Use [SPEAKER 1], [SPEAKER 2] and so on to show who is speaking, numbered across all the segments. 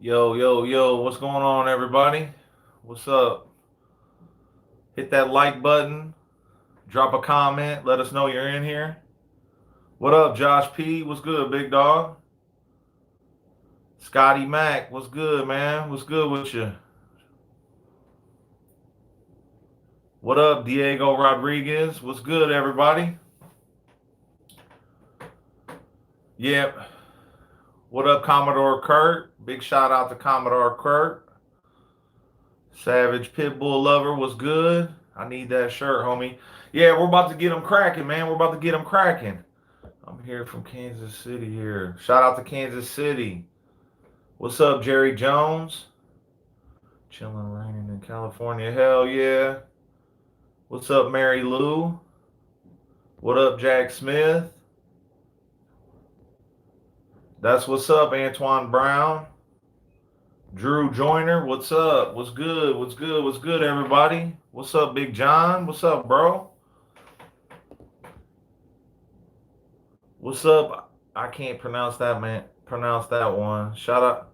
[SPEAKER 1] Yo, yo, yo, what's going on, everybody? What's up? Hit that like button, drop a comment, let us know you're in here. What up, Josh P? What's good, big dog? Scotty Mac, what's good, man? What's good with you? What up, Diego Rodriguez? What's good, everybody? Yep. What up, Commodore Kurt? Big shout out to Commodore Kurt. Savage Pitbull Lover, what's good? I need that shirt, homie. Yeah, we're about to get them cracking, man. We're about to get them cracking. I'm here from Kansas City here. Shout out to Kansas City. What's up, Jerry Jones? Chilling, raining in California. Hell yeah. What's up, Mary Lou? What up, Jack Smith? That's what's up, Antoine Brown. Drew Joyner, what's up? What's good? What's good? What's good, everybody? What's up, Big John? What's up, bro? What's up? I can't pronounce that, man. Pronounce that one. Shout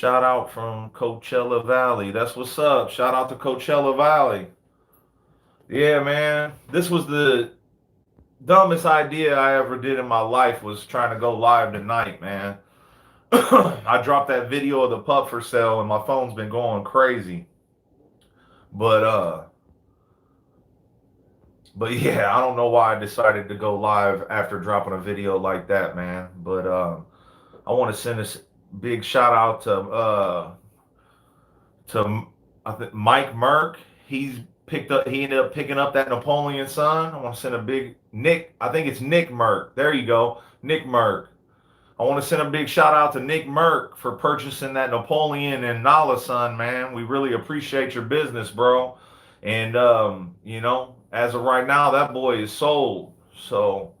[SPEAKER 1] out from Coachella Valley. That's what's up. Shout out to Coachella Valley. Yeah, man. This was the dumbest idea I ever did in my life was trying to go live tonight, man. I dropped that video of the pup for sale and my phone's been going crazy. But but yeah, I don't know why I decided to go live after dropping a video like that, man. But I want to send a big shout out to I think Mike Merck. He ended up picking up that Napoleon son. I want to send a big Nick. I think it's Nick Merck. There you go, Nick Merck. I want to send a big shout out to Nick Merck for purchasing that Napoleon and Nala son, man. We really appreciate your business, bro. And as of right now, that boy is sold. So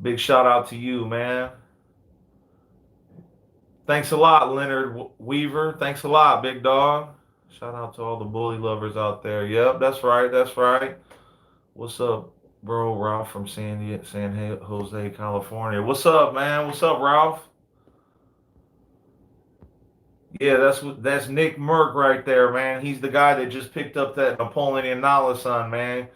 [SPEAKER 1] big shout out to you, man. Thanks a lot, Leonard Weaver. Thanks a lot, big dog. Shout out to all the bully lovers out there. Yep, that's right. That's right. What's up, bro? Ralph from San Jose, California. What's up, man? What's up, Ralph? Yeah, that's Nick Merck right there, man. He's the guy that just picked up that Napoleon Nala son, man.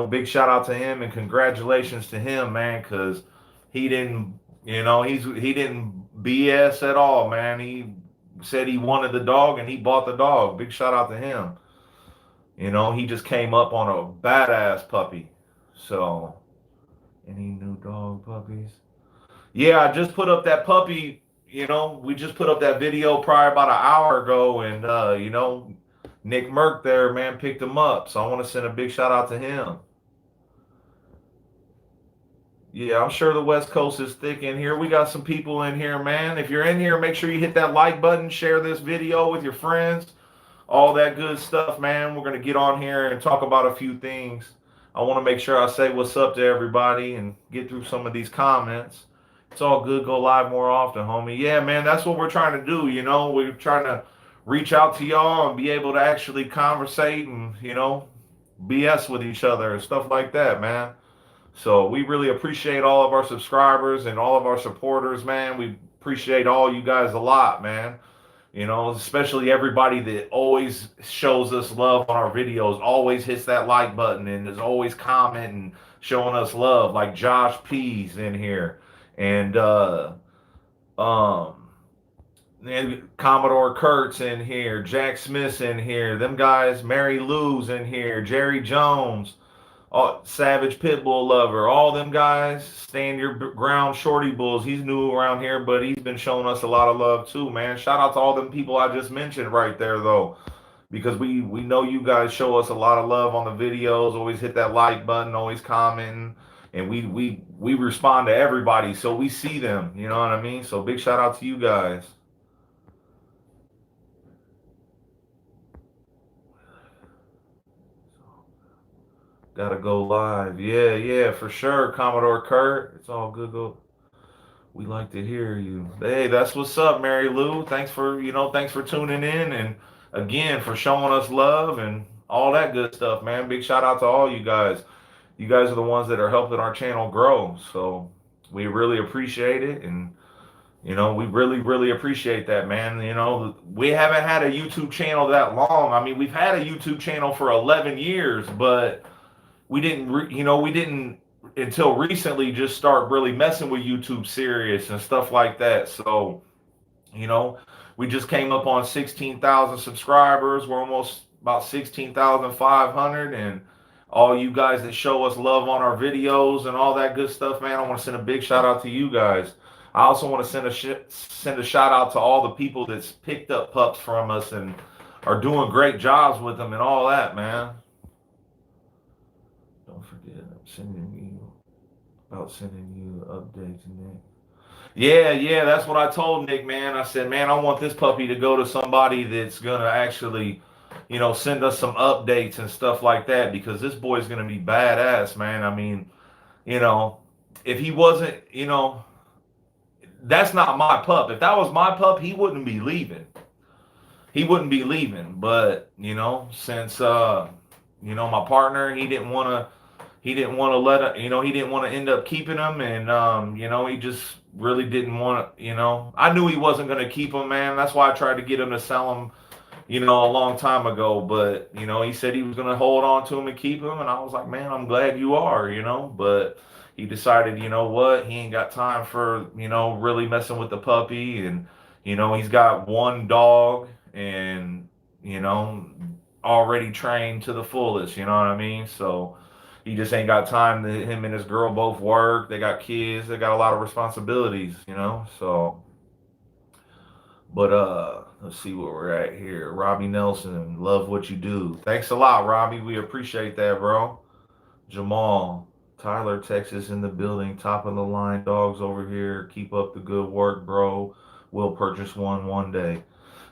[SPEAKER 1] Big shout out to him and congratulations to him, man, because he didn't, he didn't BS at all, man. He said he wanted the dog and he bought the dog. Big shout out to him. He just came up on a badass puppy. So, any new dog puppies? Yeah, I just put up that puppy. We just put up that video probably about an hour ago, and Nick Merck there, man, picked him up. So I want to send a big shout out to him. Yeah, I'm sure the West Coast is thick in here. We got some people in here, man. If you're in here, make sure you hit that like button, share this video with your friends, all that good stuff, man. We're gonna get on here and talk about a few things. I want to make sure I say what's up to everybody and get through some of these comments. It's all good. Go live more often, homie. Yeah, man, that's what we're trying to do. We're trying to reach out to y'all and be able to actually conversate and, BS with each other and stuff like that, man. So we really appreciate all of our subscribers and all of our supporters, man. We appreciate all you guys a lot, man. Especially everybody that always shows us love on our videos, always hits that like button and is always commenting, showing us love, like Josh P's in here. And um and Commodore Kurt's in here, Jack Smith's in here, them guys, Mary Lou's in here, Jerry Jones, Savage Pitbull Lover, all them guys, stand your ground, Shorty Bulls. He's new around here, but he's been showing us a lot of love too, man. Shout out to all them people I just mentioned right there, though, because we know you guys show us a lot of love on the videos. Always hit that like button, always commenting, and we respond to everybody, so we see them. You know what I mean? So big shout out to you guys. Gotta go live. Yeah, yeah, for sure, Commodore Kurt. It's all good. Go. We like to hear you. Hey, that's what's up, Mary Lou. Thanks for tuning in and again for showing us love and all that good stuff, man. Big shout out to all you guys. You guys are the ones that are helping our channel grow. So we really appreciate it. And We really appreciate that, man. We haven't had a YouTube channel that long. I mean, we've had a YouTube channel for 11 years, but we didn't until recently just start really messing with YouTube serious and stuff like that. So, you know, we just came up on 16,000 subscribers. We're almost about 16,500. And all you guys that show us love on our videos and all that good stuff, man, I want to send a big shout out to you guys. I also want to send a shout out to all the people that's picked up pups from us and are doing great jobs with them and all that, man. Don't forget, sending you updates, Nick. Yeah, that's what I told Nick, man. I said, man, I want this puppy to go to somebody that's gonna actually, send us some updates and stuff like that because this boy's gonna be badass, man. I mean, you know, if he wasn't, that's not my pup. If that was my pup, he wouldn't be leaving. He wouldn't be leaving. But, since my partner, he didn't want to let it, he didn't want to end up keeping him, and he just really didn't want to, I knew he wasn't going to keep him, man. That's why I tried to get him to sell him, a long time ago. But he said he was going to hold on to him and keep him, and I was like, man, I'm glad you are, but he decided, you know what, he ain't got time for, really messing with the puppy. And he's got one dog, and already trained to the fullest, you know what I mean? So he just ain't got time. Him and his girl both work. They got kids. They got a lot of responsibilities, So, but let's see where we're at here. Robbie Nelson, love what you do. Thanks a lot, Robbie. We appreciate that, bro. Jamal, Tyler, Texas in the building. Top of the line dogs over here. Keep up the good work, bro. We'll purchase one day.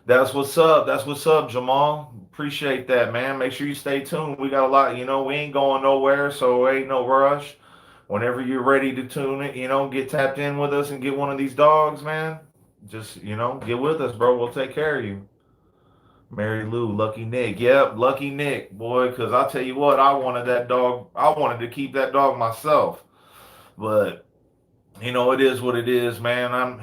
[SPEAKER 1] That's what's up. That's what's up, Jamal. Appreciate that, man. Make sure you stay tuned. We got a lot, we ain't going nowhere, so ain't no rush. Whenever you're ready to tune it, get tapped in with us and get one of these dogs, man. Just, get with us, bro. We'll take care of you. Mary Lou, Lucky Nick. Yep, Lucky Nick, boy, because I'll tell you what, I wanted that dog. I wanted to keep that dog myself. But it is what it is, man.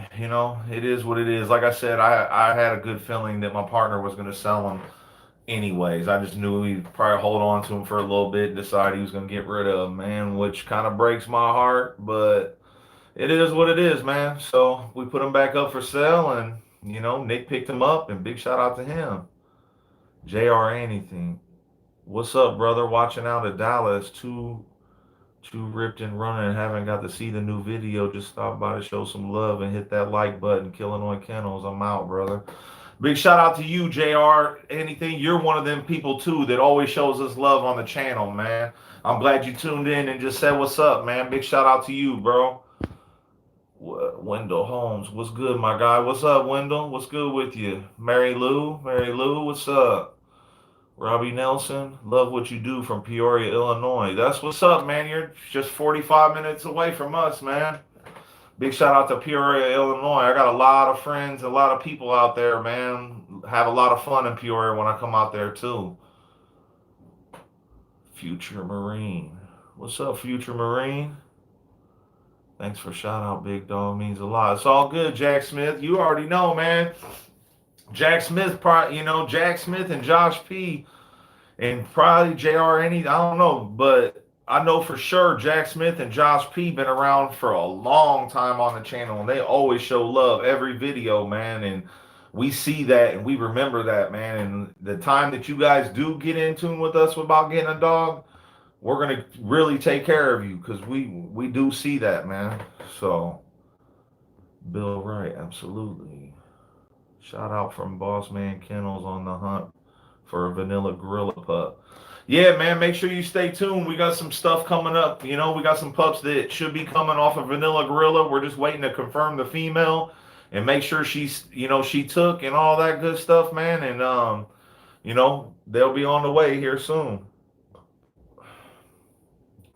[SPEAKER 1] It is what it is. Like I said, I had a good feeling that my partner was going to sell him anyways. I just knew he'd probably hold on to him for a little bit and decide he was going to get rid of him, man, which kind of breaks my heart, but it is what it is, man. So we put him back up for sale, and, Nick picked him up, and big shout out to him. JR Anything. What's up, brother? Watching out of Dallas. Too ripped and running and haven't got to see the new video. Just stop by to show some love and hit that like button. Killinois Kennels. I'm out, brother. Big shout out to you, JR Anything. You're one of them people too that always shows us love on the channel, man. I'm glad you tuned in and just said what's up, man. Big shout out to you, bro. Wendell Holmes, what's good, my guy? What's up, Wendell? What's good with you? Mary Lou, what's up? Robbie Nelson, love what you do from Peoria, Illinois. That's what's up, man. You're just 45 minutes away from us, man. Big shout out to Peoria, Illinois. I got a lot of friends, a lot of people out there, man. Have a lot of fun in Peoria when I come out there, too. Future Marine. What's up, Future Marine? Thanks for shout out, big dog. Means a lot. It's all good, Jack Smith. You already know, man. Jack Smith, Jack Smith and Josh P. and probably JR I don't know, but I know for sure Jack Smith and Josh P. been around for a long time on the channel, and they always show love every video, man. And we see that and we remember that, man. And the time that you guys do get in tune with us about getting a dog, we're gonna really take care of you because we do see that, man. So, Bill Wright, absolutely. Shout out from Boss Man Kennels on the hunt for a vanilla gorilla pup. Yeah, man, make sure you stay tuned. We got some stuff coming up. We got some pups that should be coming off of vanilla gorilla. We're just waiting to confirm the female and make sure she's, she took and all that good stuff, man. And, they'll be on the way here soon.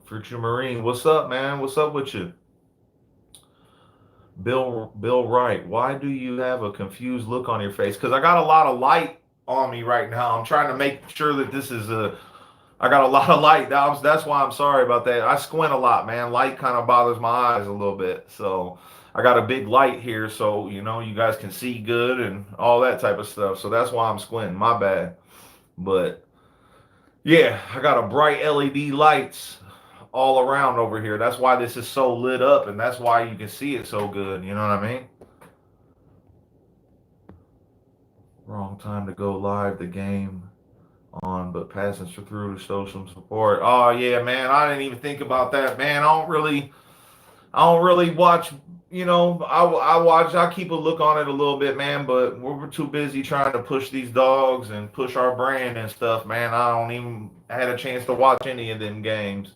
[SPEAKER 1] Future Marine, what's up, man? What's up with you? Bill Wright, why do you have a confused look on your face? Because I got a lot of light on me right now. I'm trying to make sure that I got a lot of light. That's why I'm sorry about that. I squint a lot, man. Light kind of bothers my eyes a little bit. So I got a big light here, so you know you guys can see good and all that type of stuff. So that's why I'm squinting. My bad. But yeah, I got a bright LED lights all around over here. That's why this is so lit up, and that's why you can see it so good. You know what I mean? Wrong time to go live. The game on, but passing through to show some support. Oh yeah, man. I didn't even think about that, man. I don't really watch. You know, I watch. I keep a look on it a little bit, man. But we're too busy trying to push these dogs and push our brand and stuff, man. I don't even had a chance to watch any of them games.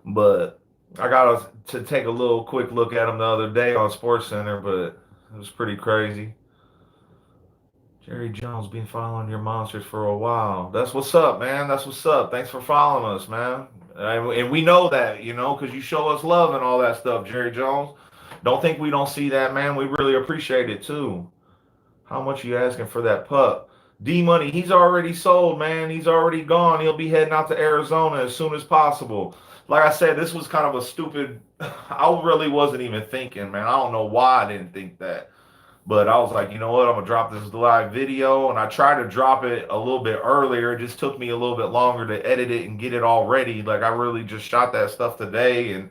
[SPEAKER 1] But I got to take a little quick look at them the other day on Sports Center, but it was pretty crazy. Jerry Jones been following your monsters for a while. That's what's up, man. That's what's up. Thanks for following us, man. And we know that, you know, because you show us love and all that stuff, Jerry Jones. Don't think we don't see that, man. We really appreciate it too. How much you asking for that pup? D Money, he's already sold, man. He's already gone. He'll be heading out to Arizona as soon as possible. Like I said, this was kind of a stupid. I really wasn't even thinking, man. I don't know why I didn't think that. But I was like, you know what? I'm going to drop this live video. And I tried to drop it a little bit earlier. It just took me a little bit longer to edit it and get it all ready. Like, I really just shot that stuff today and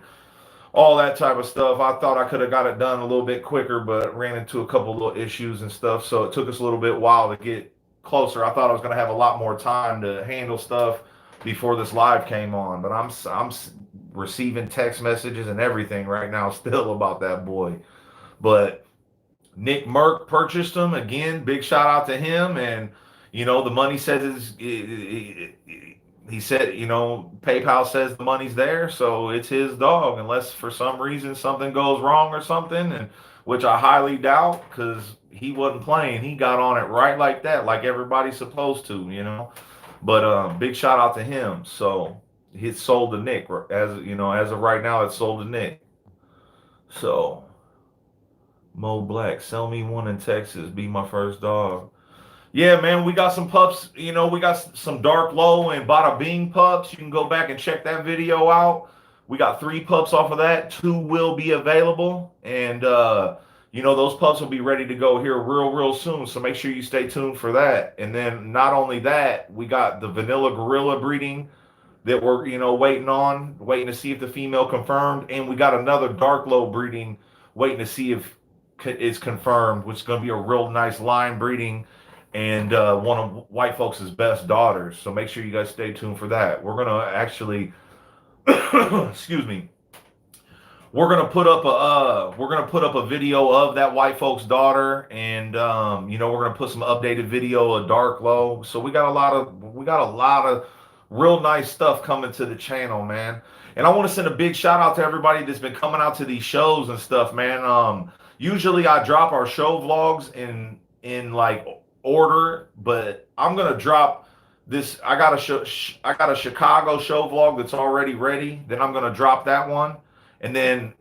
[SPEAKER 1] all that type of stuff. I thought I could have got it done a little bit quicker, but ran into a couple little issues and stuff. So it took us a little bit while to get closer. I thought I was going to have a lot more time to handle stuff before this live came on. But I'm receiving text messages and everything right now still about that boy. But Nick Merck purchased them again. Big shout out to him. And you know, the money says he said, you know, PayPal says the money's there, so it's his dog, unless for some reason something goes wrong or something, and which I highly doubt, because he wasn't playing. He got on it right like that, like everybody's supposed to, you know. But big shout out to him. So it's sold to Nick, as you know, as of right now, it's sold to Nick. So. Mo Black, sell me one in Texas. Be my first dog. Yeah, man, we got some pups. You know, we got some Dark Low and Bada Bing pups. You can go back and check that video out. We got 3 pups off of that. 2 will be available. And, you know, those pups will be ready to go here real soon. So make sure you stay tuned for that. And then not only that, we got the Vanilla Gorilla breeding that we're, you know, waiting to see if the female confirmed. And we got another Dark Low breeding waiting to see if is confirmed, which is going to be a real nice line breeding and one of white folks' best daughters. So make sure you guys stay tuned for that. We're going to actually, excuse me, we're going to put up a video of that white folks' daughter, and you know, we're going to put some updated video of Dark Low. So we got a lot of real nice stuff coming to the channel, man. And I want to send a big shout out to everybody that's been coming out to these shows and stuff, man. Usually I drop our show vlogs in like order, but I'm gonna drop this. I got a Chicago show vlog that's already ready. Then I'm gonna drop that one, and then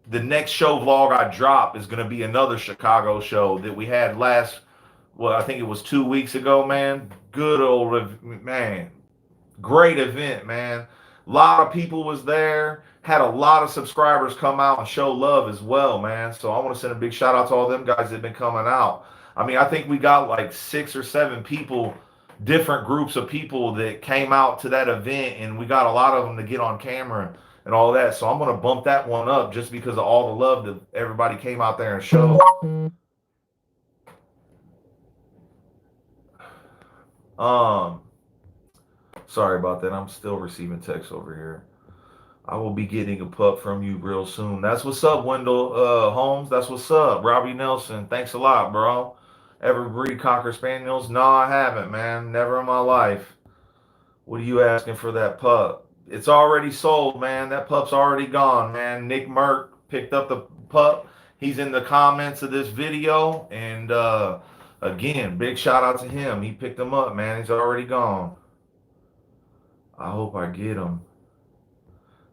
[SPEAKER 1] the next show vlog I drop is gonna be another Chicago show that we had last. Well, I think it was 2 weeks ago, man. Good old man, great event, man. A lot of people was there. Had a lot of subscribers come out and show love as well, man. So I want to send a big shout out to all them guys that have been coming out. I mean, I think we got like 6 or 7 people, different groups of people that came out to that event, and we got a lot of them to get on camera and all that. So I'm going to bump that one up just because of all the love that everybody came out there and showed. Sorry about that. I'm still receiving text over here. I will be getting a pup from you real soon. That's what's up, Wendell Holmes. That's what's up. Robbie Nelson. Thanks a lot, bro. Ever breed Cocker Spaniels? No, I haven't, man. Never in my life. What are you asking for that pup? It's already sold, man. That pup's already gone, man. Nick Merck picked up the pup. He's in the comments of this video. And again, big shout out to him. He picked him up, man. He's already gone. I hope I get him.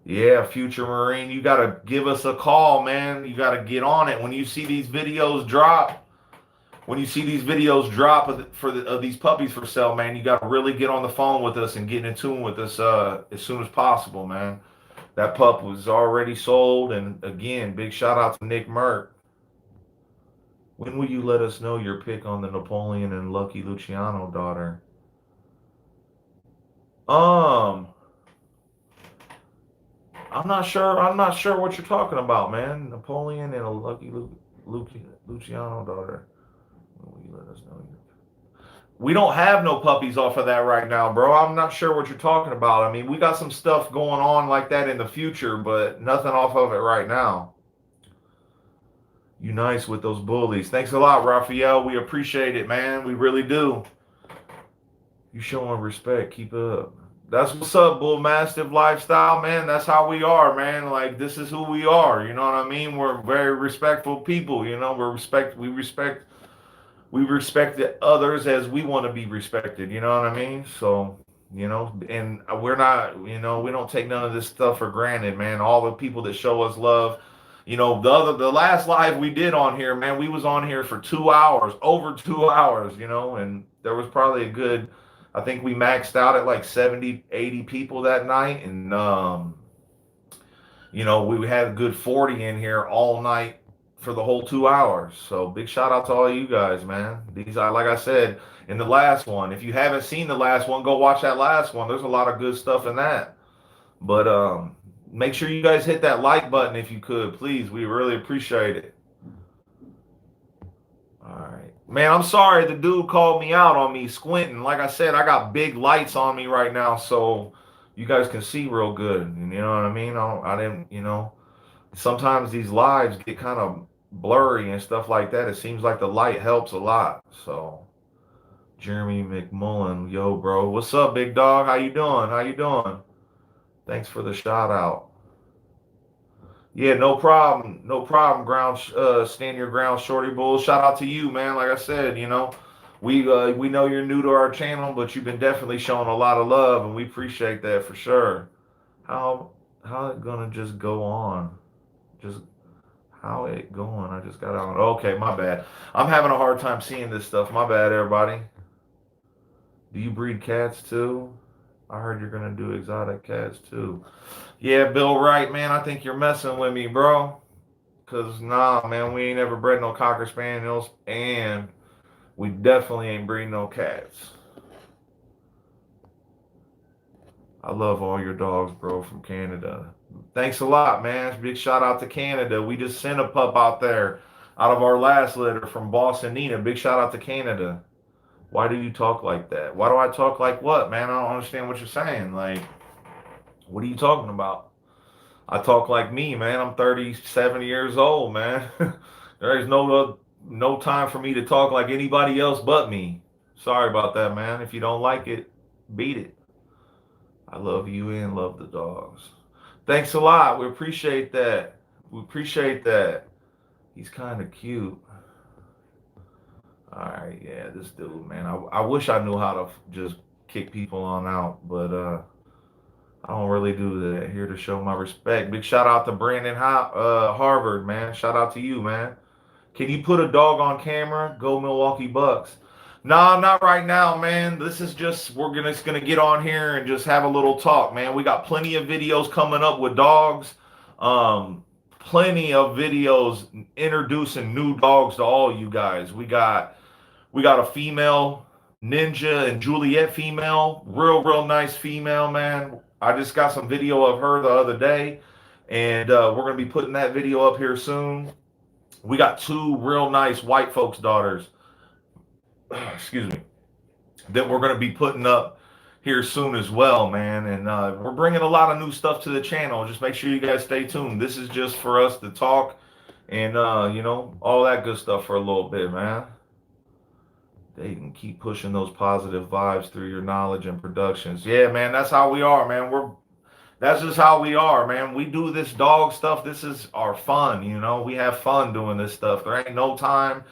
[SPEAKER 1] Yeah, Future Marine, you got to give us a call, man. You got to get on it. When you see these videos drop, of these puppies for sale, man, you got to really get on the phone with us and get in tune with us as soon as possible, man. That pup was already sold. And again, big shout out to Nick Merck. When will you let us know your pick on the Napoleon and Lucky Luciano daughter? Um, I'm not sure. I'm not sure what you're talking about, man. Napoleon and a Luciano daughter. When will you let us know your We don't have no puppies off of that right now, bro. I'm not sure what you're talking about. I mean, we got some stuff going on like that in the future, but nothing off of it right now. You nice with those bullies. Thanks a lot, Raphael. We appreciate it, man. We really do. You showing respect. Keep it up. That's what's up, Bull Mastiff lifestyle, man. That's how we are, man. Like this is who we are. You know what I mean? We're very respectful people. You know, we respect the others as we want to be respected. You know what I mean? So, you know, and we're not, you know, we don't take none of this stuff for granted, man. All the people that show us love, you know, the last live we did on here, man, we was on here for 2 hours, over 2 hours, you know, and there was probably a good, I think we maxed out at like 70, 80 people that night. And, you know, we had a good 40 in here all night for the whole 2 hours. So big shout out to all you guys, man. These are, like I said, in the last one. If you haven't seen the last one, go watch that last one. There's a lot of good stuff in that. But make sure you guys hit that like button if you could, please. We really appreciate it. All right. Man, I'm sorry the dude called me out on me squinting. Like I said, I got big lights on me right now, so you guys can see real good. You know what I mean? I didn't, you know, sometimes these lives get kind of blurry and stuff like that. It seems like the light helps a lot. So, Jeremy McMullen, yo, bro, what's up, big dog? How you doing? How you doing? Thanks for the shout out. Yeah, no problem, no problem. Stand your ground, Shorty Bull. Shout out to you, man. Like I said, you know, we know you're new to our channel, but you've been definitely showing a lot of love, and we appreciate that for sure. How how it gonna just go on? Just How it going? I just got on. Okay, my bad. I'm having a hard time seeing this stuff. My bad, everybody. Do you breed cats too? I heard you're gonna do exotic cats too. Yeah, Bill Wright, man. I think you're messing with me, bro. Cause nah, man, we ain't ever bred no cocker spaniels, and we definitely ain't breeding no cats. I love all your dogs, bro, from Canada. Thanks a lot, man. Big shout out to Canada. We just sent a pup out there out of our last litter from Boston Nina. Big shout out to Canada. Why do you talk like that? Why do I talk like what, man? I don't understand what you're saying. Like, what are you talking about? I talk like me, man. I'm 37 years old, man. There is no time for me to talk like anybody else but me. Sorry about that, man. If you don't like it, beat it. I love you and love the dogs. Thanks a lot. We appreciate that. We appreciate that. He's kind of cute. All right, yeah, this dude, man. I wish I knew how to just kick people on out, but I don't really do that. Here to show my respect. Big shout out to Brandon Harvard, man. Shout out to you, man. Can you put a dog on camera? Go Milwaukee Bucks. Nah, not right now, man. This is just just gonna get on here and just have a little talk, man. We got plenty of videos coming up with dogs. Plenty of videos introducing new dogs to all you guys. We got a female Ninja and Juliet female, real nice female, man. I just got some video of her the other day, and we're gonna be putting that video up here soon. We got two real nice white folks' daughters, excuse me, that we're going to be putting up here soon as well, man. And we're bringing a lot of new stuff to the channel. Just make sure you guys stay tuned. This is just for us to talk and, you know, all that good stuff for a little bit, man. They can keep pushing those positive vibes through your knowledge and productions. Yeah, man, that's how we are, man. That's just how we are, man. We do this dog stuff. This is our fun, you know. We have fun doing this stuff. There ain't no time,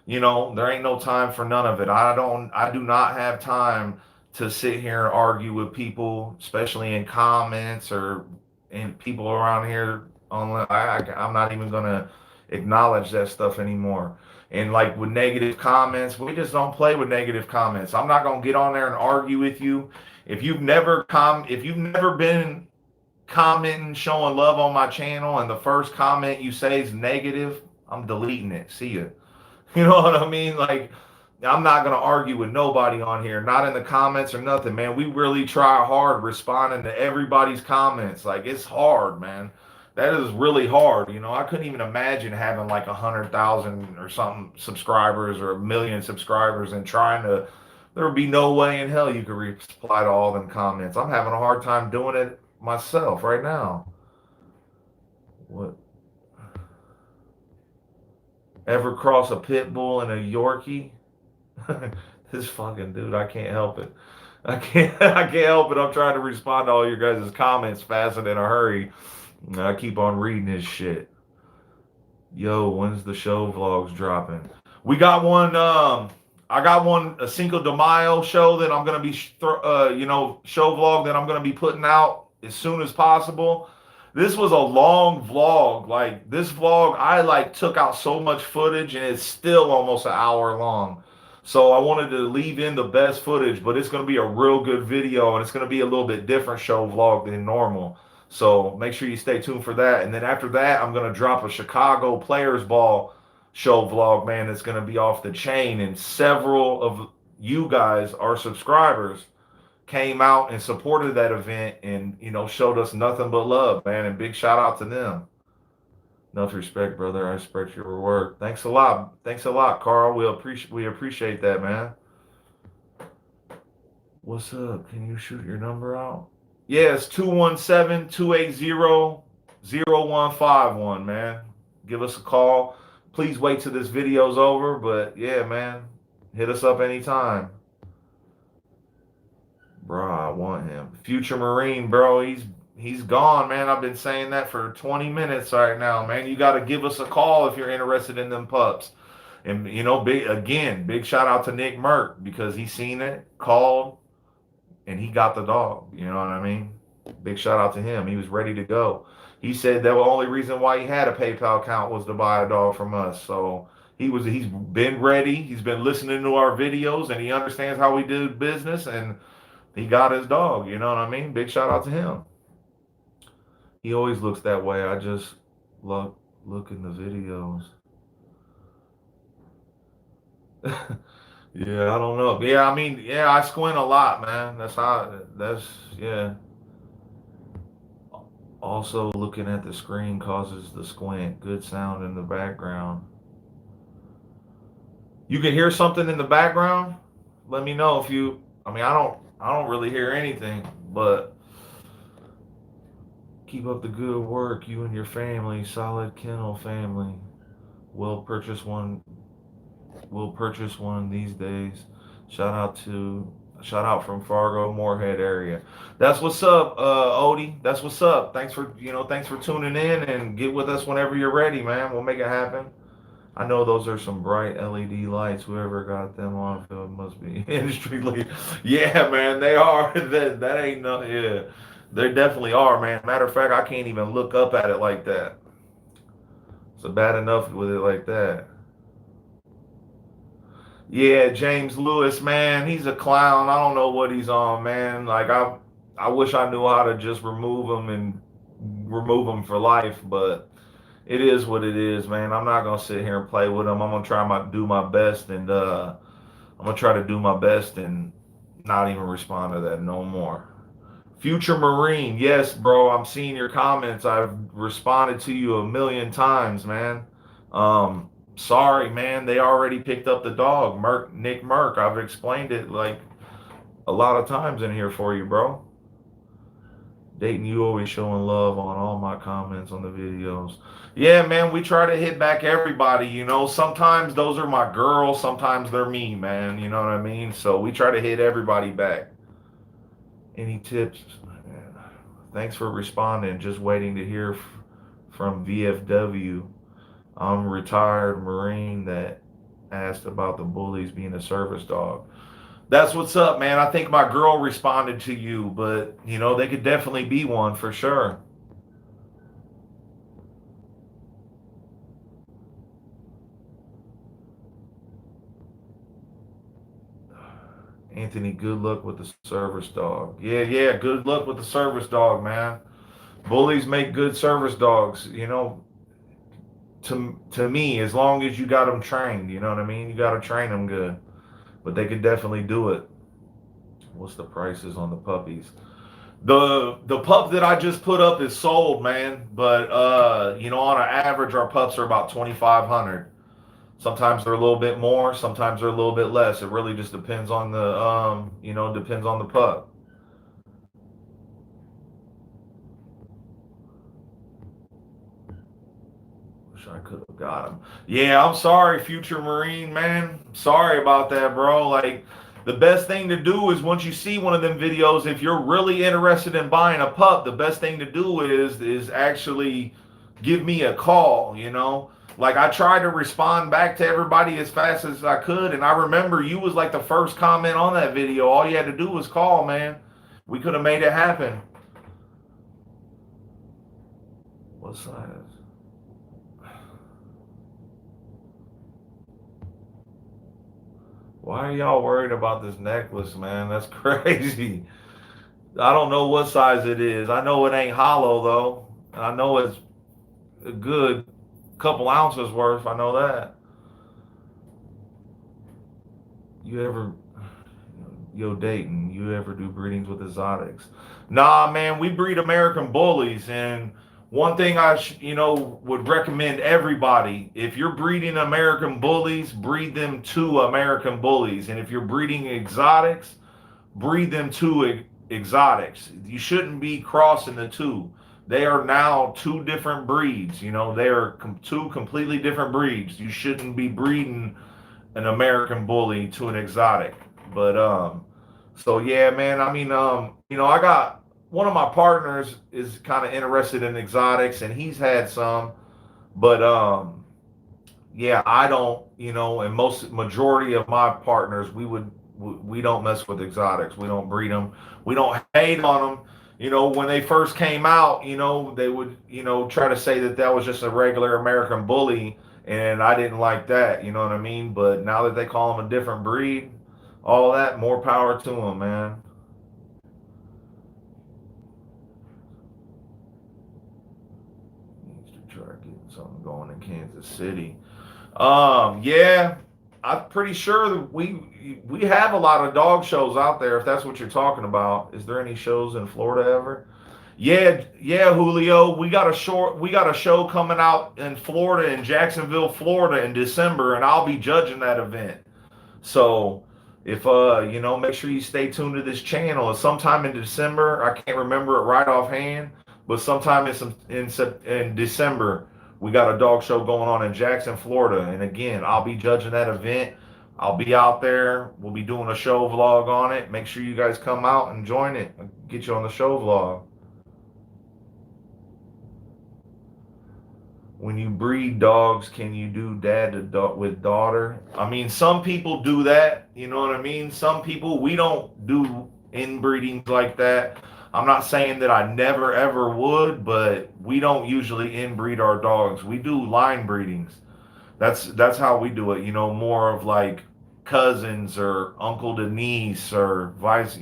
[SPEAKER 1] you know, there ain't no time for none of it. I do not have time to sit here and argue with people, especially in comments or in people around here. I'm not even gonna acknowledge that stuff anymore. And like with negative comments, we just don't play with negative comments. I'm not gonna get on there and argue with you. If you've never been commenting, showing love on my channel, and the first comment you say is negative, I'm deleting it. See ya. You know what I mean? Like, I'm not gonna argue with nobody on here, not in the comments or nothing, man. We really try hard responding to everybody's comments. Like, it's hard, man. That is really hard. I couldn't even imagine having like 100,000 or something subscribers or 1 million subscribers and trying to. There would be no way in hell you could reply to all them comments. I'm having a hard time doing it myself right now. What? Ever cross a pit bull and a Yorkie? This fucking dude, I can't help it. I can't help it. I'm trying to respond to all your guys' comments fast and in a hurry. I keep on reading this shit. Yo, when's the show vlogs dropping? We got one. I got one, a Cinco de Mayo show that I'm gonna be, show vlog that I'm gonna be putting out as soon as possible. This was a long vlog. Like, this vlog, I like took out so much footage, and it's still almost an hour long. So I wanted to leave in the best footage, but it's gonna be a real good video, and it's gonna be a little bit different show vlog than normal. So make sure you stay tuned for that. And then after that, I'm gonna drop a Chicago Players Ball show vlog, man. It's gonna be off the chain. And several of you guys, our subscribers, came out and supported that event and showed us nothing but love, man. And big shout out to them. Enough respect, brother. I respect your work. Thanks a lot. Thanks a lot, Carl. We appreciate that, man. What's up? Can you shoot your number out? Yeah, it's 217-280-0151, man. Give us a call. Please wait till this video's over, but yeah, man, hit us up anytime. Bro, I want him. Future Marine, bro, he's gone, man. I've been saying that for 20 minutes right now, man. You got to give us a call if you're interested in them pups. And big shout out to Nick Merck because he seen it, called, and he got the dog. You know what I mean? Big shout out to him. He was ready to go. He said the only reason why he had a PayPal account was to buy a dog from us. So he's been ready. He's been listening to our videos and he understands how we do business and he got his dog. You know what I mean? Big shout out to him. He always looks that way. I just look in the videos. Yeah, I don't know. Yeah, I mean, yeah, I squint a lot, man. Yeah. Also, looking at the screen causes the squint. Good sound in the background. You can hear something in the background? Let me know if you. I mean, I don't really hear anything, but keep up the good work. You and your family, solid kennel family. We'll purchase one. We'll purchase one these days. Shout out from Fargo, Moorhead area. That's what's up, Odie. That's what's up. Thanks for tuning in and get with us whenever you're ready, man. We'll make it happen. I know those are some bright LED lights. Whoever got them on film must be industry leader. Yeah, man, they are. That ain't no. Yeah, they definitely are, man. Matter of fact, I can't even look up at it like that. So bad enough with it like that. Yeah, James Lewis, man, he's a clown. I don't know what he's on, man. Like I wish I knew how to just remove him for life, but it is what it is, man. I'm not gonna sit here and play with him. I'm gonna do my best, and I'm gonna try to do my best and not even respond to that no more. Future Marine, yes, bro. I'm seeing your comments. I've responded to you a million times, man. Sorry, man. They already picked up the dog, Nick Merck. I've explained it like a lot of times in here for you, bro. Dayton, you always showing love on all my comments on the videos. Yeah, man, we try to hit back everybody, Sometimes those are my girls, sometimes they're me, man. You know what I mean? So we try to hit everybody back. Any tips? Thanks for responding. Just waiting to hear from VFW. I'm a retired Marine that asked about the bullies being a service dog. That's what's up, man. I think my girl responded to you, but they could definitely be one for sure. Anthony, good luck with the service dog. Yeah, yeah, good luck with the service dog, man. Bullies make good service dogs. to me, as long as you got them trained, you know what I mean? You got to train them good, but they could definitely do it. What's the prices on the puppies? The pup that I just put up is sold, man. But on an average, our pups are about 2,500. Sometimes they're a little bit more, sometimes they're a little bit less. It really just depends on the depends on the pup. Wish I could have got him. Yeah, I'm sorry, future Marine, man. Sorry about that, bro. Like, the best thing to do is once you see one of them videos, if you're really interested in buying a pup, the best thing to do is actually give me a call. Like, I tried to respond back to everybody as fast as I could, and I remember you was like the first comment on that video. All you had to do was call, man. We could have made it happen. What size? Why are y'all worried about this necklace, man? That's crazy. I don't know what size it is. I know it ain't hollow though. And I know it's a good couple ounces worth. I know that. You ever, yo, Dayton, you ever do breedings with exotics? Nah, man, we breed American bullies. And one thing would recommend everybody, if you're breeding American bullies, breed them to American bullies. And if you're breeding exotics, breed them to exotics. You shouldn't be crossing the two. They are now two different breeds. They are two completely different breeds. You shouldn't be breeding an American bully to an exotic. But so yeah, man. I mean, I got one of my partners is kind of interested in exotics, and he's had some, but yeah, I don't, and most majority of my partners, we don't mess with exotics. We don't breed them. We don't hate on them. When they first came out, they would, try to say that was just a regular American bully, and I didn't like that. You know what I mean? But now that they call them a different breed, all that, more power to them, man. Needs to try getting something going in Kansas City. Yeah, I'm pretty sure that we have a lot of dog shows out there. If that's what you're talking about, is there any shows in Florida ever? Yeah, yeah, Julio. We got a show coming out in Florida, in Jacksonville, Florida, in December, and I'll be judging that event. So if make sure you stay tuned to this channel. It's sometime in December. I can't remember it right offhand, but sometime in December, we got a dog show going on in Jackson, Florida. And again, I'll be judging that event. I'll be out there. We'll be doing a show vlog on it. Make sure you guys come out and join it. I'll get you on the show vlog. When you breed dogs, can you do dad to with daughter? I mean, some people do that. You know what I mean? Some people, we don't do inbreedings like that. I'm not saying that I never ever would, but we don't usually inbreed our dogs. We do line breedings. That's how we do it. More of like cousins or uncle to niece or vice.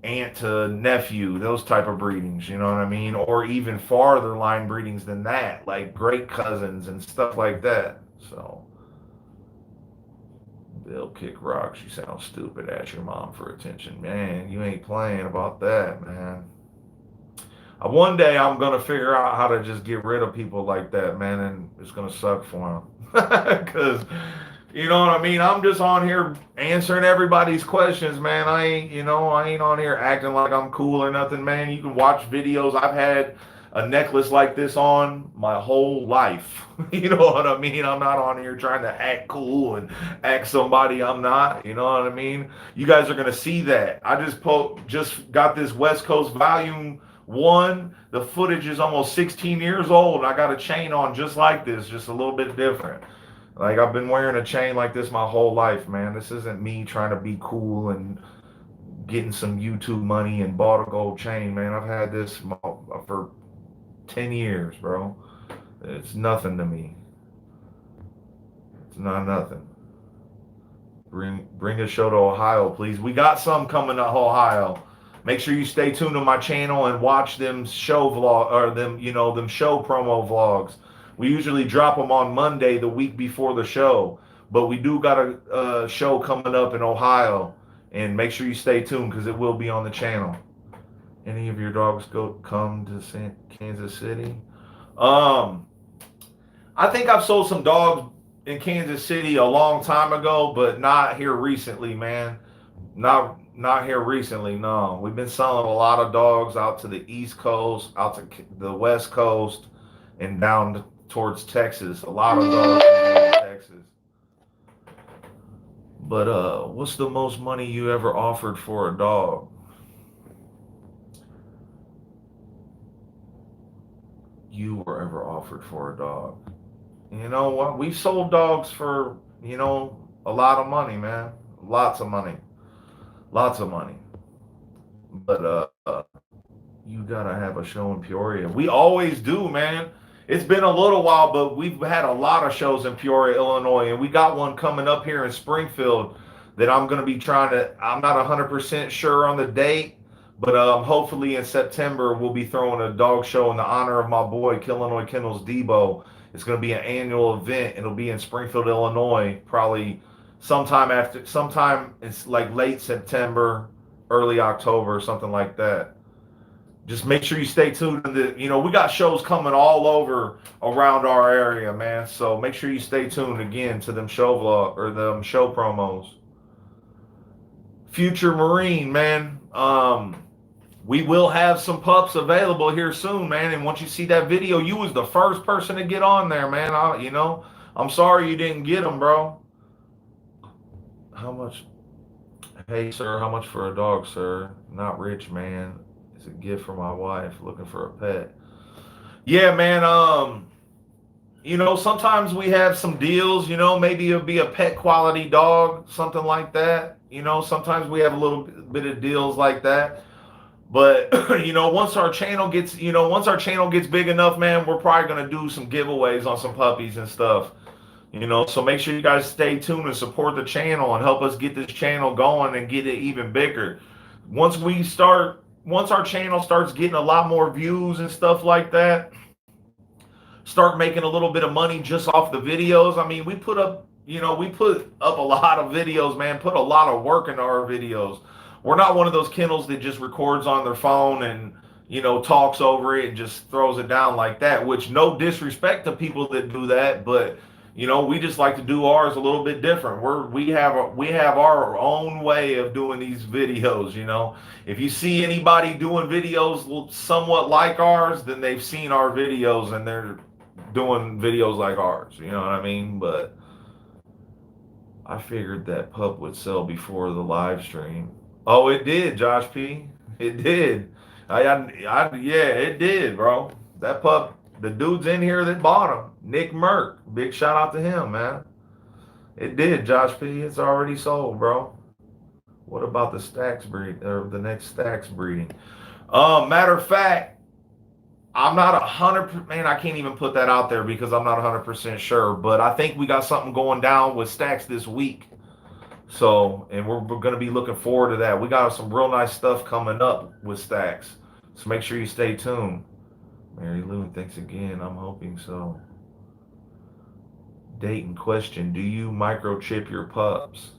[SPEAKER 1] Aunt to nephew, those type of breedings, you know what I mean? Or even farther line breedings than that, like great cousins and stuff like that. So, they'll kick rocks. You sound stupid. Ask your mom for attention. Man, you ain't playing about that, man. One day I'm gonna figure out how to just get rid of people like that, man, and it's gonna suck for them. Because you know what I mean? I'm just on here answering everybody's questions, man. I ain't on here acting like I'm cool or nothing, man. You can watch videos. I've had a necklace like this on my whole life. You know what I mean? I'm not on here trying to act cool and act somebody I'm not. You know what I mean? You guys are gonna see that. I just got this West Coast Volume 1. The footage is almost 16 years old. I got a chain on just like this, just a little bit different. Like, I've been wearing a chain like this my whole life, man. This isn't me trying to be cool and getting some YouTube money and bought a gold chain, man. I've had this for 10 years, bro. It's nothing to me. It's not nothing. Bring a show to Ohio, please. We got some coming to Ohio. Make sure you stay tuned to my channel and watch them show vlog or them show promo vlogs. We usually drop them on Monday, the week before the show. But we do got a show coming up in Ohio, and make sure you stay tuned because it will be on the channel. Any of your dogs come to Kansas City? Um, I think I've sold some dogs in Kansas City a long time ago, but not here recently, man. Not here recently. No, we've been selling a lot of dogs out to the East Coast, out to the West Coast, and down towards Texas. A lot of dogs in Texas. But what's the most money you ever offered for a dog? You were ever offered for a dog? You know what? We've sold dogs for, a lot of money, man. Lots of money. Lots of money. But you gotta have a show in Peoria. We always do, man. It's been a little while, but we've had a lot of shows in Peoria, Illinois, and we got one coming up here in Springfield that I'm gonna be trying to. I'm not 100% sure on the date, but hopefully in September we'll be throwing a dog show in the honor of my boy Killinois Kennels Debo. It's gonna be an annual event. It'll be in Springfield, Illinois, probably sometime it's like late September, early October, something like that. Just make sure you stay tuned to we got shows coming all over around our area, man. So make sure you stay tuned again to them show vlog or them show promos. Future Marine, man. We will have some pups available here soon, man. And once you see that video, you was the first person to get on there, man. I'm sorry you didn't get them, bro. How much? Hey, sir, how much for a dog, sir? Not rich, man. It's a gift for my wife looking for a pet. Yeah, man. Sometimes we have some deals, maybe it'll be a pet quality dog, something like that. Sometimes we have a little bit of deals like that. But once our channel gets big enough, man, we're probably gonna do some giveaways on some puppies and stuff. So make sure you guys stay tuned and support the channel and help us get this channel going and get it even bigger. Once our channel starts getting a lot more views and stuff like that, start making a little bit of money just off the videos. I mean, we put up a lot of videos, man, put a lot of work into our videos. We're not one of those kennels that just records on their phone and, talks over it and just throws it down like that, which no disrespect to people that do that, but we just like to do ours a little bit different. We have our own way of doing these videos. If you see anybody doing videos somewhat like ours, then they've seen our videos and they're doing videos like ours. You know what I mean? But I figured that pup would sell before the live stream. Oh, it did, Josh P. It did. Yeah, it did, bro. That pup. The dude's in here that bought him, Nick Merck. Big shout out to him, man. It did, Josh P. It's already sold, bro. What about the stacks breed or the next stacks breeding? Matter of fact, I'm not 100%. Man, I can't even put that out there because I'm not 100% sure. But I think we got something going down with stacks this week. So, and we're going to be looking forward to that. We got some real nice stuff coming up with stacks. So make sure you stay tuned. Mary Lou, thanks again. I'm hoping so. Date in question. Do you microchip your pups?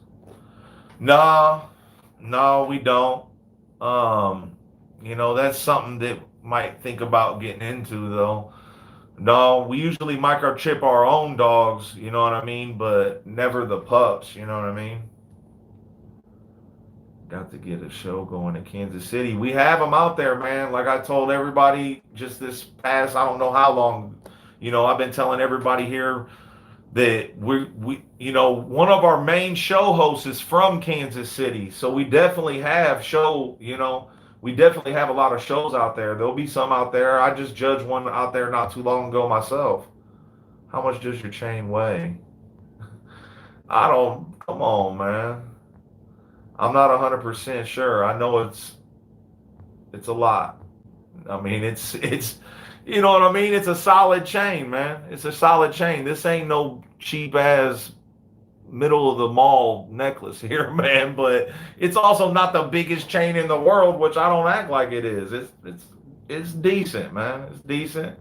[SPEAKER 1] No, we don't. That's something that might think about getting into though. No, we usually microchip our own dogs, you know what I mean? But never the pups, you know what I mean? Got to get a show going in Kansas City. We have them out there, man. Like I told everybody just this past, I don't know how long, I've been telling everybody here that we one of our main show hosts is from Kansas City. So we definitely have we definitely have a lot of shows out there. There'll be some out there. I just judged one out there not too long ago myself. How much does your chain weigh? Come on, man. I'm not 100% sure. I know it's a lot. I mean, it's you know what I mean? It's a solid chain, man. It's a solid chain. This ain't no cheap ass middle of the mall necklace here, man, but it's also not the biggest chain in the world, which I don't act like it is. It's decent, man. It's decent.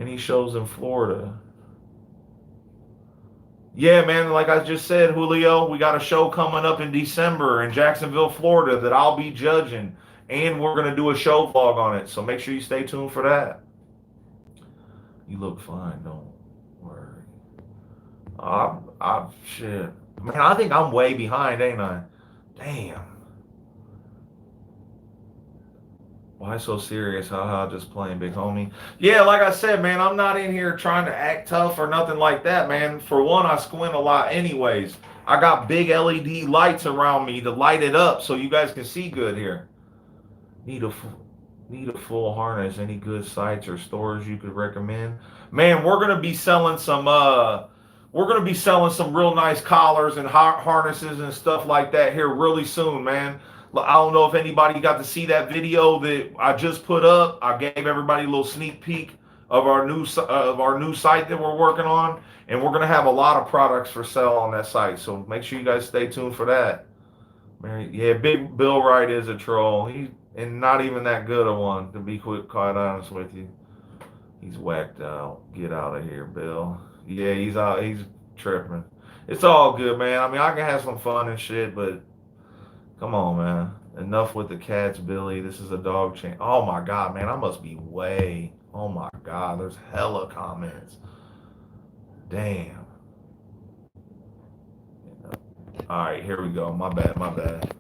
[SPEAKER 1] Any shows in Florida? Yeah, man, like I just said, Julio, we got a show coming up in December in Jacksonville, Florida that I'll be judging. And we're going to do a show vlog on it. So make sure you stay tuned for that. You look fine, don't worry. Shit. Man, I think I'm way behind, ain't I? Damn. Why so serious? Haha, just playing, big homie. Yeah, like I said, man, I'm not in here trying to act tough or nothing like that, man. For one, I squint a lot anyways. I got big LED lights around me to light it up so you guys can see good here. Need a full harness. Any good sites or stores you could recommend? Man, we're gonna be selling some real nice collars and harnesses and stuff like that here really soon, man. I don't know if anybody got to see that video that I just put up. I gave everybody a little sneak peek of our new site that we're working on, and we're gonna have a lot of products for sale on that site. So make sure you guys stay tuned for that. Yeah, Big Bill Wright is a troll. And not even that good a one, to be quite honest with you. He's whacked out. Get out of here, Bill. Yeah, he's out. He's tripping. It's all good, man. I mean, I can have some fun and shit, but come on, man. Enough with the cats, Billy. This is a dog chain. Oh my God, man. I must be way. Oh my God. There's hella comments. Damn. All right, here we go. My bad.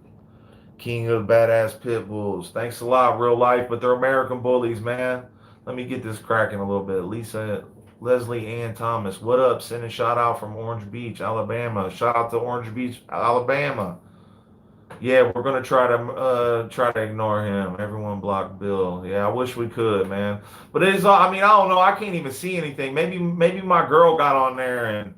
[SPEAKER 1] King of badass pit bulls. Thanks a lot, real life, but they're American bullies, man. Let me get this cracking a little bit. Leslie Ann Thomas, what up? Send a shout out from Orange Beach, Alabama. Shout out to Orange Beach, Alabama. Yeah, we're gonna try to ignore him. Everyone block Bill. Yeah, I wish we could, man. But it's all. I mean, I don't know. I can't even see anything. Maybe my girl got on there and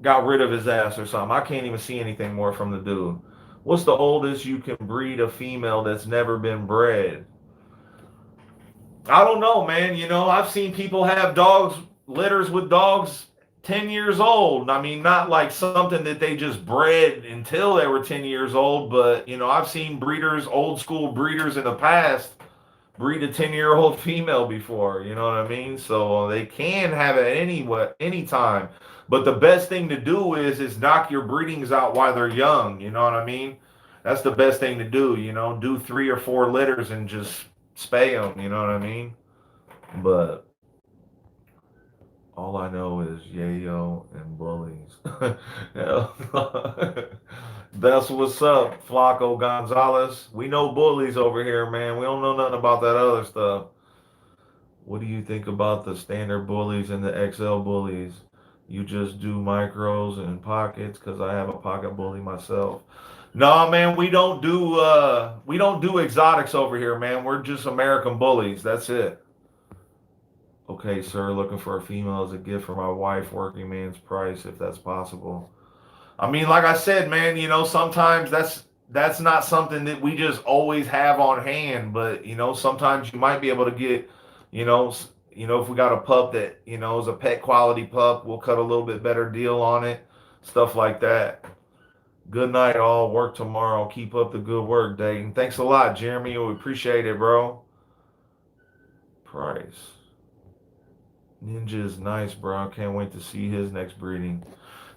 [SPEAKER 1] got rid of his ass or something. I can't even see anything more from the dude. What's the oldest you can breed a female that's never been bred? I don't know, man. You know, I've seen people have litters with dogs 10 years old. I mean, not like something that they just bred until they were 10 years old, but, you know, I've seen breeders, old school breeders in the past, breed a 10-year-old female before, you know what I mean? So they can have it any time. But the best thing to do is knock your breedings out while they're young, you know what I mean? That's the best thing to do, you know, do 3 or 4 litters and just spay them, you know what I mean? But all I know is yayo and bullies. That's what's up, Flaco Gonzalez. We know bullies over here, man. We don't know nothing about that other stuff. What do you think about the standard bullies and the XL bullies? You just do micros and pockets? Because I have a pocket bully myself. No, man, we don't do exotics over here, man. We're just American bullies. That's it. Okay, sir, looking for a female as a gift for my wife, working man's price, if that's possible. I mean, like I said, man, you know, sometimes that's not something that we just always have on hand, but you know, sometimes you might be able to get, you know, if we got a pup that, you know, is a pet quality pup, we'll cut a little bit better deal on it, stuff like that. Good night, all. Work tomorrow. Keep up the good work, Dayton. Thanks a lot, Jeremy. We appreciate it, bro. Price. Ninja is nice, bro. Can't wait to see his next breeding.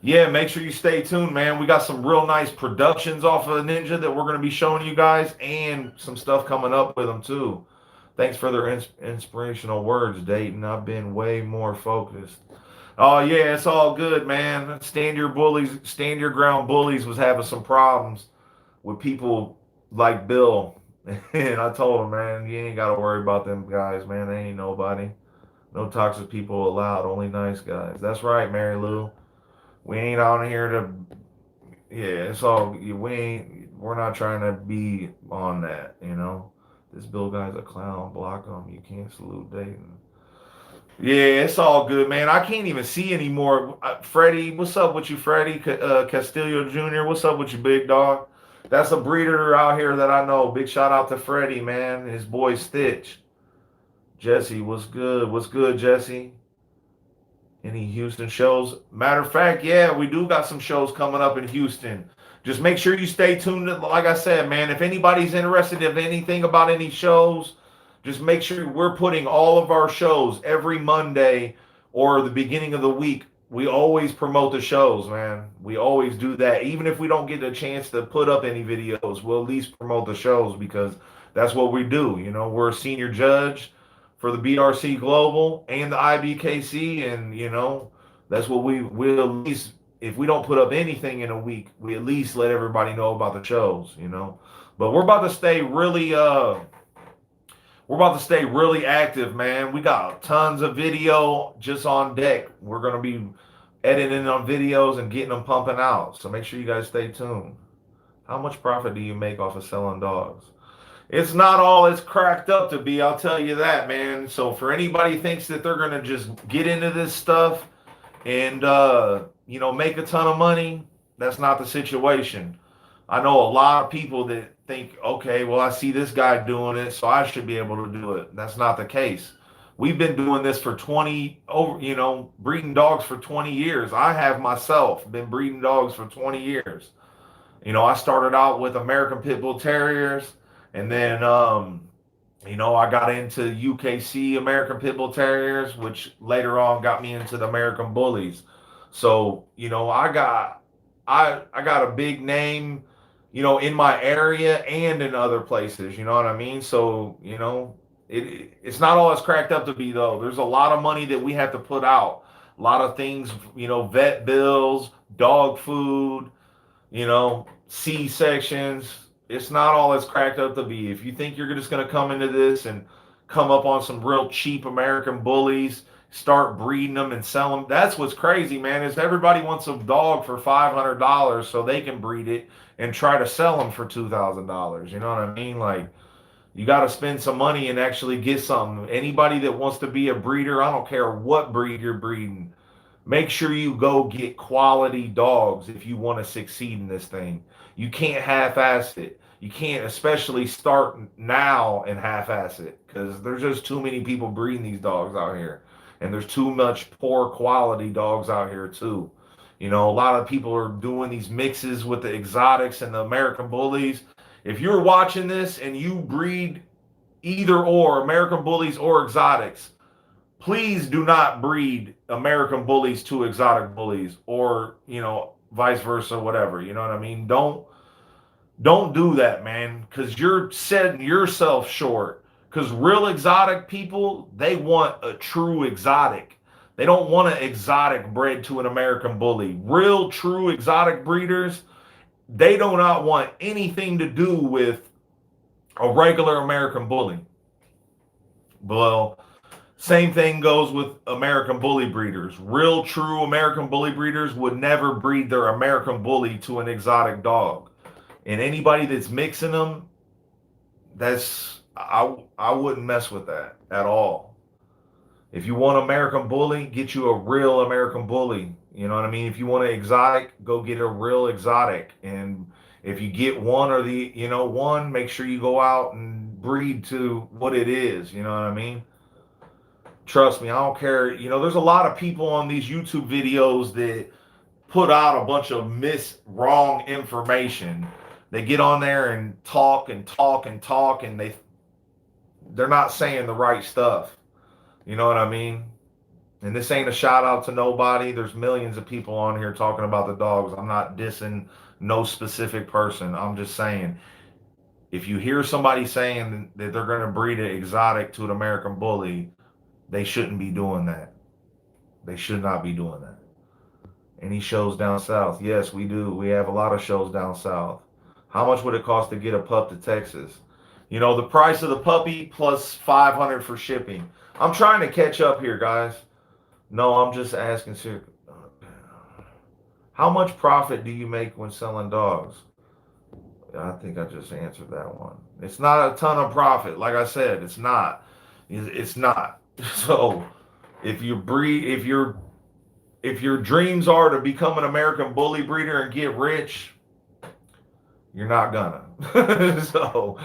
[SPEAKER 1] Yeah, make sure you stay tuned, man. We got some real nice productions off of Ninja that we're going to be showing you guys, and some stuff coming up with them, too. Thanks for their inspirational words, Dayton. I've been way more focused. Oh, yeah, it's all good, man. Stand your ground bullies was having some problems with people like Bill. And I told him, man, you ain't got to worry about them guys, man. They ain't nobody. No toxic people allowed, only nice guys. That's right, Mary Lou. We ain't out here to, yeah, it's all, we're not trying to be on that, you know. This Bill guy's a clown, block him. You can't salute Dayton. Yeah, it's all good, man. I can't even see anymore. Freddie, what's up with you, Freddie? Castillo Jr., what's up with you, big dog? That's a breeder out here that I know. Big shout out to Freddie, man. His boy Stitch. Jesse, what's good? What's good, Jesse? Any Houston shows? Matter of fact, yeah, we do got some shows coming up in Houston. Just make sure you stay tuned. Like I said, man, if anybody's interested in anything about any shows, Just make sure we're putting all of our shows every Monday or the beginning of the week. We always promote the shows, man. We always do that. Even if we don't get a chance to put up any videos, we'll at least promote the shows because that's what we do. You know, we're a senior judge for the BRC Global and the IBKC, and you know, that's what we'll at least, if we don't put up anything in a week, we at least let everybody know about the shows, you know. But we're about to stay really active, man. We got tons of video just on deck. We're going to be editing on videos and getting them pumping out. So make sure you guys stay tuned. How much profit do you make off of selling dogs? It's not all it's cracked up to be, I'll tell you that, man. So for anybody thinks that they're going to just get into this stuff and you know, make a ton of money, that's not the situation. I know a lot of people that think, okay, well, I see this guy doing it, so I should be able to do it. That's not the case. We've been doing this for 20 over, you know, breeding dogs for 20 years. I have myself been breeding dogs for 20 years. You know, I started out with American Pit Bull Terriers, and then you know, I got into UKC American Pit Bull Terriers, which later on got me into the American Bullies. So, you know, I got a big name, you know, in my area and in other places, you know what I mean? So, you know, it's not all it's cracked up to be though. There's a lot of money that we have to put out. A lot of things, you know, vet bills, dog food, you know, C sections. It's not all it's cracked up to be. If you think you're just going to come into this and come up on some real cheap American bullies, start breeding them and sell them, that's what's crazy, man. Is everybody wants a dog for $500 so they can breed it and try to sell them for $2,000. You know what I mean? Like, you got to spend some money and actually get something. Anybody that wants to be a breeder, I don't care what breed you're breeding, make sure you go get quality dogs if you want to succeed in this thing. You can't half-ass it. You can't, especially start now and half-ass it, because there's just too many people breeding these dogs out here, and there's too much poor quality dogs out here too. You know, a lot of people are doing these mixes with the exotics and the American bullies. If you're watching this and you breed either or American bullies or exotics, please do not breed American bullies to exotic bullies, or, you know, vice versa, whatever. You know what I mean? Don't do that, man, because you're setting yourself short. Because real exotic people, they want a true exotic. They don't want an exotic bred to an American bully. Real true exotic breeders, they do not want anything to do with a regular American bully. Well, same thing goes with American bully breeders. Real true American bully breeders would never breed their American bully to an exotic dog. And anybody that's mixing them, I wouldn't mess with that at all. If you want American bully, get you a real American bully. You know what I mean? If you want an exotic, go get a real exotic. And if you get one or the, you know, one, make sure you go out and breed to what it is. You know what I mean? Trust me, I don't care. You know, there's a lot of people on these YouTube videos that put out a bunch of wrong information. They get on there and talk and talk and talk, and they're not saying the right stuff. You know what I mean? And this ain't a shout out to nobody. There's millions of people on here talking about the dogs. I'm not dissing no specific person. I'm just saying, if you hear somebody saying that they're going to breed an exotic to an American bully, they shouldn't be doing that. They should not be doing that. Any shows down south? Yes, we do. We have a lot of shows down south. How much would it cost to get a pup to Texas? You know, the price of the puppy plus 500 for shipping. I'm trying to catch up here, guys. No, I'm just asking. How much profit do you make when selling dogs? I think I just answered that one. It's not a ton of profit. Like I said, it's not. It's not. So, if you breed, if your dreams are to become an American bully breeder and get rich, you're not gonna. So,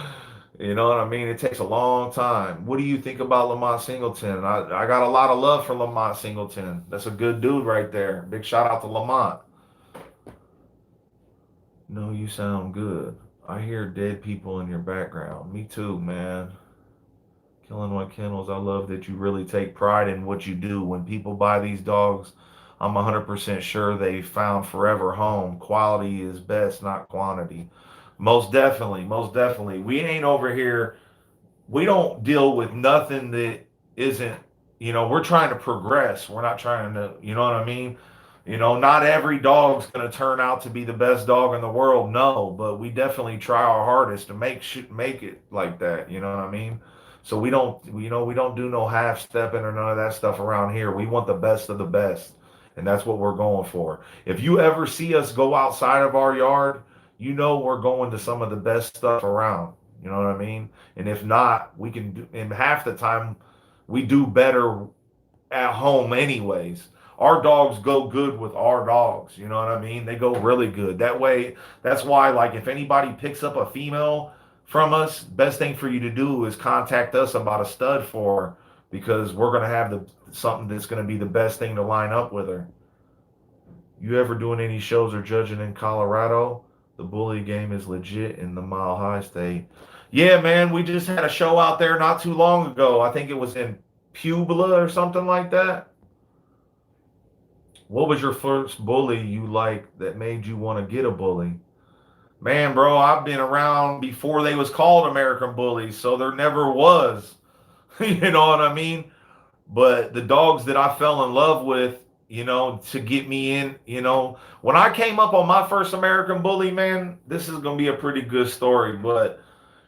[SPEAKER 1] you know what I mean? It takes a long time. What do you think about Lamont Singleton? I got a lot of love for Lamont Singleton. That's a good dude right there. Big shout out to Lamont. No, you sound good. I hear dead people in your background. Me too, man. Killinois Kennels, I love that you really take pride in what you do. When people buy these dogs, I'm 100% sure they found forever home. Quality is best, not quantity. Most definitely, most definitely. We ain't over here, we don't deal with nothing that isn't, we're trying to progress. We're not trying to, you know what I mean? Not every dog's going to turn out to be the best dog in the world, no, but we definitely try our hardest to make it like that, you know what I mean? So we don't do no half stepping or none of that stuff around here. We want the best of the best, and that's what we're going for. If you ever see us go outside of our yard, we're going to some of the best stuff around. You know what I mean? And if not, we can do, and half the time we do better at home anyways. Our dogs go good with our dogs, you know what I mean? They go really good. That way, that's why, like, if anybody picks up a female from us, best thing for you to do is contact us about a stud for her, because we're gonna have something that's gonna be the best thing to line up with her. You ever doing any shows or judging in Colorado? The bully game is legit in the Mile High State. Yeah, man, we just had a show out there not too long ago. I think it was in Puebla or something like that. What was your first bully you liked that made you want to get a bully? Man, bro, I've been around before they was called American bullies, so there never was. You know what I mean? But the dogs that I fell in love with, to get me in, when I came up on my first American bully, man, this is going to be a pretty good story, but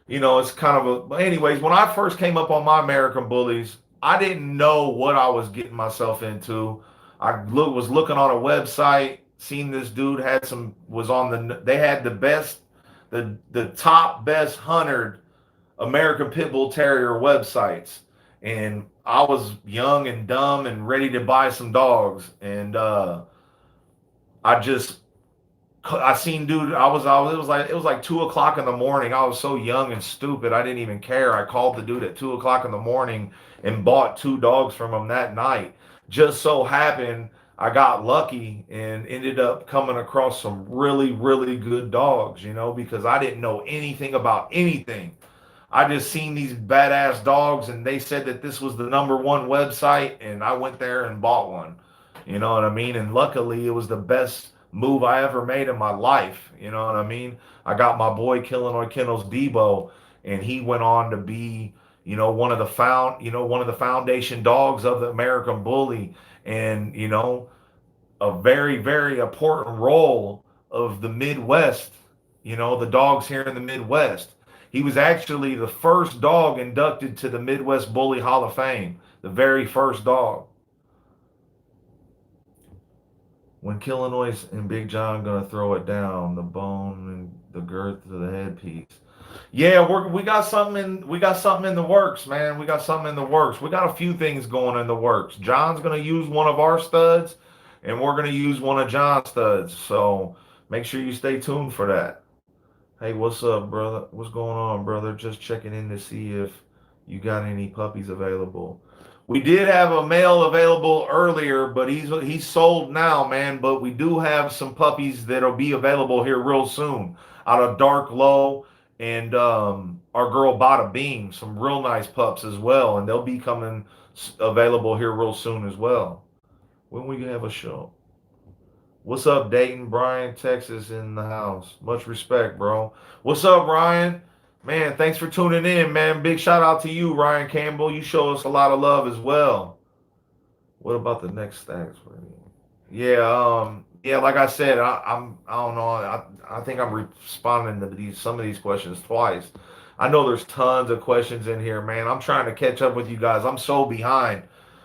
[SPEAKER 1] it's kind of but anyways, when I first came up on my American bullies, I didn't know what I was getting myself into. Was looking on a website, seen this dude they had the top best 100 American Pit Bull Terrier websites. And I was young and dumb and ready to buy some dogs. And I just I seen dude. It was like 2 o'clock in the morning. I was so young and stupid. I didn't even care. I called the dude at 2 o'clock in the morning and bought two dogs from him that night. Just so happened I got lucky and ended up coming across some really, really good dogs, because I didn't know anything about anything. I just seen these badass dogs and they said that this was the number one website, and I went there and bought one. You know what I mean? And luckily it was the best move I ever made in my life. You know what I mean? I got my boy Killinois Kennels Debo, and he went on to be, one of the foundation dogs of the American Bully, and a very, very important role of the Midwest, the dogs here in the Midwest. He was actually the first dog inducted to the Midwest Bully Hall of Fame, the very first dog. When Killinois and Big John gonna throw it down, the bone and the girth of the headpiece. Yeah, we got something in the works, man. We got something in the works. We got a few things going in the works. John's gonna use one of our studs, and we're gonna use one of John's studs. So make sure you stay tuned for that. Hey, what's up, brother? What's going on, brother? Just checking in to see if you got any puppies available. We did have a male available earlier, but he's sold now, man. But we do have some puppies that'll be available here real soon out of Dark Low, and our girl Bada Beam, some real nice pups as well, and they'll be coming available here real soon as well. When we have a show. What's up, Dayton? Brian, Texas in the house. Much respect, bro. What's up, Ryan? Man, thanks for tuning in, man. Big shout out to you, Ryan Campbell. You show us a lot of love as well. What about the next stacks? Yeah, like I said, I don't know. I think I'm responding to some of these questions twice. I know there's tons of questions in here, man. I'm trying to catch up with you guys. I'm so behind,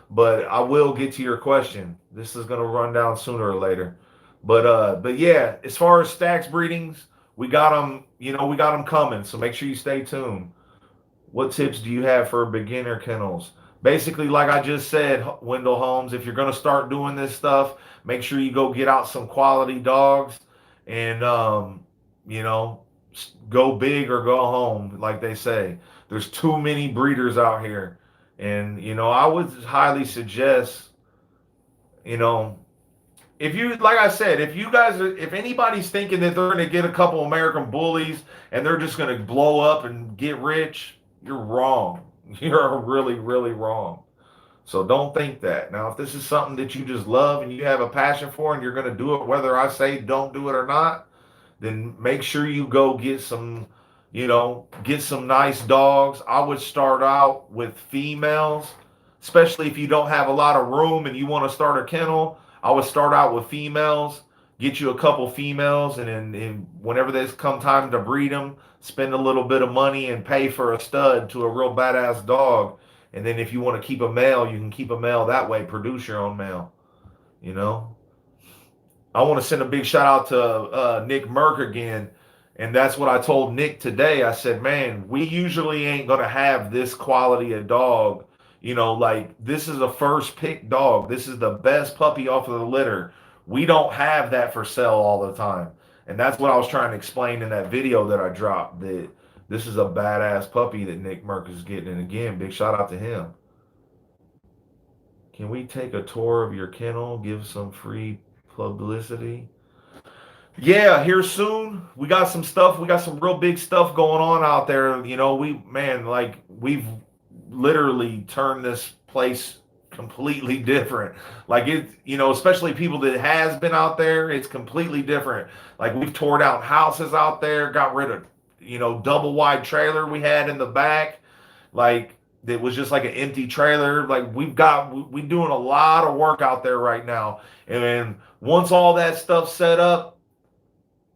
[SPEAKER 1] but I will get to your question. This is gonna run down sooner or later. But yeah, as far as stacks breedings, we got them. We got them coming. So make sure you stay tuned. What tips do you have for beginner kennels? Basically, like I just said, Wendell Holmes, if you're going to start doing this stuff, make sure you go get out some quality dogs and, go big or go home, like they say. There's too many breeders out here. And, I would highly suggest, like I said, if anybody's thinking that they're going to get a couple American bullies and they're just going to blow up and get rich, you're wrong. You're really, really wrong. So don't think that. Now, if this is something that you just love and you have a passion for and you're going to do it, whether I say don't do it or not, then make sure you go get some, get some nice dogs. I would start out with females, especially if you don't have a lot of room and you want to start a kennel. I would start out with females, get you a couple females, and then whenever there's come time to breed them, spend a little bit of money and pay for a stud to a real badass dog. And then if you want to keep a male, you can keep a male that way, produce your own male, you know? I want to send a big shout out to Nick Merck again. And that's what I told Nick today. I said, man, we usually ain't going to have this quality of dog. Like this is a first pick dog. This is the best puppy off of the litter. We don't have that for sale all the time. And that's what I was trying to explain in that video that I dropped. That this is a badass puppy that Nick Merck is getting. And again, big shout out to him. Can we take a tour of your kennel? Give some free publicity? Yeah, here soon. We got some stuff. We got some real big stuff going on out there. We've literally turned this place completely different. Like especially people that has been out there, it's completely different. Like we've tore down houses out there, got rid of, double wide trailer we had in the back. Like it was just like an empty trailer. Like we doing a lot of work out there right now. And then once all that stuff's set up,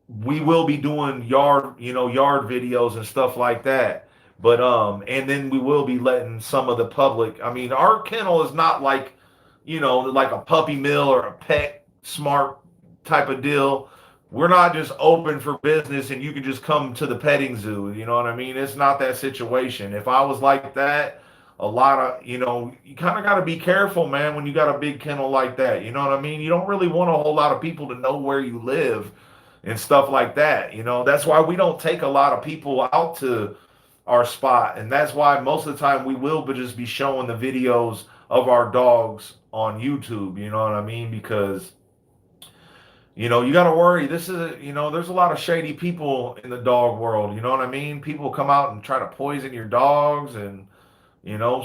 [SPEAKER 1] we will be doing yard videos and stuff like that. But and then we will be letting some of the public. I mean, our kennel is not like, like a puppy mill or a pet smart type of deal. We're not just open for business and you can just come to the petting zoo. You know what I mean? It's not that situation. If I was like that, a lot of, you kind of got to be careful, man, when you got a big kennel like that. You know what I mean? You don't really want a whole lot of people to know where you live and stuff like that. That's why we don't take a lot of people out to our spot. And that's why most of the time we will just be showing the videos of our dogs on YouTube. You know what I mean? Because, you got to worry. This is, there's a lot of shady people in the dog world. You know what I mean? People come out and try to poison your dogs and,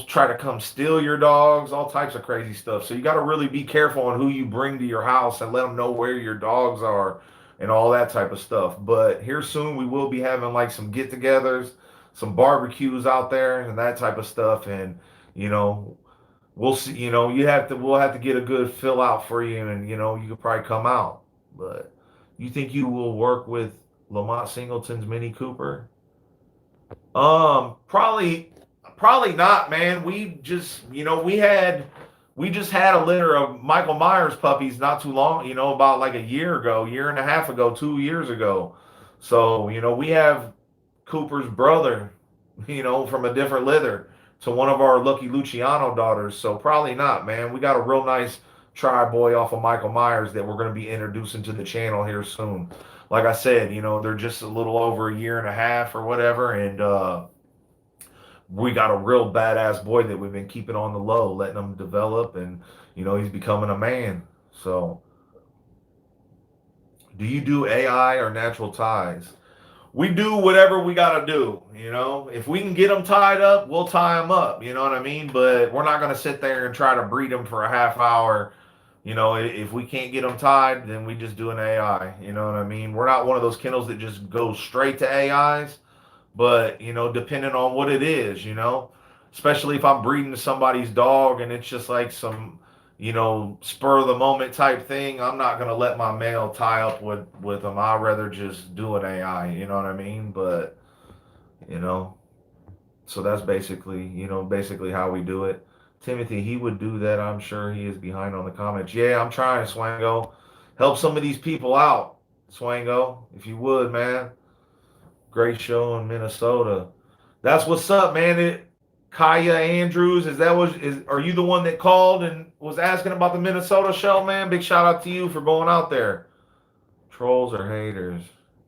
[SPEAKER 1] try to come steal your dogs, all types of crazy stuff. So you got to really be careful on who you bring to your house and let them know where your dogs are and all that type of stuff. But here soon we will be having like some get-togethers, some barbecues out there and that type of stuff. And, we'll see, we'll have to get a good fill out for you and, you could probably come out. But you think you will work with Lamont Singleton's Mini Cooper? Probably not, man. We just, we just had a litter of Michael Myers puppies not too long, about like a year ago, year and a half ago, 2 years ago. So, we have Cooper's brother, from a different litter to one of our Lucky Luciano daughters. So probably not, man. We got a real nice tri boy off of Michael Myers that we're going to be introducing to the channel here soon. Like I said, they're just a little over a year and a half or whatever. And, we got a real badass boy that we've been keeping on the low, letting him develop, and he's becoming a man. So, do you do AI or natural ties? We do whatever we got to do. If we can get them tied up, we'll tie them up. You know what I mean? But we're not going to sit there and try to breed them for a half hour. If we can't get them tied, then we just do an AI. You know what I mean? We're not one of those kennels that just go straight to AIs. But, depending on what it is, especially if I'm breeding somebody's dog and it's just like some, spur of the moment type thing, I'm not going to let my male tie up with them. I'd rather just do an AI, you know what I mean? But, so that's basically how we do it. Timothy, he would do that. I'm sure he is behind on the comments. Yeah, I'm trying, Swango. Help some of these people out, Swango, if you would, man. Great show in Minnesota. That's what's up, man. Kaya Andrews, are you the one that called and was asking about the Minnesota show, man? Big shout out to you for going out there. Trolls or haters?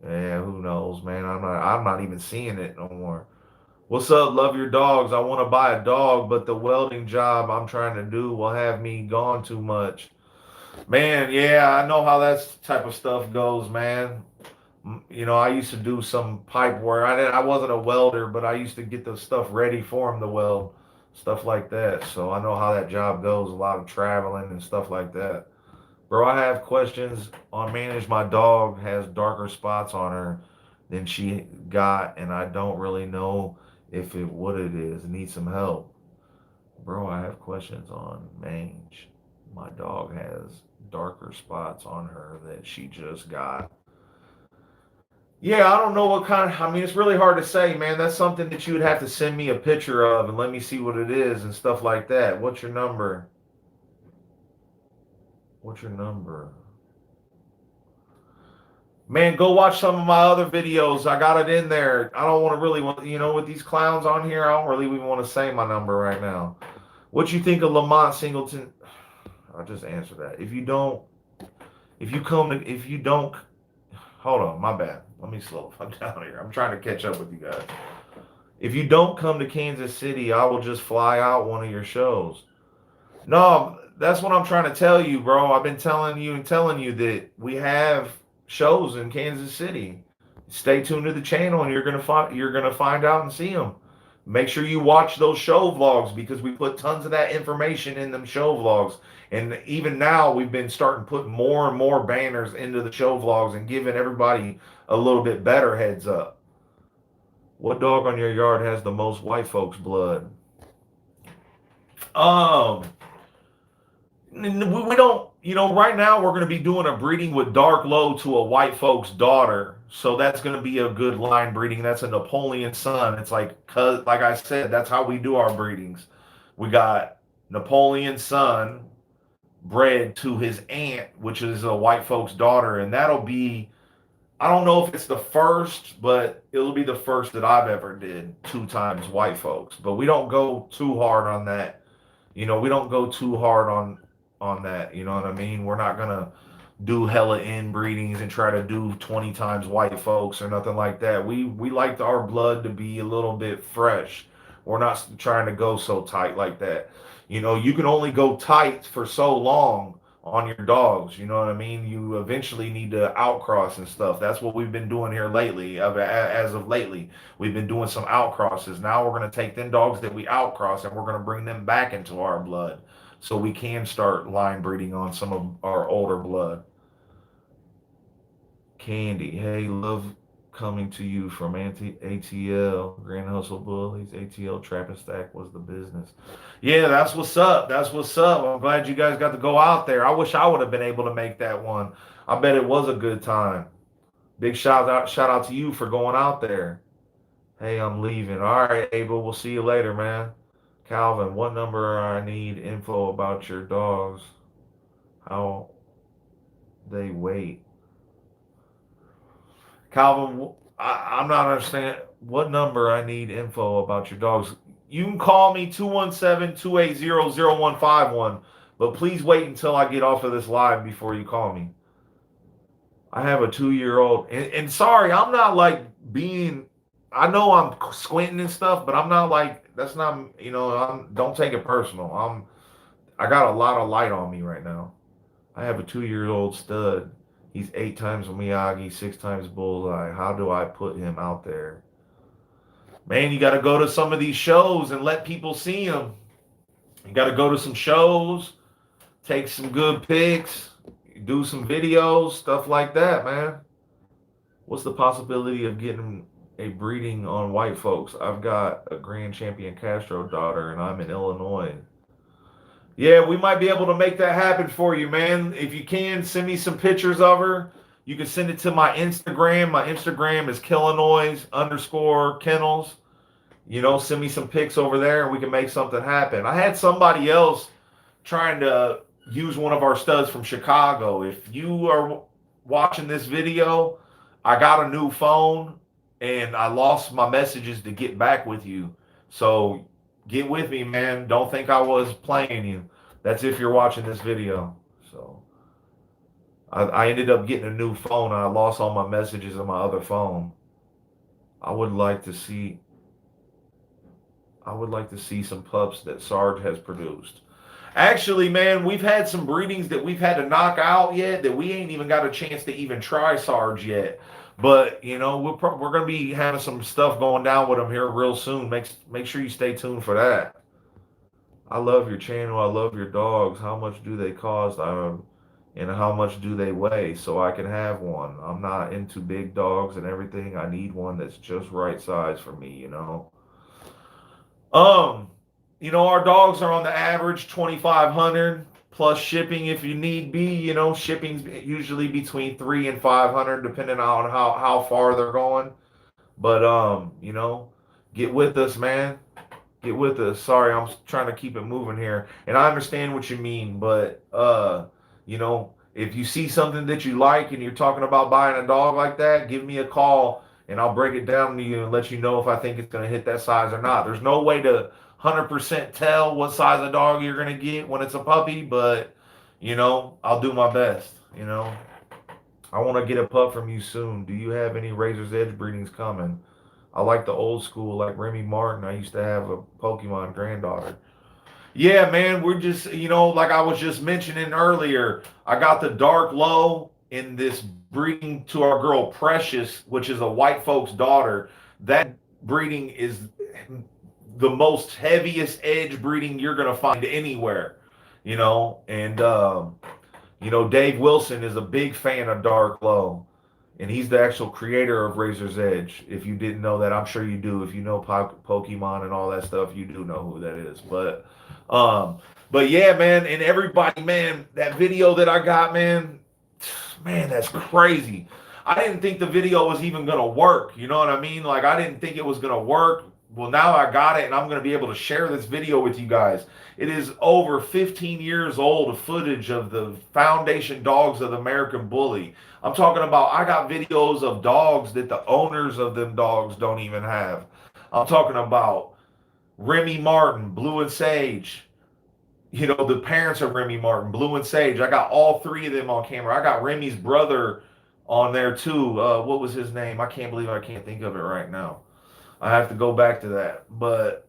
[SPEAKER 1] Yeah, who knows, man. I'm not even seeing it no more. What's up? Love your dogs. I want to buy a dog, but the welding job I'm trying to do will have me gone too much. Man, yeah, I know how that type of stuff goes, man. You know, I used to do some pipe work. I wasn't a welder, but I used to get the stuff ready for him to weld, stuff like that. So I know how that job goes. A lot of traveling and stuff like that. Bro, I have questions on manage. My dog has darker spots on her than she got, and I don't really know if it what it is. Need some help. Bro, I have questions on mange. My dog has darker spots on her that she just got. Yeah, I don't know what kind of, I mean, it's really hard to say, man. That's something that you would have to send me a picture of and let me see what it is and stuff like that. What's your number? What's your number? Man, go watch some of my other videos. I got it in there. I don't want to really want, you know, with these clowns on here, I don't really even want to say my number right now. What you think of Lamont Singleton? I'll just answer that. If you don't, hold on, my bad. Let me slow down here. I'm trying to catch up with you guys. If you don't come to Kansas City, I will just fly out one of your shows. No, that's what I'm trying to tell you, bro. I've been telling you and telling you that we have shows in Kansas City. Stay tuned to the channel, and you're gonna find out and see them. Make sure you watch those show vlogs because we put tons of that information in them show vlogs. And even now, we've been starting to put more and more banners into the show vlogs and giving everybody a little bit better heads up. What dog on your yard has the most white folks blood? Um, we don't, you know, right now we're going to be doing a breeding with dark low to a white folks daughter. So that's going to be a good line breeding. That's a Napoleon son. It's like I said, that's how we do our breedings. We got Napoleon son bred to his aunt, which is a white folks daughter. And that'll be, I don't know if it's the first, but it'll be the first that I've ever did 2 times white folks. But we don't go too hard on that. You know, we don't go too hard on that. You know what I mean? We're not gonna do hella inbreedings and try to do 20 times white folks or nothing like that. We like our blood to be a little bit fresh. We're not trying to go so tight like that. You know, you can only go tight for so long on your dogs. You know what I mean? You eventually need to outcross and stuff. That's what we've been doing here lately. As of lately, we've been doing some outcrosses. Now we're going to take them dogs that we outcross and we're going to bring them back into our blood so we can start line breeding on some of our older blood. Candy, hey, love coming to you from ATL, Grand Hustle Bullies. ATL Trap and Stack was the business. Yeah, that's what's up. That's what's up. I'm glad you guys got to go out there. I wish I would have been able to make that one. I bet it was a good time. Big shout out to you for going out there. Hey, I'm leaving. All right, Abel, we'll see you later, man. Calvin, what number I need info about your dogs? How they wait? Calvin, I'm not understanding what number I need info about your dogs. You can call me 217-280-0151, but please wait until I get off of this live before you call me. I have a 2-year-old, and sorry, I'm not like being, I know I'm squinting and stuff, but I'm not like, that's not, you know, don't take it personal. I got a lot of light on me right now. I have a 2-year-old stud. He's 8 times Miyagi, 6 times Bullseye. How do I put him out there? Man, you got to go to some of these shows and let people see him. You got to go to some shows, take some good pics, do some videos, stuff like that, man. What's the possibility of getting a breeding on white folks? I've got a Grand Champion Castro daughter, and I'm in Illinois. Yeah, we might be able to make that happen for you, man. If you can, send me some pictures of her. You can send it to my Instagram. My Instagram is Killinois_Kennels. You know, send me some pics over there and we can make something happen. I had somebody else trying to use one of our studs from Chicago. If you are watching this video, I got a new phone and I lost my messages to get back with you. So get with me, man. Don't think I was playing you. That's if you're watching this video. So I ended up getting a new phone and I lost all my messages on my other phone. I would like to see some pups that Sarge has produced. Actually, man, we've had some breedings that we've had to knock out yet that we ain't even got a chance to even try Sarge yet. But we're gonna be having some stuff going down with them here real soon. Make sure you stay tuned for that. I love your channel. I love your dogs. How much do they cost? And how much do they weigh so I can have one? I'm not into big dogs and everything. I need one that's just right size for me. Um, our dogs are on the average 2,500 plus shipping if you need be. Shipping's usually between 3 and 500 depending on how far they're going. But get with us, man. Get with us. Sorry, I'm trying to keep it moving here. And I understand what you mean, but if you see something that you like and you're talking about buying a dog like that, give me a call and I'll break it down to you and let you know if I think it's going to hit that size or not. There's no way to 100% tell what size of dog you're going to get when it's a puppy, but I'll do my best. I want to get a pup from you soon. Do you have any Razor's Edge breedings coming? I like the old school, like Remy Martin. I used to have a Pokemon granddaughter. Yeah, man, we're just, like I was just mentioning earlier, I got the dark low in this breeding to our girl Precious, which is a white folks daughter. That breeding is the most heaviest edge breeding you're going to find anywhere. And Dave Wilson is a big fan of dark low. And he's the actual creator of Razor's Edge. If you didn't know that, I'm sure you do. If you know Pokemon and all that stuff, you do know who that is. Um, but yeah, man, and everybody, man, that video that I got, man, that's crazy. I didn't think the video was even gonna work. You know what I mean? Like I didn't think it was gonna work. Well, now I got it, and I'm gonna be able to share this video with you guys. It is over 15 years old of footage of the foundation dogs of the American Bully. I'm talking about I got videos of dogs that the owners of them dogs don't even have. I'm talking about Remy Martin, Blue and Sage. The parents of Remy Martin, Blue and Sage. I got all three of them on camera. I got Remy's brother on there too. What was his name? I can't believe I can't think of it right now. I have to go back to that. But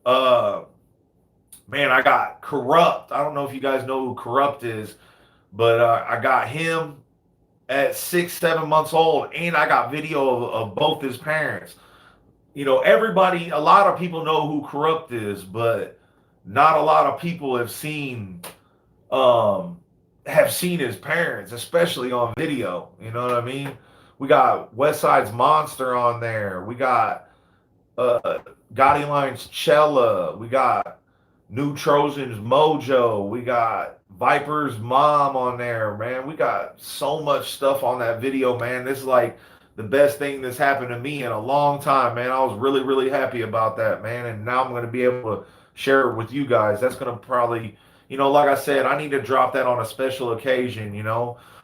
[SPEAKER 1] man, I got Corrupt. I don't know if you guys know who Corrupt is, but I got him at 6, 7 months old, and I got video of both his parents. Everybody, a lot of people know who Corrupt is, but not a lot of people um have seen his parents, especially on video. You know what I mean? We got West Side's Monster on there. We got uh Gotti Line's Cella. We got New Trojan's Mojo. We got Viper's mom on there, man. We got so much stuff on that video, man. This is like the best thing that's happened to me in a long time, man. I was really, really happy about that, man. And now I'm going to be able to share it with you guys. That's going to probably, like I said, I need to drop that on a special occasion.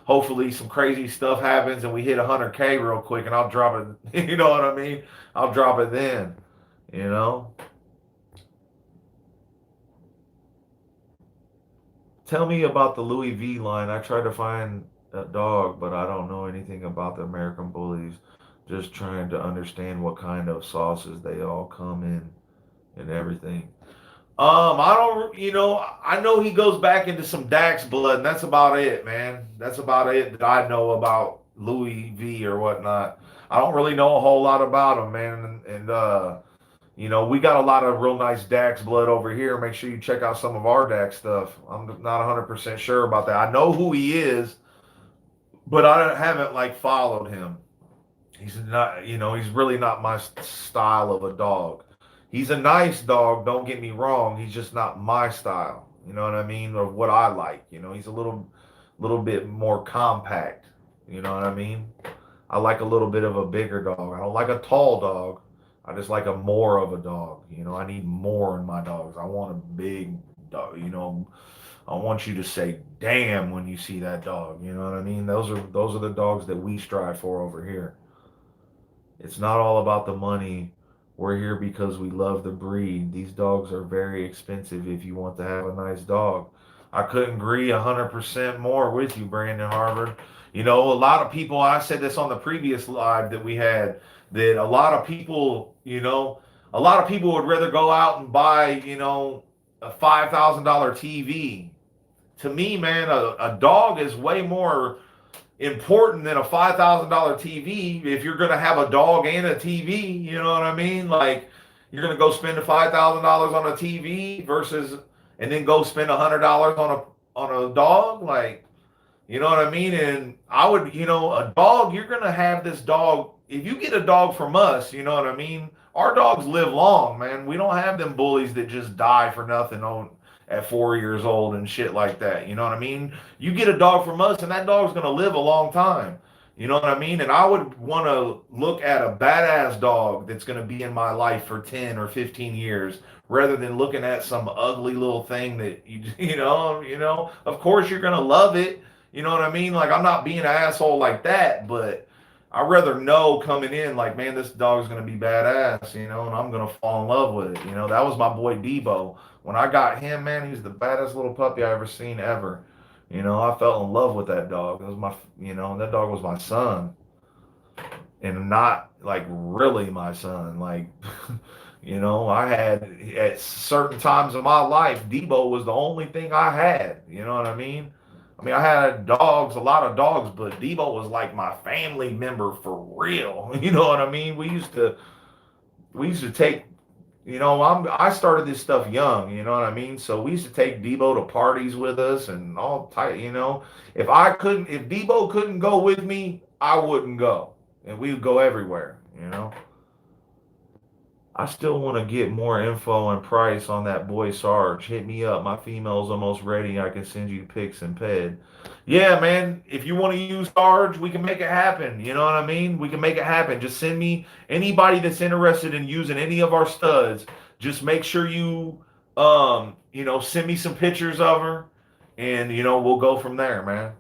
[SPEAKER 1] Hopefully some crazy stuff happens and we hit 100K real quick and I'll drop it. You know what I mean? I'll drop it then, you know? Tell me about the Louis V line. I tried to find a dog, but I don't know anything about the American Bullies. Just trying to understand what kind of sauces they all come in and everything. I don't, I know he goes back into some Dax blood, and that's about it, man. That's about it that I know about Louis V or whatnot. I don't really know a whole lot about him, man. And we got a lot of real nice Dax blood over here. Make sure you check out some of our Dax stuff. I'm not 100% sure about that. I know who he is, but I haven't like followed him. He's not, he's really not my style of a dog. He's a nice dog, don't get me wrong. He's just not my style. You know what I mean? Or what I like. He's a little bit more compact. You know what I mean? I like a little bit of a bigger dog. I don't like a tall dog. I just like a more of a dog. I need more in my dogs. I want a big dog. I want you to say damn when you see that dog. You know what I mean? Those are the dogs that we strive for over here. It's not all about the money. We're here because we love the breed. These dogs are very expensive if you want to have a nice dog. I couldn't agree 100% more with you, Brandon Harvard. A lot of people, I said this on the previous live that we had, that a lot of people, would rather go out and buy, a $5,000 TV. To me, man, a dog is way more important than a $5,000 TV if you're going to have a dog and a TV. You know what I mean? Like, you're going to go spend $5,000 on a TV versus, and then go spend $100 on a dog. Like, you know what I mean? And I would, a dog, you're going to have this dog. If you get a dog from us, you know what I mean? Our dogs live long, man. We don't have them bullies that just die for nothing at 4 years old and shit like that. You know what I mean? You get a dog from us, and that dog's going to live a long time. You know what I mean? And I would want to look at a badass dog that's going to be in my life for 10 or 15 years rather than looking at some ugly little thing that of course you're going to love it. You know what I mean? Like, I'm not being an asshole like that, but I'd rather know coming in, like, man, this dog's going to be badass, and I'm going to fall in love with it. That was my boy Debo. When I got him, man, he was the baddest little puppy I ever seen ever. I fell in love with that dog. It was that dog was my son. And not like really my son. Like, I had at certain times of my life, Debo was the only thing I had. You know what I mean? I had dogs, a lot of dogs, but Debo was like my family member for real. You know what I mean? We used to take, I started this stuff young, you know what I mean? So we used to take Debo to parties with us and all type, if Debo couldn't go with me, I wouldn't go. And we would go everywhere. I still want to get more info and price on that boy Sarge. Hit me up. My female's almost ready. I can send you pics and ped. Yeah, man. If you want to use Sarge, we can make it happen. You know what I mean? We can make it happen. Just send me anybody that's interested in using any of our studs. Just make sure send me some pictures of her, and we'll go from there, man.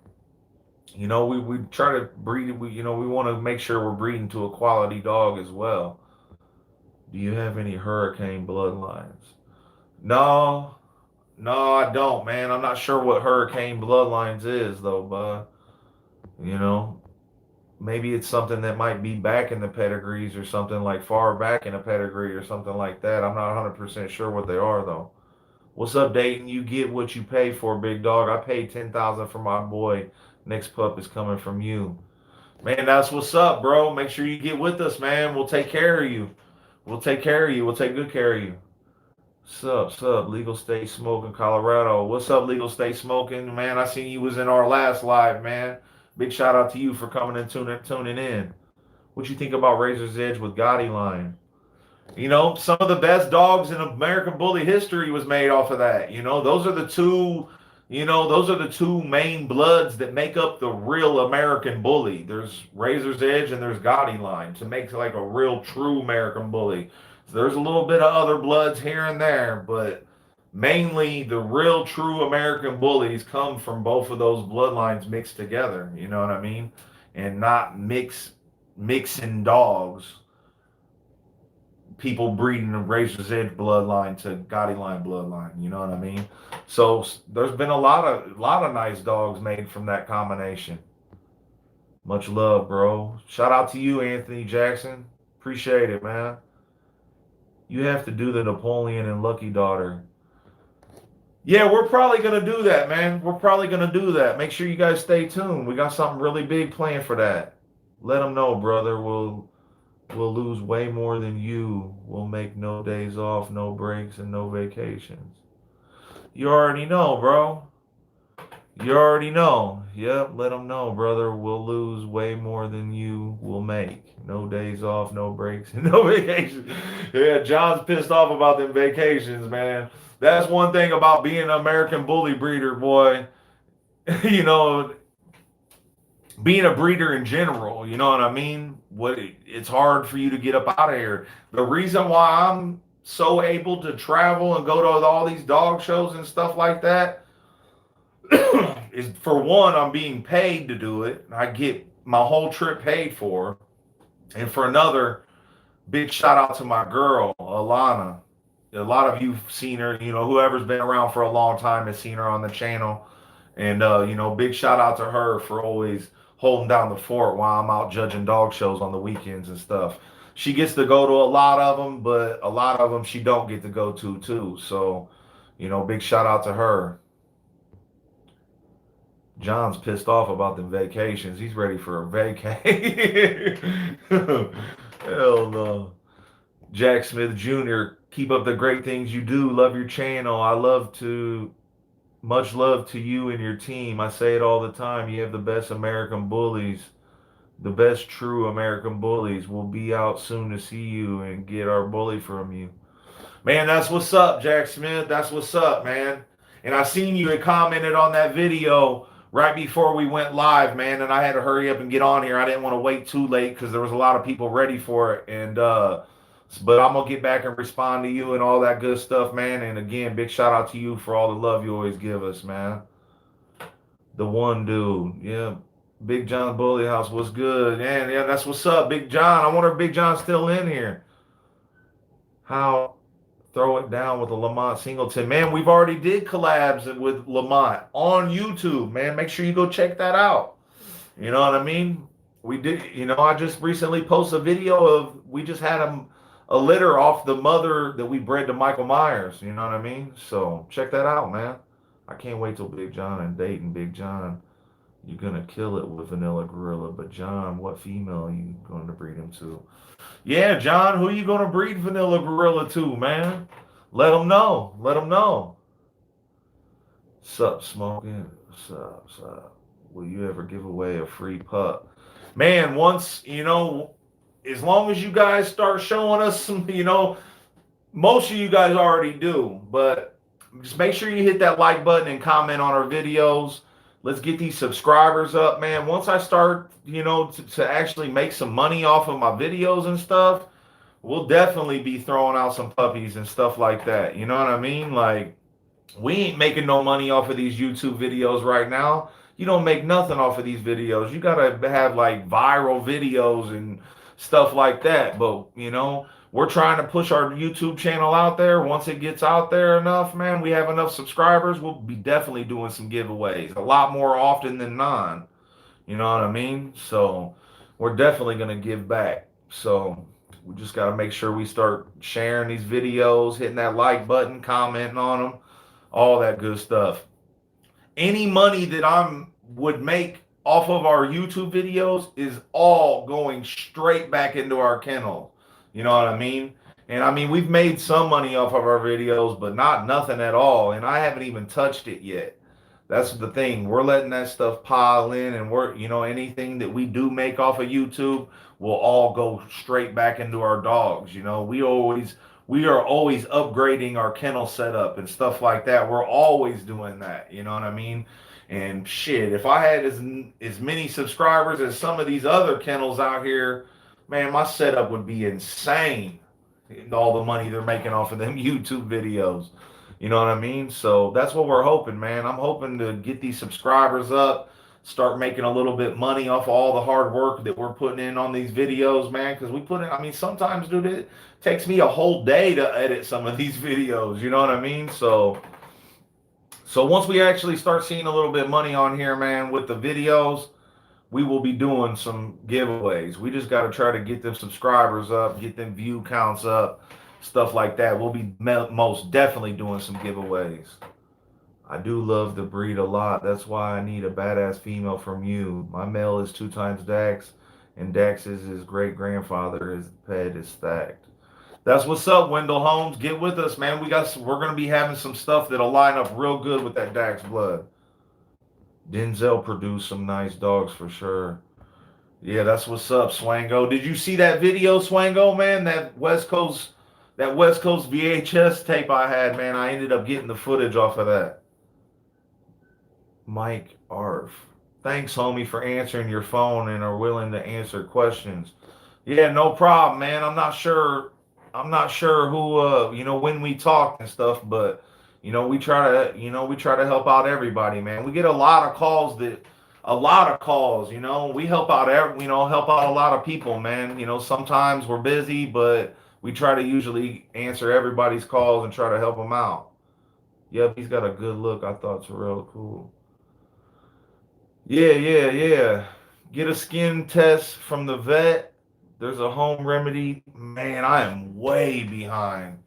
[SPEAKER 1] We try to breed. We want to make sure we're breeding to a quality dog as well. Do you have any hurricane bloodlines? No, no, I don't, man. I'm not sure what hurricane bloodlines is, though, bud. You know, maybe it's something that might be back in the pedigrees or something like far back in a pedigree or something like that. I'm not 100% sure what they are, though. What's up, Dayton? You get what you pay for, big dog. I paid 10,000 for my boy. Next pup is coming from you. Man, that's what's up, bro. Make sure you get with us, man. We'll take care of you. We'll take care of you. We'll take good care of you. Sup, Legal State Smoking, Colorado. What's up, Legal State Smoking? Man, I seen you was in our last live, man. Big shout out to you for coming and tuning in. What you think about Razor's Edge with Gotti line? Some of the best dogs in American Bully history was made off of that. Those are the two main bloods that make up the real American Bully. There's Razor's Edge and there's Gotti line to make like a real true American Bully. So there's a little bit of other bloods here and there, but mainly the real true American Bullies come from both of those bloodlines mixed together. You know what I mean? And not mixing dogs. People breeding the Razor's Edge bloodline to Gotti line bloodline. You know what I mean? So there's been a lot of nice dogs made from that combination. Much love, bro. Shout out to you, Anthony Jackson. Appreciate it, man. You have to do the Napoleon and Lucky Daughter. Yeah, we're probably going to do that, man. We're probably going to do that. Make sure you guys stay tuned. We got something really big planned for that. Let them know, brother. We'll lose way more than you. We'll make no days off, no breaks, and no vacations. You already know, bro. You already know. Yep, let them know, brother. We'll lose way more than you will make. No days off, no breaks, and no vacations. Yeah, John's pissed off about them vacations, man. That's one thing about being an American Bully breeder, boy. Being a breeder in general, you know what I mean? It's hard for you to get up out of here. The reason why I'm so able to travel and go to all these dog shows and stuff like that is, for one, I'm being paid to do it. I get my whole trip paid for. And for another, big shout out to my girl, Alana. A lot of you've seen her, whoever's been around for a long time has seen her on the channel. And, big shout out to her for always holding down the fort while I'm out judging dog shows on the weekends and stuff. She gets to go to a lot of them, but a lot of them she don't get to go to too. So, big shout out to her. John's pissed off about them vacations. He's ready for a vacay. Hell no. Jack Smith Jr., keep up the great things you do. Love your channel. Much love to you and your team. I say it all the time. You have the best American bullies, the best true American bullies. We'll be out soon to see you and get our bully from you. Man, that's what's up, Jack Smith. That's what's up, man. And I seen you had commented on that video right before we went live, man. And I had to hurry up and get on here. I didn't want to wait too late because there was a lot of people ready for it. And but I'm gonna get back and respond to you and all that good stuff, man. And again, big shout out to you for all the love you always give us, man. The one dude, yeah. Big John Bully House, what's good? Man, yeah, that's what's up, Big John. I wonder if Big John's still in here. How throw it down with the Lamont Singleton. Man, we've already did collabs with Lamont on YouTube, man. Make sure you go check that out. You know what I mean? We did, I just recently posted a video of, we just had a litter off the mother that we bred to Michael Myers. You know what I mean? So check that out, man. I can't wait till Big John and Dayton. Big John, you're going to kill it with Vanilla Gorilla. But John, what female are you going to breed him to? Yeah, John, who you gonna breed Vanilla Gorilla to, man? Let them know. Let them know. Sup, Smoking? Sup, sup? Will you ever give away a free pup? Man, once, as long as you guys start showing us some, most of you guys already do, but just make sure you hit that like button and comment on our videos. Let's get these subscribers up, man. Once I start, to actually make some money off of my videos and stuff, we'll definitely be throwing out some puppies and stuff like that. You know what I mean? Like, we ain't making no money off of these YouTube videos right now. You don't make nothing off of these videos. You gotta have like viral videos and stuff like that. But, we're trying to push our YouTube channel out there. Once it gets out there enough, man, we have enough subscribers, we'll be definitely doing some giveaways. A lot more often than none. You know what I mean? So we're definitely going to give back. So we just got to make sure we start sharing these videos, hitting that like button, commenting on them, all that good stuff. Any money that would make off of our YouTube videos is all going straight back into our kennel. You know what I mean? And I mean, we've made some money off of our videos, but not nothing at all. And I haven't even touched it yet. That's the thing. We're letting that stuff pile in, and anything that we do make off of YouTube will all go straight back into our dogs. We are always upgrading our kennel setup and stuff like that. We're always doing that. You know what I mean? And shit, if I had as many subscribers as some of these other kennels out here, man, my setup would be insane. All the money they're making off of them YouTube videos. You know what I mean? So that's what we're hoping, man. I'm hoping to get these subscribers up, start making a little bit money off of all the hard work that we're putting in on these videos, man. Because sometimes, dude, it takes me a whole day to edit some of these videos. You know what I mean? So once we actually start seeing a little bit of money on here, man, with the videos, we will be doing some giveaways. We just got to try to get them subscribers up, get them view counts up, stuff like that. We'll be most definitely doing some giveaways. I do love the breed a lot. That's why I need a badass female from you. My male is 2 times Dax, and Dax is his great-grandfather. His pet is stacked. That's what's up, Wendell Holmes. Get with us, man. We're going to be having some stuff that'll line up real good with that Dax blood. Denzel produced some nice dogs for sure. Yeah, that's what's up, Swango. Did you see that video, Swango, man? That West Coast VHS tape I had, man. I ended up getting the footage off of that. Mike Arf. Thanks, homie, for answering your phone and are willing to answer questions. Yeah, no problem, man. I'm not sure who when we talk and stuff, but we try to help out everybody, man. We get a lot of calls, we help out help out a lot of people, man. Sometimes we're busy, but we try to usually answer everybody's calls and try to help them out. Yep, he's got a good look. I thought it's real cool. Yeah. Get a skin test from the vet. There's a home remedy. Man, I am way behind.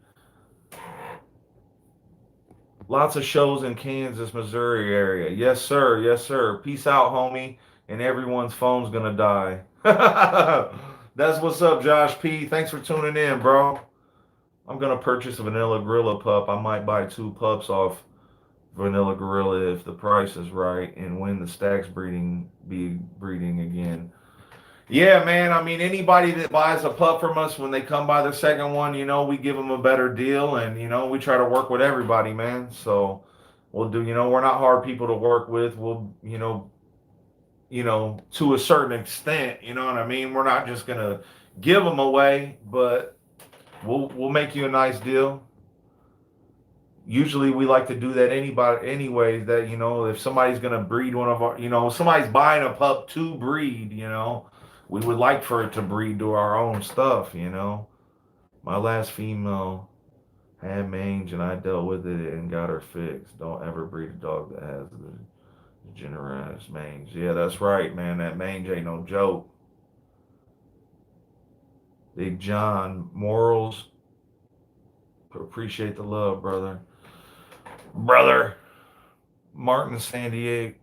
[SPEAKER 1] Lots of shows in Kansas, Missouri area. Yes, sir. Yes, sir. Peace out, homie. And everyone's phone's gonna die. That's what's up, Josh P. Thanks for tuning in, bro. I'm gonna purchase a vanilla gorilla pup. I might buy 2 pups off vanilla gorilla if the price is right, and when the stacks be breeding again. Yeah, man. I mean, anybody that buys a pup from us, when they come by the second one, we give them a better deal, and we try to work with everybody, man. So we'll do. We're not hard people to work with. We'll, to a certain extent. You know what I mean? We're not just gonna give them away, but we'll make you a nice deal. Usually we like to do that anyways, that if somebody's going to breed one of our, somebody's buying a pup to breed, we would like for it to breed to our own stuff. My last female had mange and I dealt with it and got her fixed. Don't ever breed a dog that has the generous mange. Yeah, that's right, man. That mange ain't no joke. Big John, morals, appreciate the love, brother. Martin San Diego.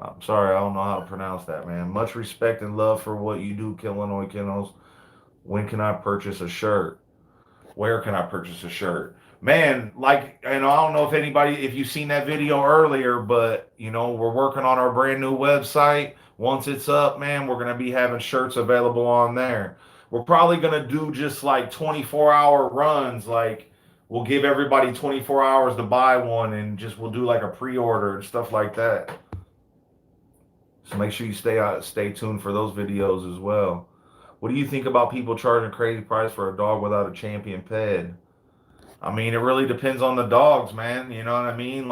[SPEAKER 1] I'm sorry, I don't know how to pronounce that, man. Much respect and love for what you do, Killinois Kennels. When can I purchase a shirt? Where can I purchase a shirt? Man, I don't know if you've seen that video earlier, but we're working on our brand new website. Once it's up, man, we're gonna be having shirts available on there. We're probably gonna do just like 24-hour runs, like we'll give everybody 24 hours to buy one, and we'll do like a pre-order and stuff like that. So make sure you stay tuned for those videos as well. What do you think about people charging a crazy price for a dog without a champion ped? I mean, it really depends on the dogs, man. You know what I mean?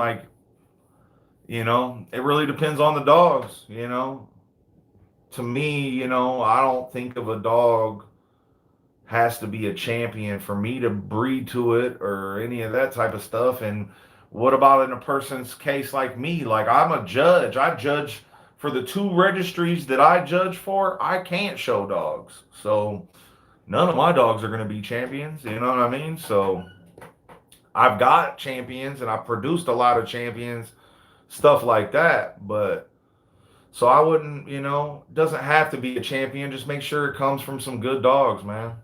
[SPEAKER 1] It really depends on the dogs, To me, I don't think of a dog has to be a champion for me to breed to it or any of that type of stuff. And what about in a person's case like me? Like, I'm a judge. I judge for the 2 registries that I judge for. I can't show dogs. So none of my dogs are going to be champions. You know what I mean? So I've got champions and I've produced a lot of champions, stuff like that. But so I wouldn't, doesn't have to be a champion. Just make sure it comes from some good dogs, man.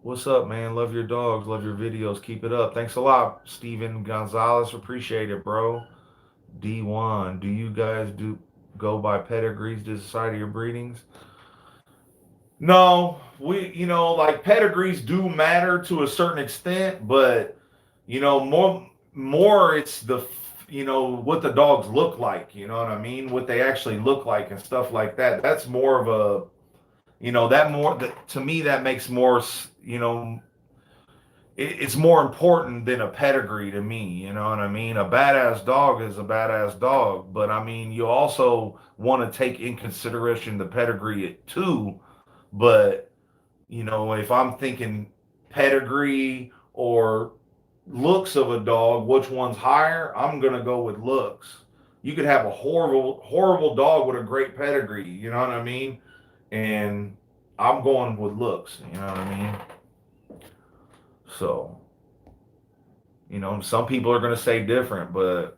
[SPEAKER 1] What's up, man? Love your dogs. Love your videos. Keep it up. Thanks a lot, Steven Gonzalez. Appreciate it, bro. D1, do you guys go by pedigrees to decide your breedings? No, like pedigrees do matter to a certain extent, but more it's the what the dogs look like. You know what I mean? What they actually look like and stuff like that. That's more of a to me that makes more it's more important than a pedigree to me. You know what I mean? A badass dog is a badass dog, but I mean, you also want to take in consideration the pedigree too. But if I'm thinking pedigree or looks of a dog, which one's higher? I'm gonna go with looks. You could have a horrible dog with a great pedigree. You know what I mean? And I'm going with looks. You know what I mean? So, some people are going to say different, but,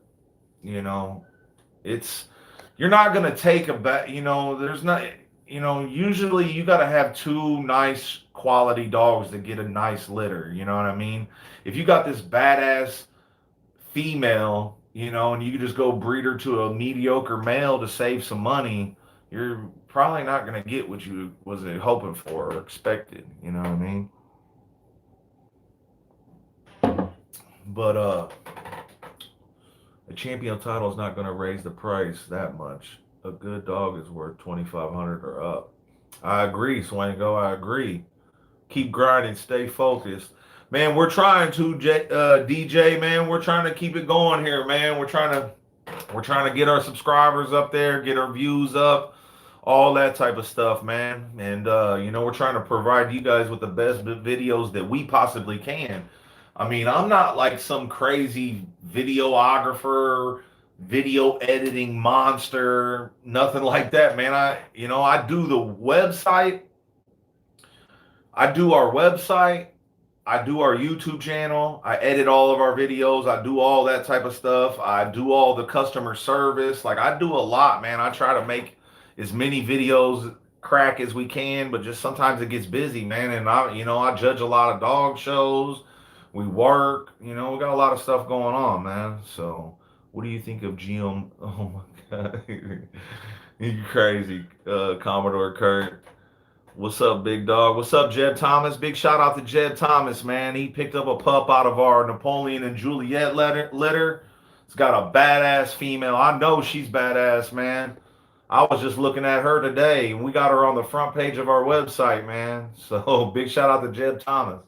[SPEAKER 1] it's, you're not going to take there's not, usually you got to have 2 nice quality dogs to get a nice litter. You know what I mean? If you got this badass female, and you just go breed her to a mediocre male to save some money, you're probably not going to get what you was hoping for or expected. You know what I mean? But a champion title is not going to raise the price that much. A good dog is worth $2,500 or up. I agree, Swango. I agree. Keep grinding. Stay focused, man. We're trying to DJ, man. We're trying to keep it going here, man. We're trying to get our subscribers up there, get our views up, all that type of stuff, man. And we're trying to provide you guys with the best videos that we possibly can. I mean, I'm not like some crazy videographer, video editing monster, nothing like that, man. I do the website. I do our website. I do our YouTube channel. I edit all of our videos. I do all that type of stuff. I do all the customer service. Like I do a lot, man. I try to make as many videos crack as we can, but just sometimes it gets busy, man. And I judge a lot of dog shows. We work, we got a lot of stuff going on, man. So, what do you think of GM? Oh my God, you crazy, Commodore Kurt. What's up, big dog? What's up, Jed Thomas? Big shout out to Jed Thomas, man. He picked up a pup out of our Napoleon and Juliet litter. It's got a badass female. I know she's badass, man. I was just looking at her today, and we got her on the front page of our website, man. So big shout out to Jed Thomas.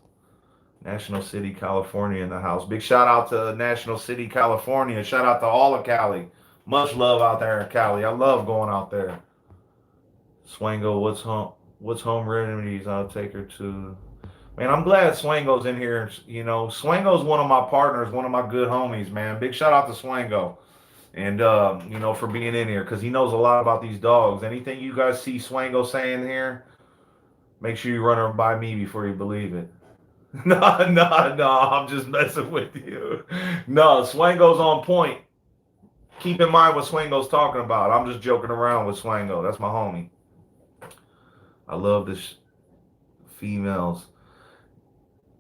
[SPEAKER 1] National City, California in the house. Big shout out to National City, California. Shout out to all of Cali. Much love out there in Cali. I love going out there. Swango, what's home remedies? I'll take her to. Man, I'm glad Swango's in here. Swango's one of my partners, one of my good homies, man. Big shout out to Swango. And, for being in here because he knows a lot about these dogs. Anything you guys see Swango saying here, make sure you run her by me before you believe it. No, I'm just messing with you. No, Swango's on point. Keep in mind what Swango's talking about. I'm just joking around with Swango. That's my homie. I love this females.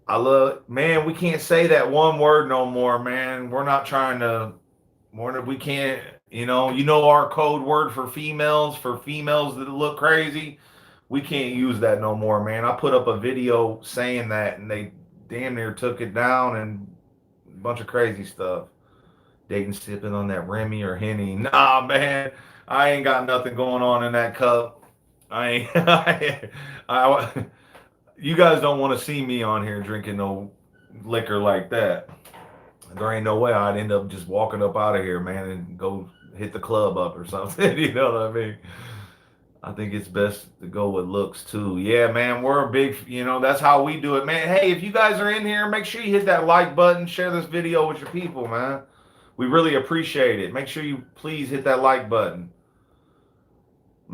[SPEAKER 1] Man, we can't say that one word no more, man. We're not trying to, we can't, our code word for females that look crazy. We can't use that no more, man. I put up a video saying that and they damn near took it down and a bunch of crazy stuff. Dating sipping on that Remy or Henny. Nah, man. I ain't got nothing going on in that cup. You guys don't want to see me on here drinking no liquor like that. There ain't no way I'd end up just walking up out of here, man, and go hit the club up or something. You know what I mean? I think it's best to go with looks too. Yeah, man, we're a big, that's how we do it, man. Hey, if you guys are in here, make sure you hit that like button, share this video with your people, man. We really appreciate it. Make sure you please hit that like button.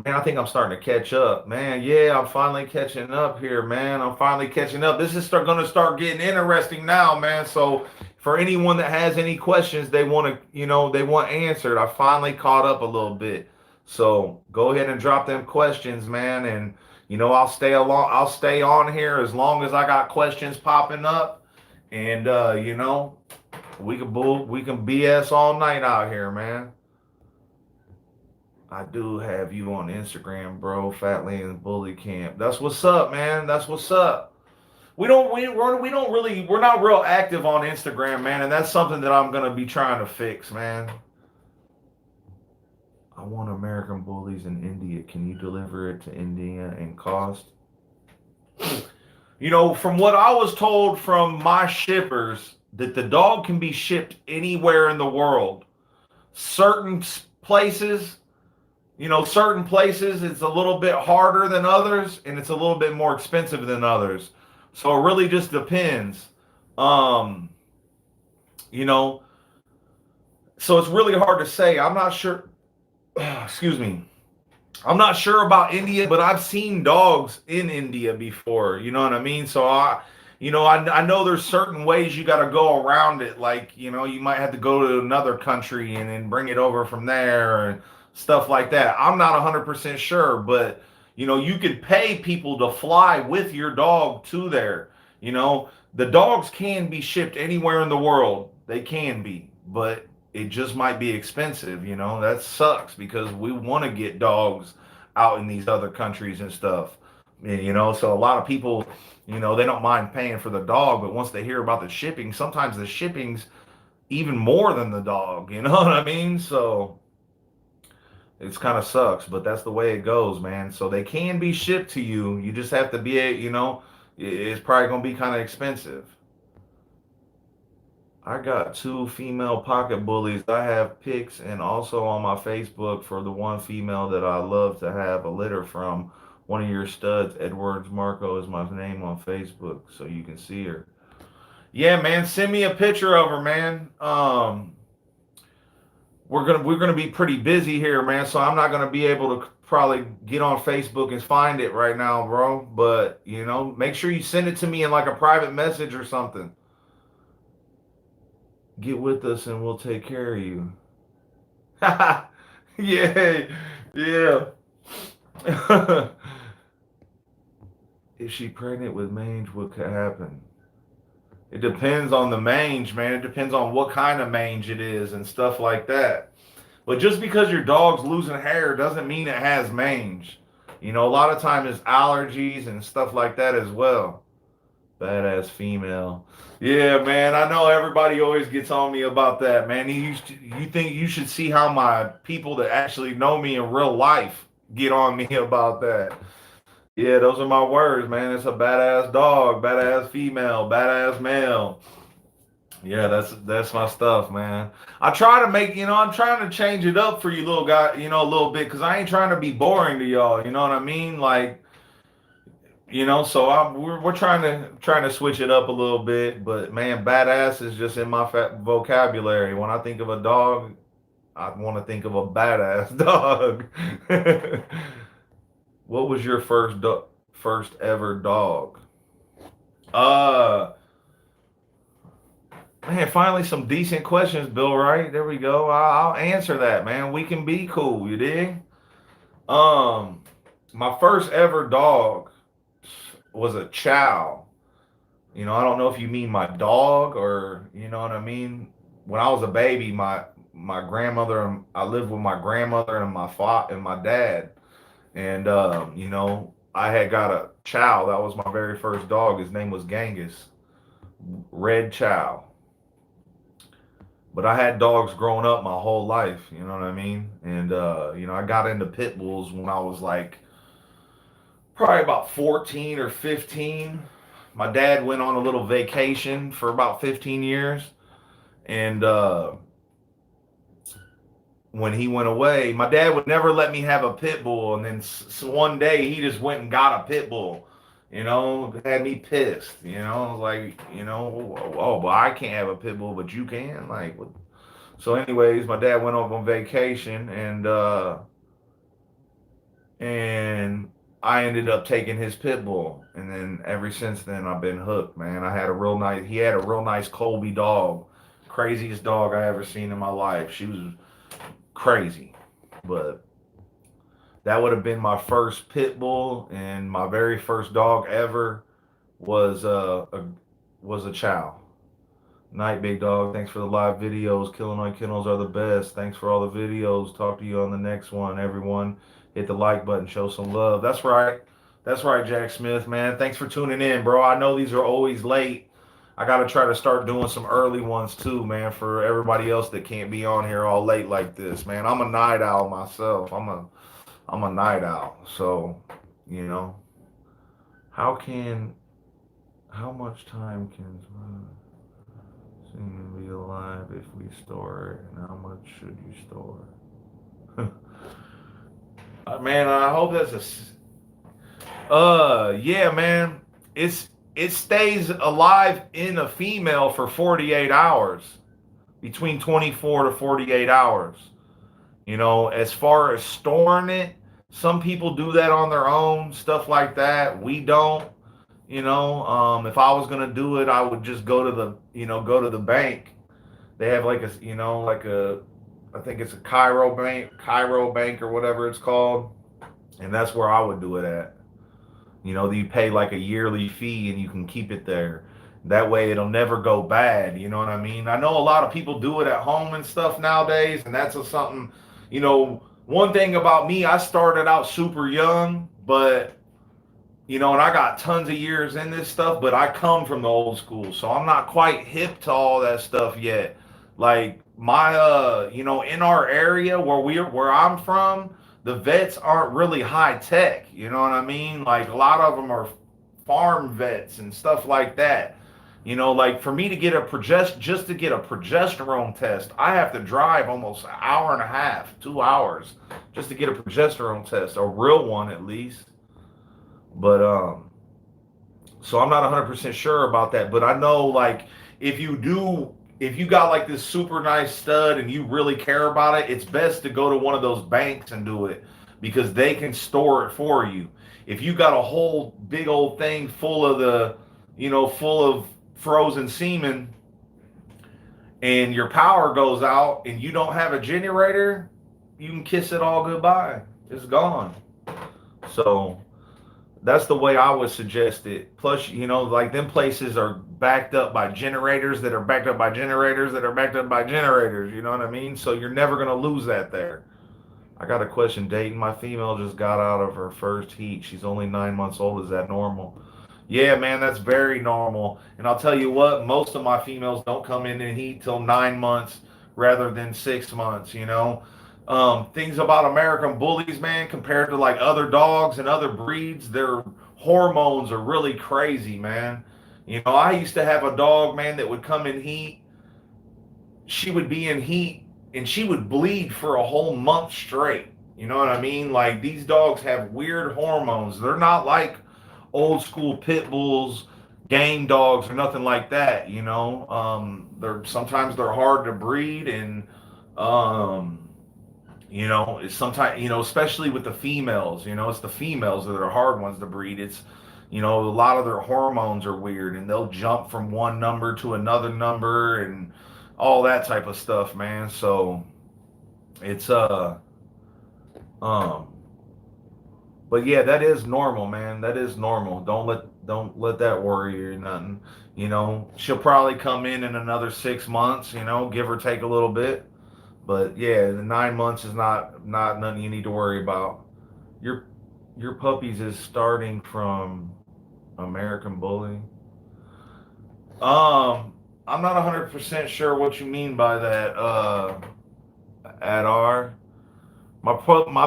[SPEAKER 1] Man, I think I'm starting to catch up, man. Yeah, I'm finally catching up here, man. I'm finally catching up. This is going to start getting interesting now, man. So for anyone that has any questions they want to, they want answered, I finally caught up a little bit. So go ahead and drop them questions, man. And, I'll stay on here as long as I got questions popping up. And, we can BS all night out here, man. I do have you on Instagram, bro. Fatland Bully Camp. That's what's up, man. That's what's up. We're not real active on Instagram, man, and that's something that I'm gonna be trying to fix, man. I want American Bullies in India. Can you deliver it to India and cost? From what I was told from my shippers, that the dog can be shipped anywhere in the world. Certain places it's a little bit harder than others and it's a little bit more expensive than others. So it really just depends. So it's really hard to say. I'm not sure. Excuse me. I'm not sure about India, but I've seen dogs in India before. You know what I mean? So I know there's certain ways you got to go around it. Like, you might have to go to another country and then bring it over from there and stuff like that. I'm not 100% sure, but, you could pay people to fly with your dog to there. The dogs can be shipped anywhere in the world. They can be, but it just might be expensive. That sucks because we want to get dogs out in these other countries and stuff. So a lot of people, they don't mind paying for the dog, but once they hear about the shipping, sometimes the shipping's even more than the dog, you know what I mean? So it's kind of sucks, but that's the way it goes, man. So they can be shipped to you. You just have to be, it's probably going to be kind of expensive. I got 2 female pocket bullies. I have pics and also on my Facebook for the one female that I love to have a litter from. One of your studs, Edwards Marco, is my name on Facebook, so you can see her. Yeah, man, send me a picture of her, man. We're gonna be pretty busy here, man, so I'm not gonna be able probably get on Facebook and find it right now, bro. But you know, make sure you send it to me in like a private message or something. Get with us and we'll take care of you. Yeah, yeah. If she pregnant with mange, what could happen? It depends on the mange, man. It depends on what kind of mange it is and stuff like that. But just because your dog's losing hair doesn't mean it has mange. You know, a lot of times it's allergies and stuff like that as well. Badass female. Yeah, man. I know everybody always gets on me about that, man. You think you should see how my people that actually know me in real life get on me about that. Yeah, those are my words, man. It's a badass dog, badass female, badass male. Yeah, that's my stuff, man. I try to make, I'm trying to change it up for you little guy, a little bit, because I ain't trying to be boring to y'all. You know what I mean? Like, so we're trying to switch it up a little bit. But man, badass is just in my vocabulary. When I think of a dog, I want to think of a badass dog. What was your first ever dog? Uh, Man, finally some decent questions, Bill. Right there we go. I'll answer that, man. We can be cool. You dig? Um, my first ever dog was a chow. I don't know if you mean my dog or you know what I mean. When I was a baby, my grandmother, I lived with my grandmother and my father and my dad, and I had got a chow. That was my very first dog. His name was Genghis, red chow. But I had dogs growing up my whole life, you know what I mean? And I got into pit bulls when I was like probably about 14 or 15. My dad went on a little vacation for about 15 years. And when he went away, my dad would never let me have a pit bull. And then one day he just went and got a pit bull. Had me pissed. Like, oh, but I can't have a pit bull, but you can. Like, what? So, anyways, my dad went off on vacation, and I ended up taking his pit bull, and then ever since then I've been hooked, man. He had a real nice Colby dog, craziest dog I ever seen in my life. She was crazy, but that would have been my first pit bull, and my very first dog ever was a chow. Night, big dog. Thanks for the live videos. Killinois Kennels are the best. Thanks for all the videos. Talk to you on the next one, everyone. Hit the like button. Show some love. That's right. That's right, Jack Smith, man. Thanks for tuning in, bro. I know these are always late. I got to try to start doing some early ones too, man, for everybody else that can't be on here all late like this, man. I'm a night owl myself. I'm a night owl. So, how much time can seem to be alive if we store it, and how much should you store? Man, I hope that's yeah, man. It stays alive in a female for 48 hours, between 24 to 48 hours. As far as storing it, some people do that on their own, stuff like that. We don't. If I was gonna do it, I would just go to the bank. They have like I think it's a Cairo bank or whatever it's called, and that's where I would do it at. You pay like a yearly fee and you can keep it there. That way it'll never go bad. You know what I mean? I know a lot of people do it at home and stuff nowadays, and that's something. One thing about me, I started out super young, but and I got tons of years in this stuff, but I come from the old school, so I'm not quite hip to all that stuff yet. Like my, in our area where I'm from, the vets aren't really high tech. You know what I mean? Like a lot of them are farm vets and stuff like that. Like for me to get just to get a progesterone test, I have to drive almost an hour and a half, 2 hours, just to get a progesterone test, a real one at least. But so I'm not 100% sure about that. But I know, like, if you got like this super nice stud and you really care about it, it's best to go to one of those banks and do it, because they can store it for you. If you got a whole big old thing full of full of frozen semen, and your power goes out and you don't have a generator, you can kiss it all goodbye. It's gone. So that's the way I would suggest it. Plus, like them places are backed up by generators that are backed up by generators that are backed up by generators. You know what I mean? So you're never going to lose that there. I got a question, Dayton. My female just got out of her first heat. She's only 9 months old. Is that normal? Yeah, man, that's very normal. And I'll tell you what, most of my females don't come in heat till 9 months rather than 6 months. Things about American bullies, man, compared to like other dogs and other breeds, their hormones are really crazy, man. I used to have a dog, man, that would come in heat. She would be in heat and she would bleed for a whole month straight. You know what I mean? Like, these dogs have weird hormones. They're not like old school pit bulls, game dogs, or nothing like that. Sometimes they're hard to breed, and it's sometimes, especially with the females. It's the females that are hard ones to breed. It's a lot of their hormones are weird, and they'll jump from one number to another number and all that type of stuff, man. So it's but yeah, that is normal, man. That is normal. Don't let that worry you or nothing. She'll probably come in another 6 months, give or take a little bit. But yeah, the 9 months is not nothing you need to worry about. Your puppies is starting from American Bully. I'm not 100% sure what you mean by that, Adar. My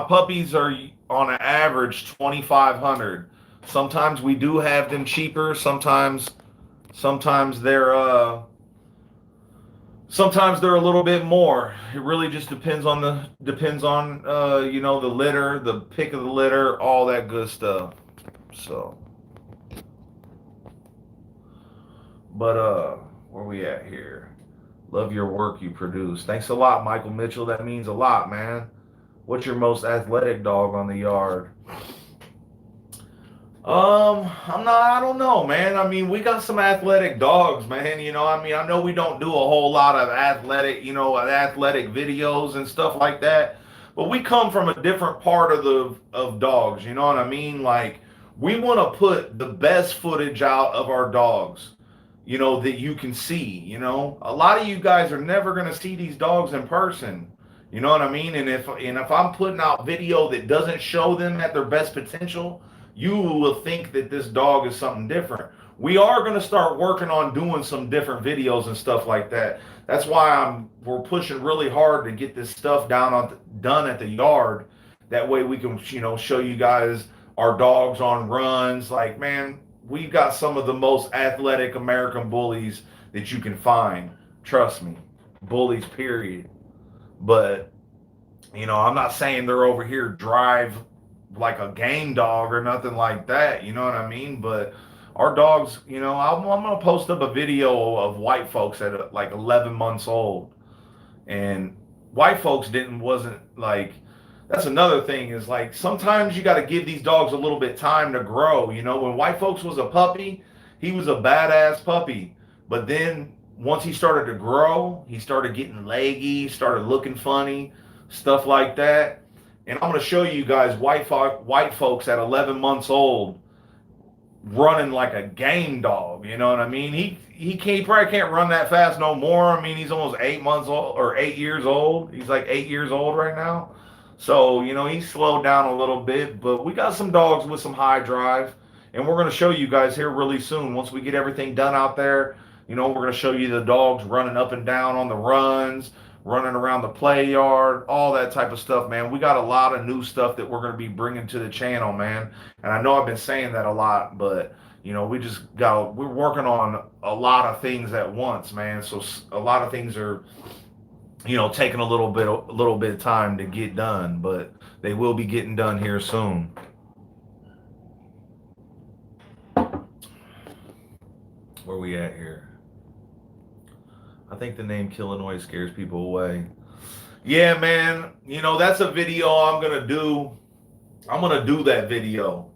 [SPEAKER 1] puppies are on an average 2,500. Sometimes we do have them cheaper. Sometimes they're sometimes they're a little bit more. It really just depends on the litter, the pick of the litter, all that good stuff. So, but where we at here? Love your work you produce. Thanks a lot, Michael Mitchell. That means a lot, man. What's your most athletic dog on the yard? I don't know, man. I mean, we got some athletic dogs, man. I know we don't do a whole lot of athletic videos and stuff like that, but we come from a different part of dogs. You know what I mean? Like, we want to put the best footage out of our dogs, that you can see. A lot of you guys are never going to see these dogs in person. You know what I mean? And if I'm putting out video that doesn't show them at their best potential, you will think that this dog is something different. We are going to start working on doing some different videos and stuff like that. That's why we're pushing really hard to get this stuff done at the yard. That way we can, show you guys our dogs on runs. Like, man, we've got some of the most athletic American bullies that you can find. Trust me. Bullies, period. But, I'm not saying they're over here drive like a game dog or nothing like that. You know what I mean? But our dogs, I'm going to post up a video of white folks at like 11 months old. And white folks wasn't like, that's another thing is like, sometimes you got to give these dogs a little bit time to grow. When white folks was a puppy, he was a badass puppy. But then once he started to grow, he started getting leggy, started looking funny, stuff like that. And I'm going to show you guys white folks at 11 months old running like a game dog. You know what I mean? He probably can't run that fast no more. I mean, he's almost 8 months old or 8 years old. He's like 8 years old right now. So, he's slowed down a little bit, but we got some dogs with some high drive, and we're going to show you guys here really soon. Once we get everything done out there, we're going to show you the dogs running up and down on the runs, running around the play yard, all that type of stuff, man. We got a lot of new stuff that we're going to be bringing to the channel, man. And I know I've been saying that a lot, but we're working on a lot of things at once, man. So a lot of things are, taking a little bit of time to get done, but they will be getting done here soon. Where we at here? I think the name Killinois scares people away. Yeah, man. That's a video I'm going to do. I'm gonna do that video.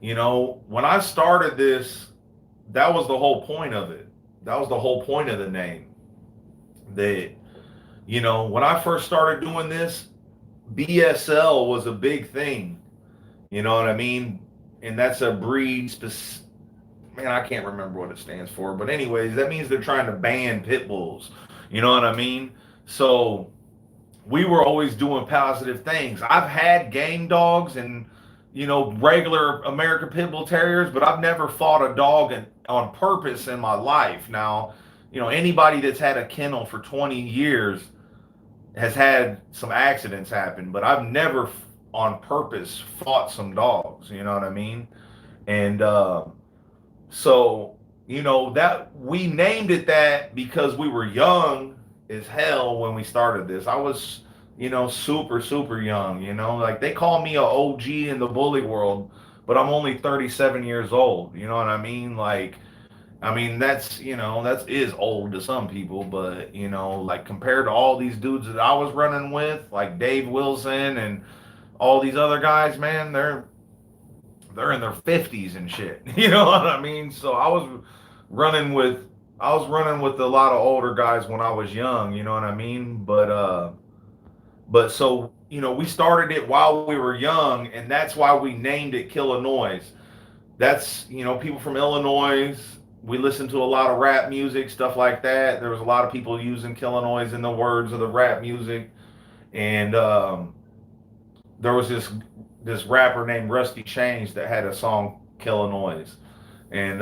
[SPEAKER 1] When I started this, that was the whole point of it. That was the whole point of the name. That when I first started doing this, BSL was a big thing. You know what I mean? And that's a breed specific. Man, I can't remember what it stands for, but anyways, that means they're trying to ban pit bulls. You know what I mean? So we were always doing positive things. I've had game dogs and regular American Pit Bull Terriers, but I've never fought a dog on purpose in my life. Now, anybody that's had a kennel for 20 years has had some accidents happen, but I've never on purpose fought some dogs. You know what I mean? And so, that we named it that because we were young as hell when we started this. I was, super, super young, like they call me a OG in the bully world, but I'm only 37 years old. You know what I mean? Like, that's, that is old to some people, but, like compared to all these dudes that I was running with, like Dave Wilson and all these other guys, man, they're in their 50s and shit. You know what I mean? So running with I was running with a lot of older guys when I was young, you know what I mean? But so, we started it while we were young, and that's why we named it Killinois. That's, people from Illinois. We listened to a lot of rap music, stuff like that. There was a lot of people using Killinois in the words of the rap music. And there was this rapper named Rusty Chains that had a song Killinois, and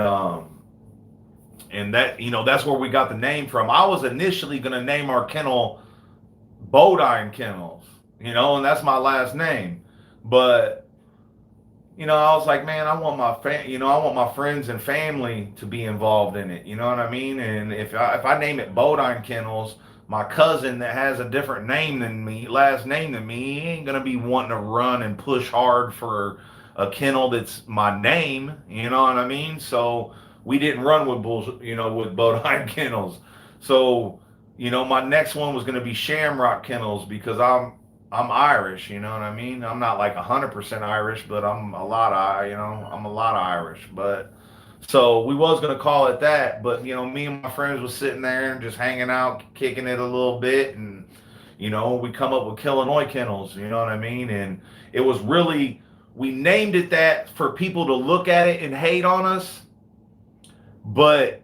[SPEAKER 1] that's where we got the name from. I was initially gonna name our kennel Bodine Kennels, and that's my last name, but I was like, man, I want I want my friends and family to be involved in it. You know what I mean? And if I name it Bodine Kennels, my cousin that has a different last name than me, he ain't gonna be wanting to run and push hard for a kennel that's my name. You know what I mean? So we didn't run with with Bodine Kennels. So my next one was gonna be Shamrock Kennels because I'm Irish, you know what I mean? I'm not like 100% Irish, but I'm a lot of Irish. But so we was gonna call it that, but me and my friends was sitting there and just hanging out, kicking it a little bit, and we come up with Killinois Kennels, you know what I mean? And it was really we named it that for people to look at it and hate on us, but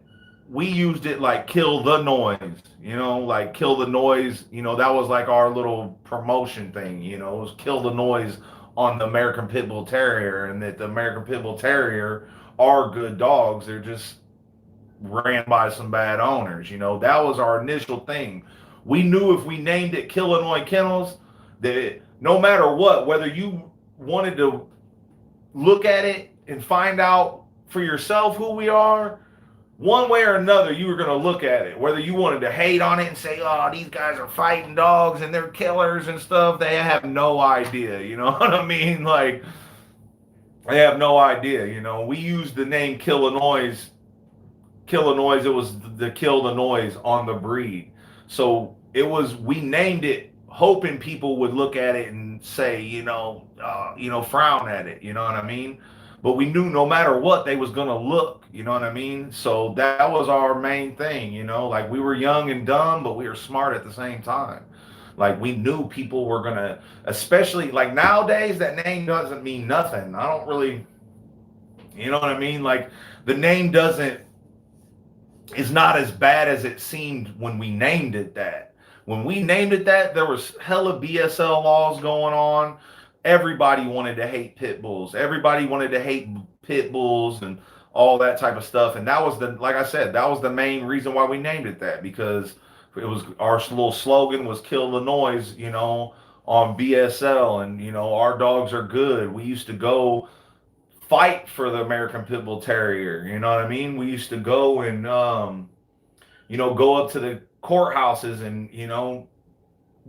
[SPEAKER 1] we used it like kill the noise, like kill the noise, that was like our little promotion thing, it was kill the noise on the American Pit Bull Terrier, and that the American Pit Bull Terrier are good dogs. They're just ran by some bad owners, that was our initial thing. We knew if we named it Killinois Kennels, that no matter what, whether you wanted to look at it and find out for yourself who we are, one way or another, you were going to look at it. Whether you wanted to hate on it and say, oh, these guys are fighting dogs and they're killers and stuff, they have no idea. You know what I mean? Like, they have no idea. We used the name Killinois. Killinois, it was the kill the noise on the breed. So we named it hoping people would look at it and say, frown at it. You know what I mean? But we knew no matter what they was gonna look, you know what I mean? So that was our main thing, like we were young and dumb, but we were smart at the same time. Like we knew people were gonna, especially like nowadays, that name doesn't mean nothing. I don't really, you know what I mean? Like the name is not as bad as it seemed when we named it that. When we named it that, there was hella BSL laws going on. Everybody wanted to hate pit bulls. Everybody wanted to hate pit bulls and all that type of stuff. And that was like I said, that was the main reason why we named it that, because it was our little slogan was kill the noise, on BSL. And, our dogs are good. We used to go fight for the American Pit Bull Terrier. You know what I mean? We used to go and, go up to the courthouses and,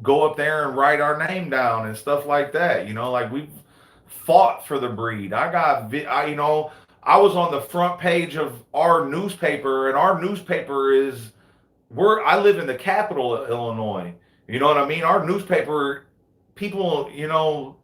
[SPEAKER 1] go up there and write our name down and stuff like that. Like we've fought for the breed. I was on the front page of our newspaper, and our newspaper I live in the capital of Illinois. You know what I mean? Our newspaper, people,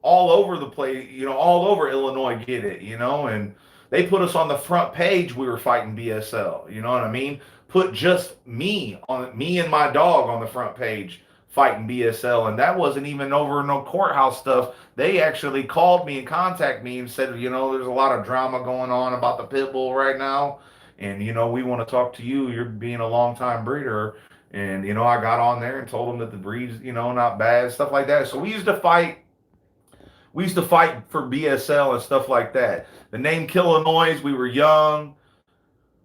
[SPEAKER 1] all over the place, all over Illinois get it, and they put us on the front page. We were fighting BSL, you know what I mean? Put just me and my dog on the front page fighting BSL, and that wasn't even over no courthouse stuff. They actually called me and contacted me and said, there's a lot of drama going on about the pit bull right now, and we want to talk to you. You're being a long time breeder, and I got on there and told them that the breed's not bad, stuff like that. So we used to fight. We used to fight for BSL and stuff like that. The name Killinois, we were young.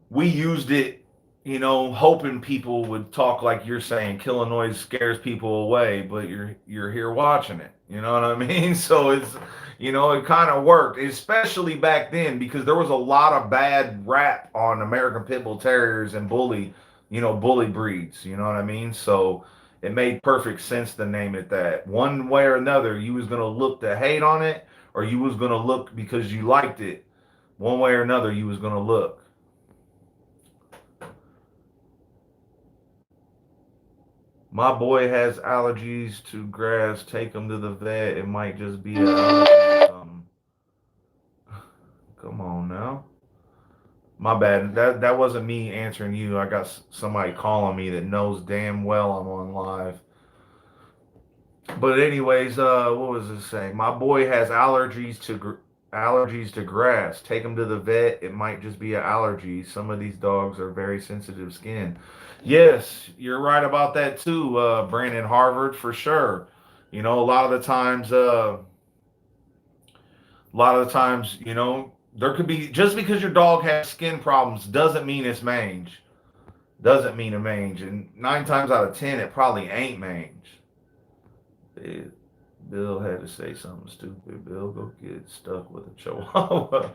[SPEAKER 1] We used it, hoping people would talk like you're saying. Killinois scares people away, but you're here watching it. You know what I mean? So it's, it kind of worked, especially back then, because there was a lot of bad rap on American Pit Bull Terriers and bully breeds. You know what I mean? So it made perfect sense to name it that. One way or another, you was gonna look to hate on it, or you was gonna look because you liked it. One way or another, you was gonna look. My boy has allergies to grass. Take him to the vet. It might just be an allergy or something. Come on now. My bad. That wasn't me answering you. I got somebody calling me that knows damn well I'm on live. But anyways, what was it saying? My boy has allergies to grass. Take him to the vet. It might just be an allergy. Some of these dogs are very sensitive skin. Yes, you're right about that too, Brandon Harvard, for sure. A lot of the times, there could be, just because your dog has skin problems doesn't mean it's mange. Doesn't mean a mange, and 9 times out of 10, it probably ain't mange. Bill had to say something stupid. Bill, go get stuck with a chihuahua.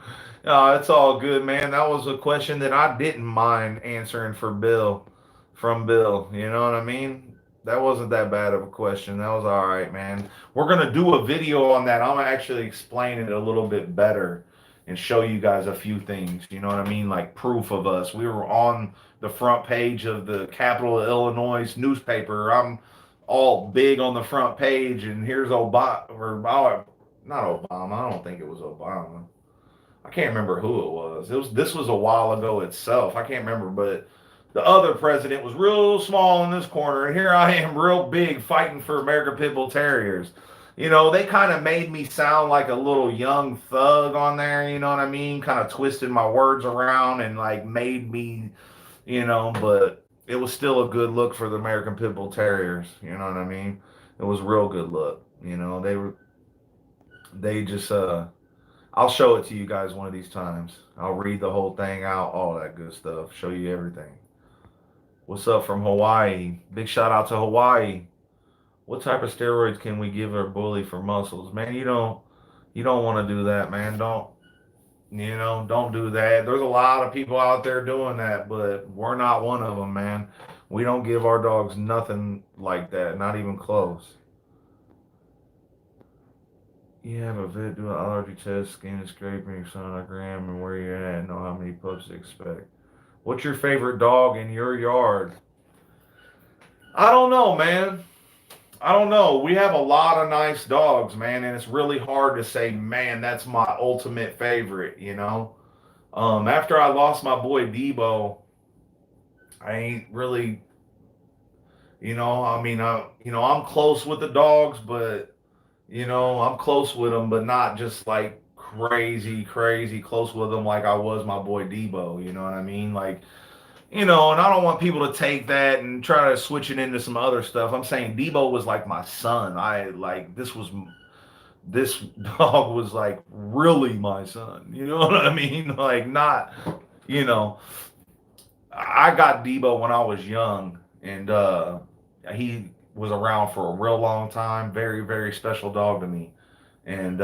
[SPEAKER 1] No, it's all good, man. That was a question that I didn't mind answering for Bill, from Bill. You know what I mean? That wasn't that bad of a question. That was all right, man. We're going to do a video on that. I'm going to actually explain it a little bit better and show you guys a few things. You know what I mean? Like proof of us. We were on the front page of the Capital of Illinois newspaper. I'm all big on the front page, and here's Obama, or not Obama. I don't think it was Obama. I can't remember who it was. This was a while ago itself. I can't remember, but the other president was real small in this corner, and here I am, real big, fighting for American Pit Bull Terriers. They kind of made me sound like a little young thug on there. You know what I mean? Kind of twisted my words around and like made me, but it was still a good look for the American Pit Bull Terriers. You know what I mean? It was real good look. They just I'll show it to you guys one of these times. I'll read the whole thing out, all that good stuff, show you everything. What's up from Hawaii? Big shout out to Hawaii. What type of steroids can we give our bully for muscles? Man, you don't want to do that, man. Don't do that. There's a lot of people out there doing that, but we're not one of them, man. We don't give our dogs nothing like that, not even close. You have a vet, do an allergy test, skin and scraping, sonogram, and where you're at, know how many pups to expect. What's your favorite dog in your yard? I don't know, man. I don't know. We have a lot of nice dogs, man, and it's really hard to say, man, that's my ultimate favorite, After I lost my boy Debo, I ain't really, I'm close with the dogs, but, I'm close with them, but not just like crazy, crazy close with them like I was my boy Debo, you know what I mean? Like, and I don't want people to take that and try to switch it into some other stuff. I'm saying Debo was like my son. This dog was like really my son. You know what I mean? Like not, I got Debo when I was young, and he was around for a real long time. Very, very special dog to me. And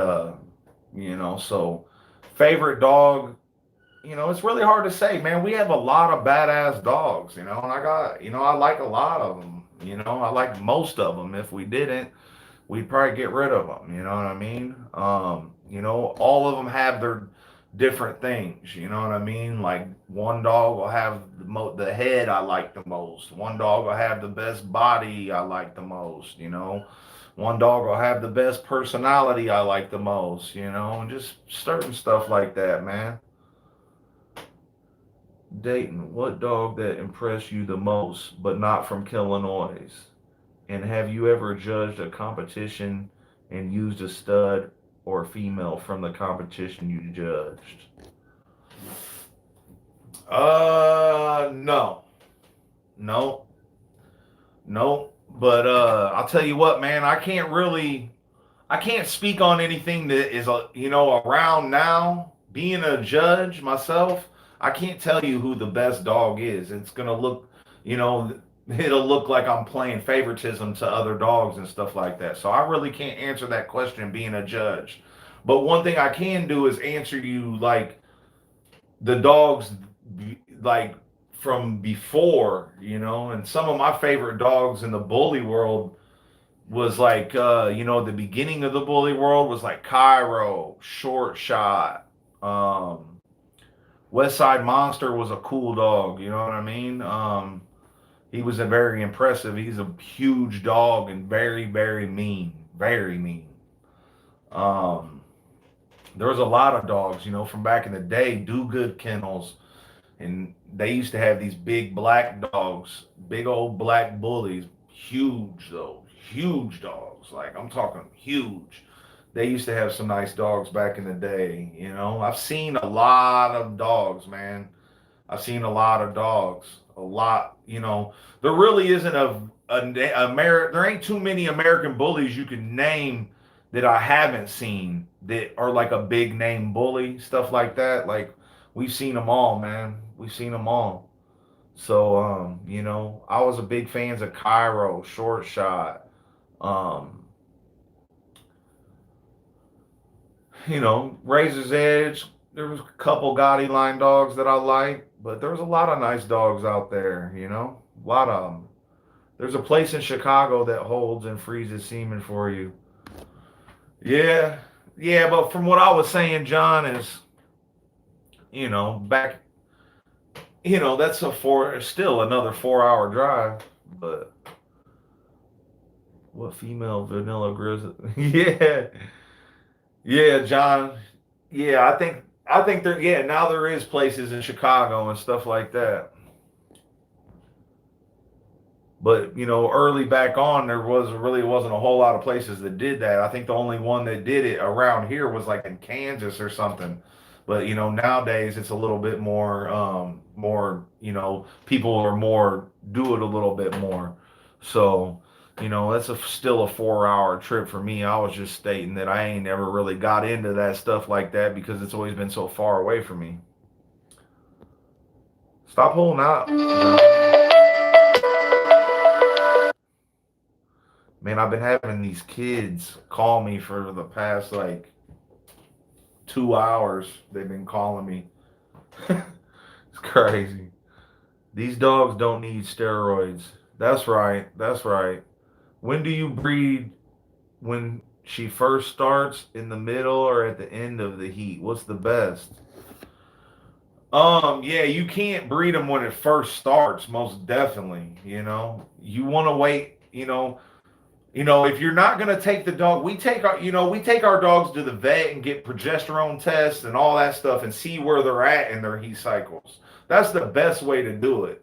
[SPEAKER 1] so favorite dog, it's really hard to say, man. We have a lot of badass dogs, and I like a lot of them. I like most of them. If we didn't, we'd probably get rid of them. You know what I mean? All of them have their different things. You know what I mean? Like one dog will have the head I like the most. One dog will have the best body I like the most. One dog will have the best personality I like the most, and just certain stuff like that, man. Dayton, what dog that impressed you the most, but not from Killinois? And have you ever judged a competition and used a stud or female from the competition you judged? No, no, no. But I'll tell you what, man. I can't speak on anything that is, around now. Being a judge myself, I can't tell you who the best dog is. It's gonna look, you know, it'll look like I'm playing favoritism to other dogs and stuff like that. So I really can't answer that question being a judge. But one thing I can do is answer you like the dogs, like from before, and some of my favorite dogs in the bully world was like the beginning of the bully world was like Cairo, Short Shot, West Side Monster was a cool dog, you know what I mean? He was a very impressive. He's a huge dog and very, very mean, very mean. Um, there was a lot of dogs, from back in the day, Do Good Kennels, and they used to have these big black dogs, big old black bullies, huge though, huge dogs. Like I'm talking huge. They used to have some nice dogs back in the day. I've seen a lot of dogs, man. I've seen a lot of dogs. A lot. There really isn't there ain't too many American bullies you can name that I haven't seen that are like a big name bully, stuff like that. Like we've seen them all, man. We've seen them all. So I was a big fans of Cairo, Short Shot, um, Razor's Edge. There was a couple Gotti line dogs that I liked, but there was a lot of nice dogs out there, a lot of them. There's a place in Chicago that holds and freezes semen for you. Yeah, yeah, but from what I was saying, John, is, back, that's still another 4 hour drive, but what female vanilla grizzly? Yeah, yeah, John. Yeah, I think there. Yeah, now there is places in Chicago and stuff like that. But early back on, there wasn't a whole lot of places that did that. I think the only one that did it around here was like in Kansas or something. But nowadays it's a little bit more. People are more do it a little bit more. So that's still a 4 hour trip for me. I was just stating that I ain't never really got into that stuff like that because it's always been so far away from me. Stop holding out. Man, I've been having these kids call me for the past like 2 hours. They've been calling me. It's crazy. These dogs don't need steroids. That's right. That's right. When do you breed? When she first starts, in the middle, or at the end of the heat? What's the best? Yeah, you can't breed them when it first starts, most definitely. You want to wait, if you're not going to take the dog, we take our dogs to the vet and get progesterone tests and all that stuff and see where they're at in their heat cycles. That's the best way to do it,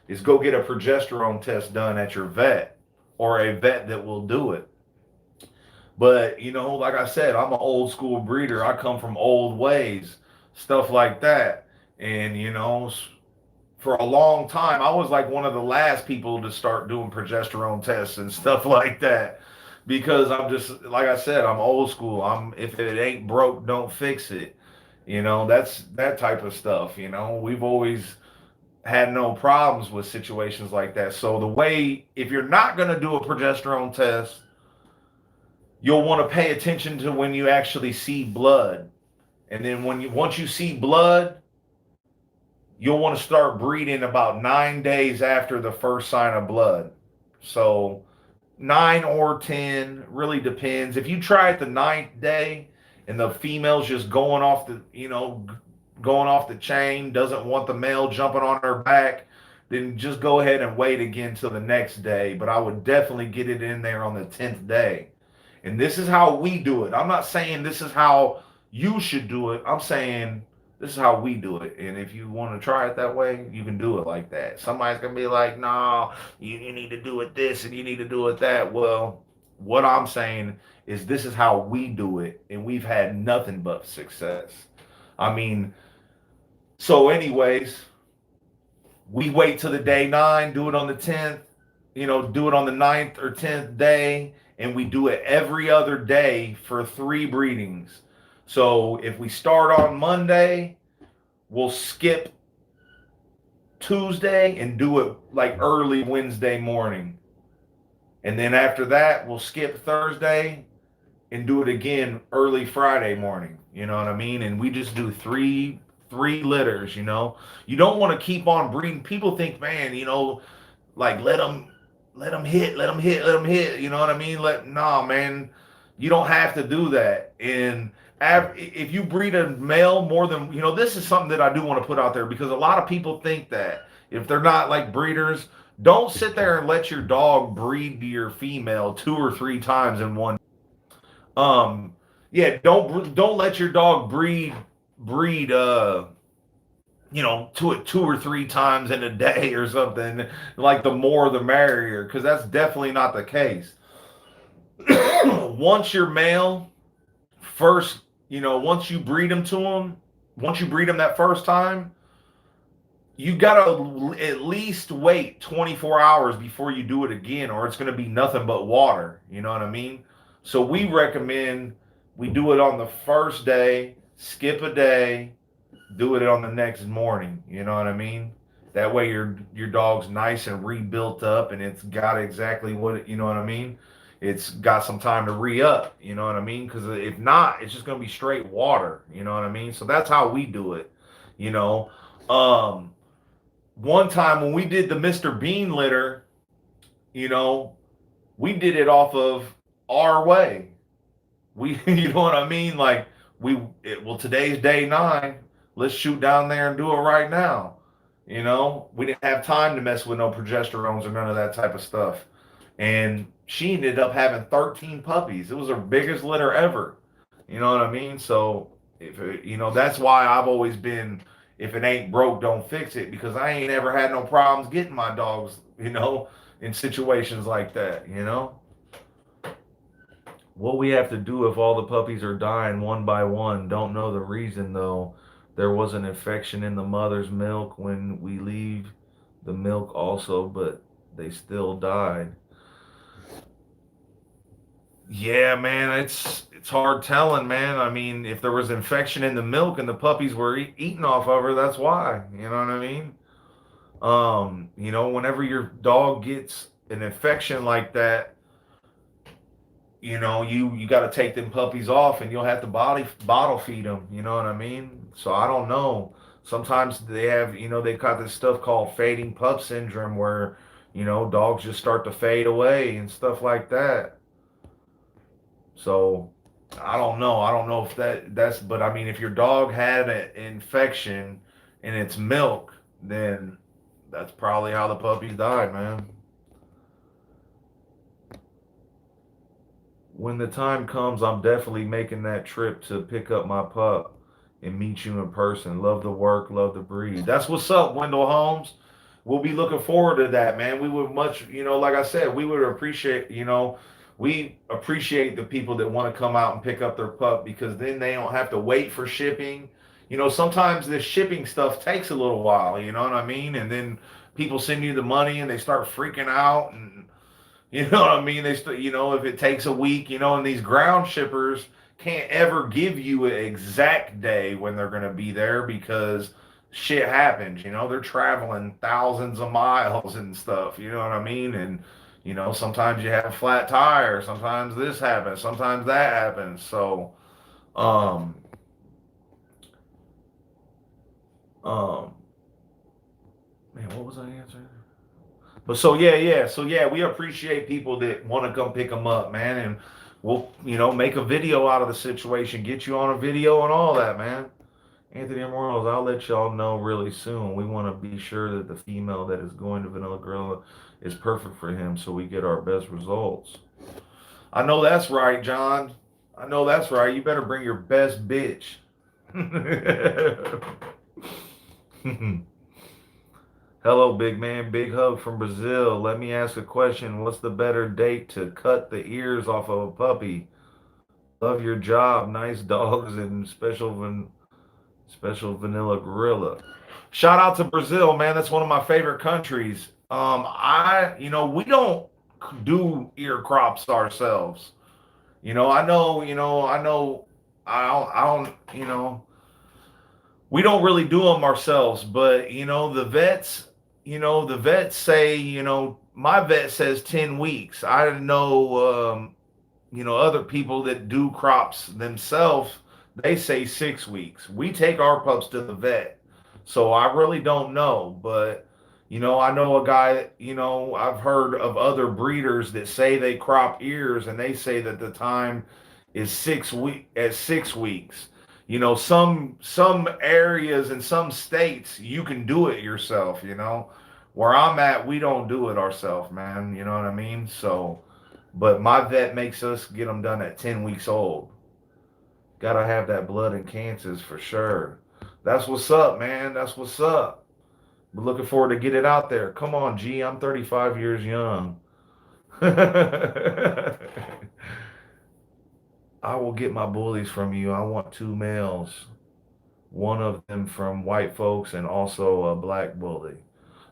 [SPEAKER 1] is go get a progesterone test done at your vet or a vet that will do it. But, like I said, I'm an old school breeder. I come from old ways, stuff like that. And, for a long time, I was like one of the last people to start doing progesterone tests and stuff like that because I'm just like I said, I'm old school. If it ain't broke, don't fix it. That's that type of stuff. We've always had no problems with situations like that. So if you're not going to do a progesterone test, you'll want to pay attention to when you actually see blood, and then once you see blood, you'll want to start breeding about 9 days after the first sign of blood. So 9 or 10 really depends. If you try it the ninth day and the female's just going off the chain, doesn't want the male jumping on her back, then just go ahead and wait again till the next day. But I would definitely get it in there on the 10th day. And this is how we do it. I'm not saying this is how you should do it. I'm saying this is how we do it. And if you want to try it that way, you can do it like that. Somebody's going to be like, no, you need to do it this and you need to do it that. Well, what I'm saying is this is how we do it. And we've had nothing but success. I mean, so anyways, we wait till the day 9, do it on the 10th, do it on the 9th or 10th day, and we do it every other day for 3 breedings. So if we start on Monday, we'll skip Tuesday and do it like early Wednesday morning. And then after that, we'll skip Thursday and do it again early Friday morning. You know what I mean? And we just do three litters. You don't want to keep on breeding. People think, man, like let them hit. You know what I mean? Nah, man, you don't have to do that. And if you breed a male more than, this is something that I do want to put out there, because a lot of people think that if they're not like breeders, don't sit there and let your dog breed to your female 2 or 3 times in one. Yeah, don't let your dog breed 2 or 3 times in a day or something. Like the more the merrier, because that's definitely not the case. Once your male first, once you breed them that first time, you gotta at least wait 24 hours before you do it again, or it's gonna be nothing but water. You know what I mean? So we recommend we do it on the first day, skip a day, do it on the next morning. You know what I mean? That way your dog's nice and rebuilt up, and it's got exactly you know what I mean? It's got some time to re-up, you know what I mean? Because if not, it's just going to be straight water, you know what I mean? So that's how we do it, One time when we did the Mr. Bean litter, we did it off of our way. You know what I mean? Like, today's day 9. Let's shoot down there and do it right now. We didn't have time to mess with no progesterones or none of that type of stuff. And she ended up having 13 puppies. It was her biggest litter ever. You know what I mean? So, that's why I've always been, if it ain't broke, don't fix it, because I ain't ever had no problems getting my dogs, in situations like that, What we have to do if all the puppies are dying one by one, don't know the reason though. There was an infection in the mother's milk when we leave the milk also, but they still died. Yeah, man, it's hard telling, man. I mean, if there was infection in the milk and the puppies were eating off of her, that's why. You know what I mean? Whenever your dog gets an infection like that, you got to take them puppies off, and you'll have to bottle feed them. You know what I mean? So I don't know. Sometimes they have, they've got this stuff called fading pup syndrome, where, dogs just start to fade away and stuff like that. So I don't know. I don't know if but I mean, if your dog had an infection in its milk, then that's probably how the puppies died, man. When the time comes, I'm definitely making that trip to pick up my pup and meet you in person. Love the work, love the breed. That's what's up, Wendell Holmes. We'll be looking forward to that, man. We would like I said, we would appreciate, we appreciate the people that want to come out and pick up their pup, because then they don't have to wait for shipping. Sometimes this shipping stuff takes a little while, you know what I mean? And then people send you the money and they start freaking out, and you know what I mean? If it takes a week, and these ground shippers can't ever give you an exact day when they're going to be there, because shit happens, they're traveling thousands of miles and stuff, you know what I mean? And, sometimes you have a flat tire, sometimes this happens, sometimes that happens. So, man, what was I answering? But so yeah, we appreciate people that want to come pick them up, man, and we'll make a video out of the situation, get you on a video and all that, man. Anthony Morales, I'll let y'all know really soon. We want to be sure that the female that is going to Vanilla Gorilla is perfect for him so we get our best results. I know that's right, John. I know that's right. You better bring your best bitch. Hello, big man. Big hug from Brazil. Let me ask a question. What's the better date to cut the ears off of a puppy? Love your job. Nice dogs and special vanilla gorilla. Shout out to Brazil, man. That's one of my favorite countries. We don't do ear crops ourselves. I know, we don't really do them ourselves, but the vets say, my vet says 10 weeks. I know, other people that do crops themselves, they say 6 weeks. We take our pups to the vet. So I really don't know, but I know a guy, I've heard of other breeders that say they crop ears and they say that the time is 6 weeks. Some areas in some states you can do it yourself. Where I'm at, we don't do it ourselves, man. You know what I mean? So, but my vet makes us get them done at 10 weeks old. Gotta have that blood in Kansas for sure. That's what's up, man. That's what's up. We're looking forward to get it out there. Come on, G. I'm 35 years young. I will get my bullies from you. I want two males. One of them from white folks and also a black bully.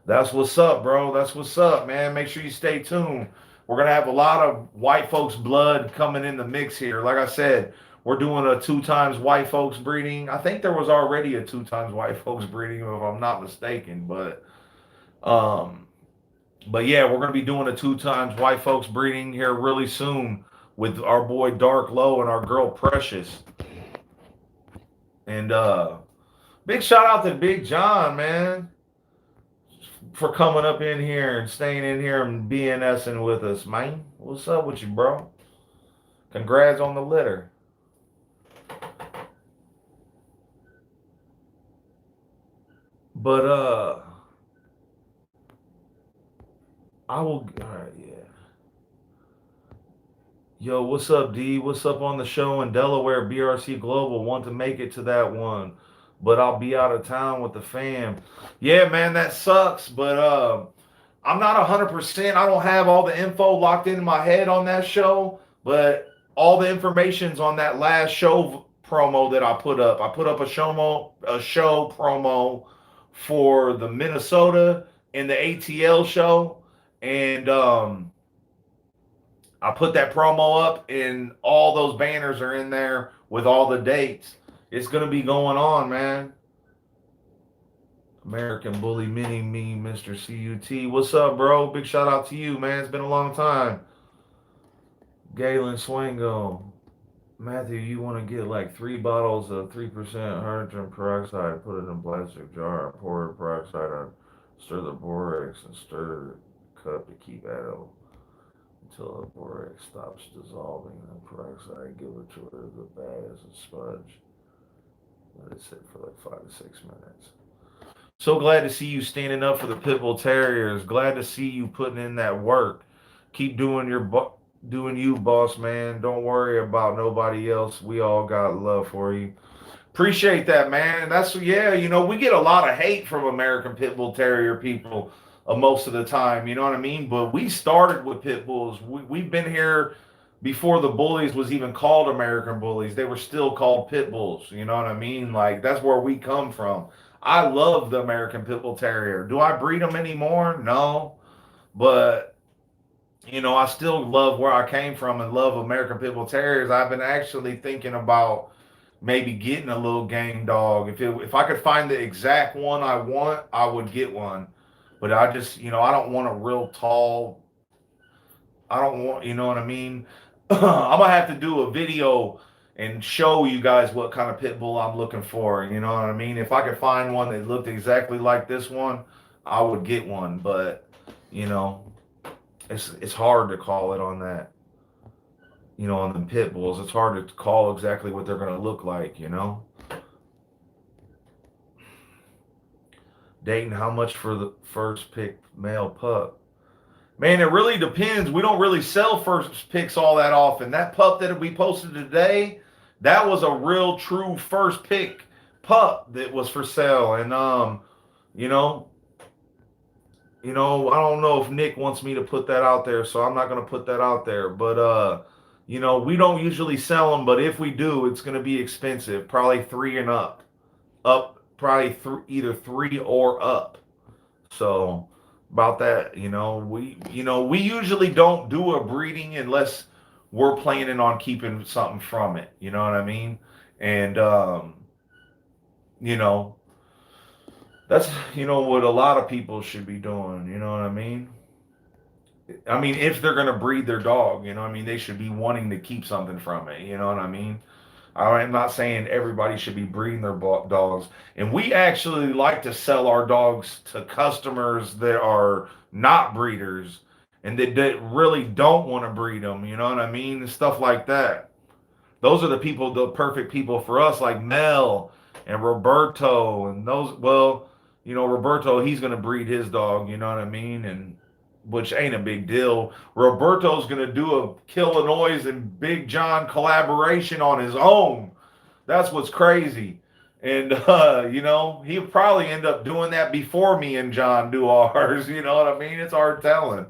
[SPEAKER 1] That's what's up, bro. That's what's up, man. Make sure you stay tuned. We're going to have a lot of white folks' blood coming in the mix here. Like I said, we're doing a 2 times white folks breeding. I think there was already a 2 times white folks breeding, if I'm not mistaken. Um, but yeah, we're going to be doing a 2 times white folks breeding here really soon with our boy Dark Low and our girl Precious. And big shout out to Big John, man, for coming up in here and staying in here and BNSing with us, man. What's up with you, bro? Congrats on the litter. But I will. All right, yeah. Yo, what's up, D? What's up on the show in Delaware? BRC Global. Want to make it to that one, but I'll be out of town with the fam. Yeah, man, that sucks. But I'm not 100%. I don't have all the info locked in my head on that show, but all the information's on that last show promo that I put up. I put up a show promo for the Minnesota and the ATL show, and I put that promo up, and all those banners are in there with all the dates. It's gonna be going on, man. American Bully Mini Me, Mr. CUT. What's up, bro? Big shout out to you, man. It's been a long time. Galen Swango. Matthew, you want to get like 3 bottles of 3% hydrogen peroxide, put it in a plastic jar, pour peroxide on, stir the borax, and stir the cup to keep at it until the borax stops dissolving. The peroxide, give it to her the bag as a sponge. Let it sit for like 5 to 6 minutes. So glad to see you standing up for the pit bull terriers. Glad to see you putting in that work. Keep doing you, boss man. Don't worry about nobody else. We all got love for you. Appreciate that, man. We get a lot of hate from American Pit Bull Terrier people most of the time, you know what I mean? But we started with Pit Bulls. We've been here before the bullies was even called American Bullies. They were still called Pit Bulls, you know what I mean? Like, that's where we come from. I love the American Pit Bull Terrier. Do I breed them anymore? No. But I still love where I came from and love American Pit Bull Terriers. I've been actually thinking about maybe getting a little gang dog. If I could find the exact one I want, I would get one. But I just, I don't want a real tall. I don't want, you know what I mean? I'm gonna have to do a video and show you guys what kind of pit bull I'm looking for. You know what I mean? If I could find one that looked exactly like this one, I would get one. But you know, it's hard to call it on that. On the pit bulls, it's hard to call exactly what they're gonna look like. Dayton, how much for the first pick male pup? Man, it really depends. We don't really sell first picks all that often. That pup that we posted today, that was a real true first pick pup that was for sale. And you know, I don't know if Nick wants me to put that out there, so I'm not gonna put that out there. But we don't usually sell them, but if we do, it's gonna be expensive. Probably three and up. Up probably either three or up. So about that, we usually don't do a breeding unless we're planning on keeping something from it. You know what I mean? And you know, that's what a lot of people should be doing. You know what I mean? I mean, if they're gonna breed their dog, they should be wanting to keep something from it. You know what I mean? I'm not saying everybody should be breeding their dogs. And we actually like to sell our dogs to customers that are not breeders and that really don't want to breed them. You know what I mean? And stuff like that. Those are the perfect people for us, like Mel and Roberto and those. Well, Roberto, he's going to breed his dog. You know what I mean? And which ain't a big deal. Roberto's going to do a Killinois and Big John collaboration on his own. That's what's crazy. And he'll probably end up doing that before me and John do ours. You know what I mean? It's hard telling.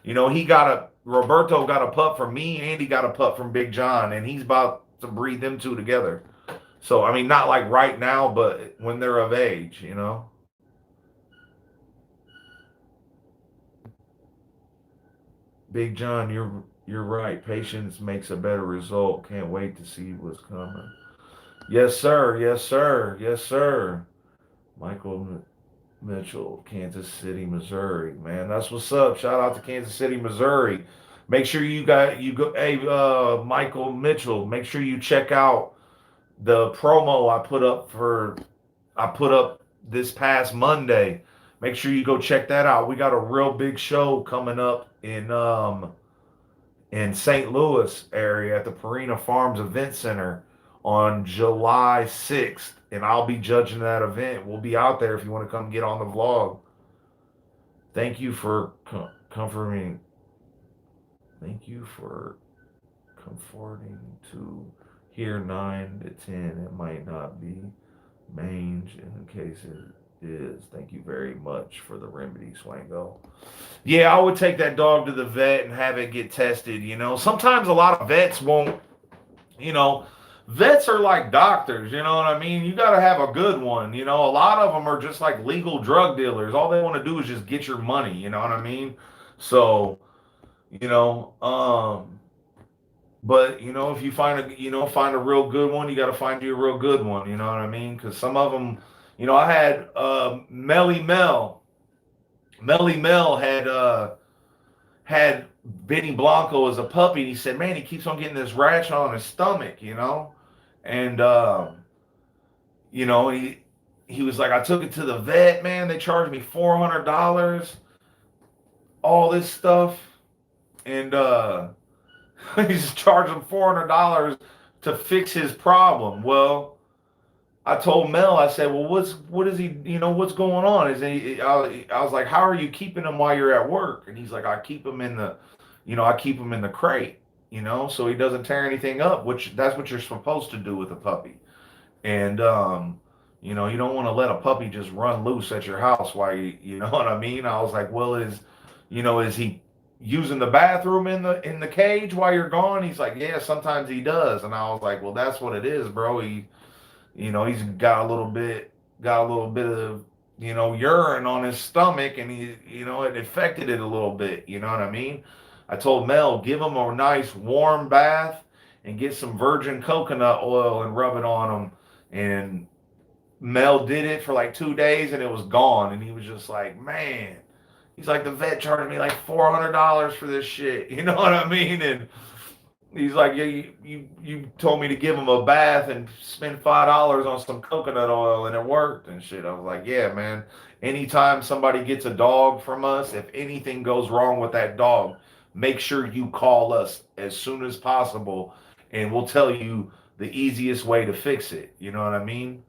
[SPEAKER 1] Roberto got a pup from me, and he got a pup from Big John, and he's about to breed them two together. So I mean, not like right now, but when they're of age. Big John, you're right. Patience makes a better result. Can't wait to see what's coming. Yes, sir. Yes, sir. Yes, sir. Michael Mitchell, Kansas City, Missouri. Man, that's what's up. Shout out to Kansas City, Missouri. Make sure you go. Hey, Michael Mitchell. Make sure you check out the promo I put up this past Monday. Make sure you go check that out. We got a real big show coming up in St. Louis area at the Purina Farms Event Center on July 6th, and I'll be judging that event. We'll be out there if you want to come get on the vlog. Thank you for comforting. Thank you for comforting to hear 9 to 10. It might not be mange in case it is. Thank you very much for the remedy, Swango. Yeah, I would take that dog to the vet and have it get tested. Sometimes a lot of vets won't. Vets are like doctors. You know what I mean? You got to have a good one. A lot of them are just like legal drug dealers. All they want to do is just get your money. You know what I mean? So, you know, um, but if you find a real good one, you got to find you a real good one. You know what I mean? Because some of them, I had Melly Mel. Melly Mel had Benny Blanco as a puppy, and he said, "Man, he keeps on getting this rash on his stomach." And he was like, "I took it to the vet, man. They charged me $400, all this stuff, and he's charging him $400 to fix his problem." Well, I told Mel, I said, "Well, what is he? What's going on?" I was like, "How are you keeping him while you're at work?" And he's like, "I keep him in the crate, so he doesn't tear anything up, which that's what you're supposed to do with a puppy." And you don't want to let a puppy just run loose at your house while you know what I mean. I was like, "Well, is he using the bathroom in the cage while you're gone?" He's like, "Yeah, sometimes he does." And I was like, "Well, that's what it is, bro. He's got a little bit of urine on his stomach, and it affected it a little bit. You know what I mean?" I told Mel, give him a nice warm bath and get some virgin coconut oil and rub it on him. And Mel did it for like 2 days, and it was gone. And he was just like, "Man," he's like, "the vet charged me like $400 for this shit." You know what I mean? And he's like, "Yeah, you told me to give him a bath and spend $5 on some coconut oil, and it worked and shit." I was like, "Yeah, man. Anytime somebody gets a dog from us, if anything goes wrong with that dog, make sure you call us as soon as possible, and we'll tell you the easiest way to fix it." You know what I mean?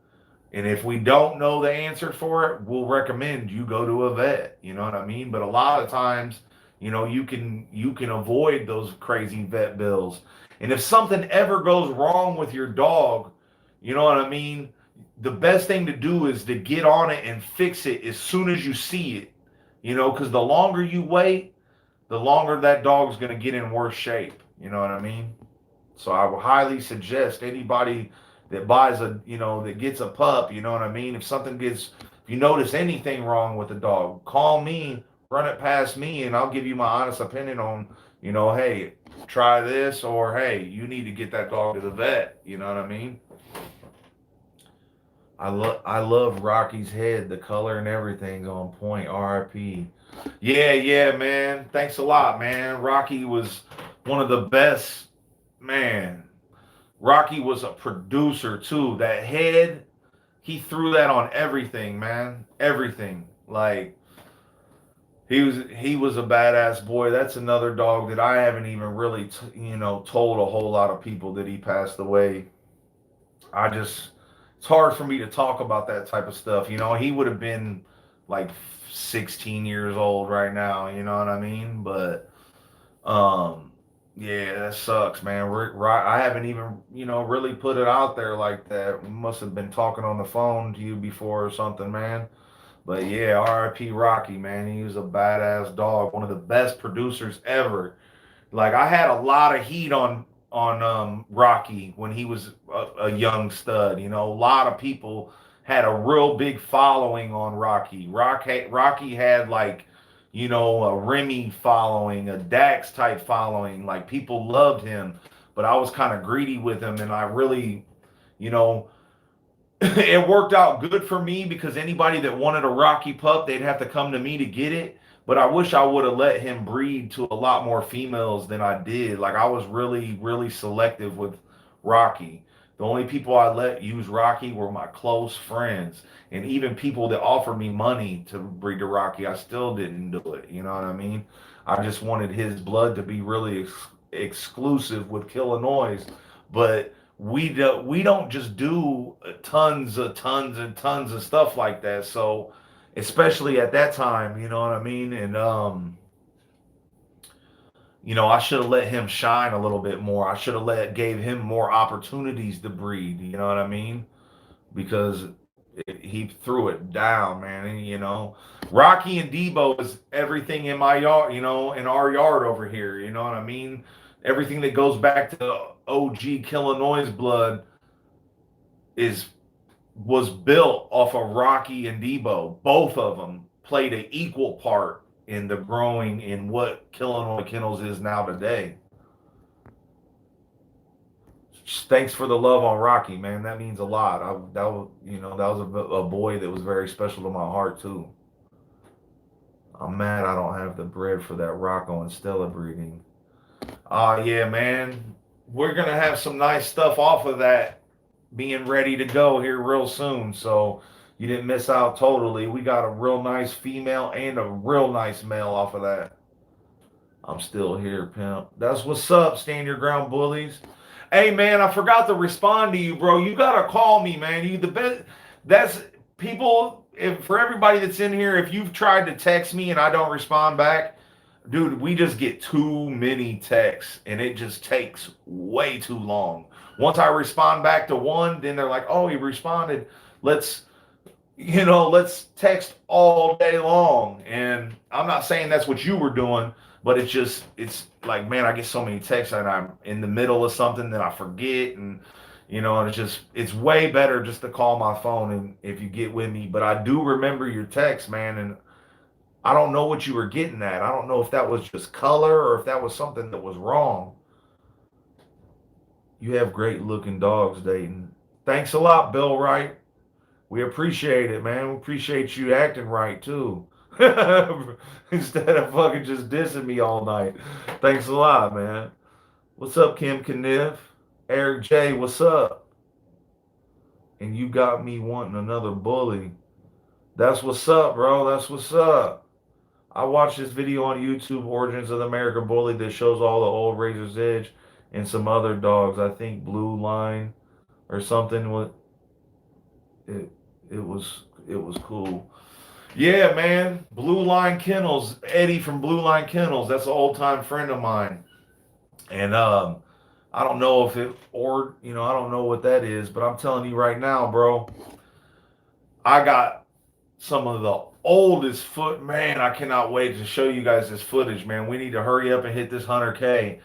[SPEAKER 1] And if we don't know the answer for it, we'll recommend you go to a vet. You know what I mean? But a lot of times, you can avoid those crazy vet bills. And if something ever goes wrong with your dog, you know what I mean? The best thing to do is to get on it and fix it as soon as you see it. Because the longer you wait, the longer that dog's going to get in worse shape. You know what I mean? So I would highly suggest anybody that buys that gets a pup, you know what I mean? If you notice anything wrong with the dog, call me, run it past me, and I'll give you my honest opinion on, hey, try this, or hey, you need to get that dog to the vet. You know what I mean? I love Rocky's head, the color and everything's on point. RIP. Yeah, yeah, man. Thanks a lot, man. Rocky was one of the best, man. Rocky was a producer too. That head, he threw that on everything, man. Everything. Like he was a badass boy. That's another dog that I haven't even really told a whole lot of people that he passed away. It's hard for me to talk about that type of stuff. He would have been like 16 years old right now. You know what I mean? But um, yeah, that sucks, man. I haven't even, really put it out there like that. We must have been talking on the phone to you before or something, man. But yeah, RIP Rocky, man. He was a badass dog, one of the best producers ever. Like I had a lot of heat on Rocky when he was a young stud. A lot of people had a real big following on Rocky. Rocky had like a Remy following, a Dax type following. Like people loved him, but I was kind of greedy with him, and I really, you know, it worked out good for me because anybody that wanted a Rocky pup, they'd have to come to me to get it. But I wish I would have let him breed to a lot more females than I did. Like I was really, really selective with Rocky. The only people I let use Rocky were my close friends. And even people that offered me money to breed to Rocky, I still didn't do it. You know what I mean? I just wanted his blood to be really exclusive with Killinois. But we don't just do tons and tons of stuff like that. So especially at that time, you know what I mean? And I should have let him shine a little bit more. I should have gave him more opportunities to breed, you know what I mean? Because he threw it down, man. And, Rocky and Debo is everything in my yard, in our yard over here, you know what I mean? Everything that goes back to OG Killinois blood is was built off of Rocky and Debo. Both of them played an equal part in the growing in what Killinois Kennels is now today. Thanks for the love on Rocky, man. That means a lot. That was a boy that was very special to my heart too. I'm mad I don't have the bread for that Rocco and Stella breeding. Yeah, man. We're gonna have some nice stuff off of that being ready to go here real soon. So you didn't miss out totally. We got a real nice female and a real nice male off of that. I'm still here, pimp. That's what's up, stand your ground bullies. Hey man, I forgot to respond to you, bro. You gotta call me, man. You the best. That's people. If for everybody that's in here, if you've tried to text me and I don't respond back, dude, we just get too many texts and it just takes way too long. Once I respond back to one, then they're like, "Oh, he responded. Let's let's text all day long." And I'm not saying that's what you were doing, but it's like, man, I get so many texts and I'm in the middle of something that I forget. And it's way better just to call my phone and if you get with me. But I do remember your text, man. And I don't know what you were getting at. I don't know if that was just color or if that was something that was wrong. You have great looking dogs, Dayton. Thanks a lot, Bill Wright. We appreciate it, man. We appreciate you acting right too. Instead of fucking just dissing me all night. Thanks a lot, man. What's up, Kim Kniff? Eric J, what's up? And you got me wanting another bully. That's what's up, bro. That's what's up. I watched this video on YouTube, Origins of the American Bully, that shows all the old Razor's Edge and some other dogs. I think Blue Line or something with it. It was cool. Yeah, man. Blue Line Kennels, Eddie from Blue Line Kennels. That's an old time friend of mine. And I don't know if it or I don't know what that is, but I'm telling you right now, bro, I got some of the oldest foot. Man, I cannot wait to show you guys this footage, man. We need to hurry up and hit this 100K.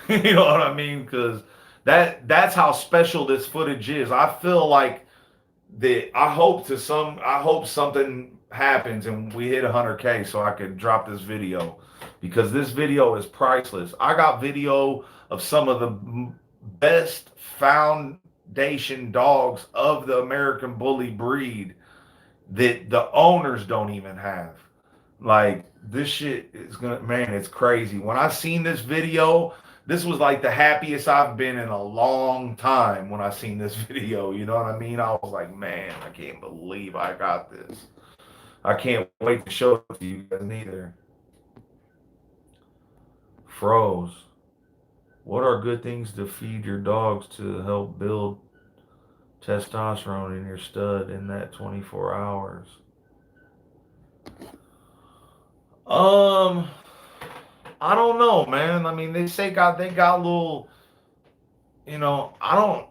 [SPEAKER 1] You know what I mean? Because that's how special this footage is. I feel like that. I hope something happens and we hit 100K so I could drop this video because this video is priceless. I got video of some of the best foundation dogs of the American Bully breed that the owners don't even have. Like this shit is gonna, man, it's crazy. When I seen this video, this was like the happiest I've been in a long time when I seen this video. You know what I mean? I was like, man, I can't believe I got this. I can't wait to show it to you guys neither. Froze. What are good things to feed your dogs to help build testosterone in your stud in that 24 hours? Um, I don't know, man. I mean, they got little, I don't.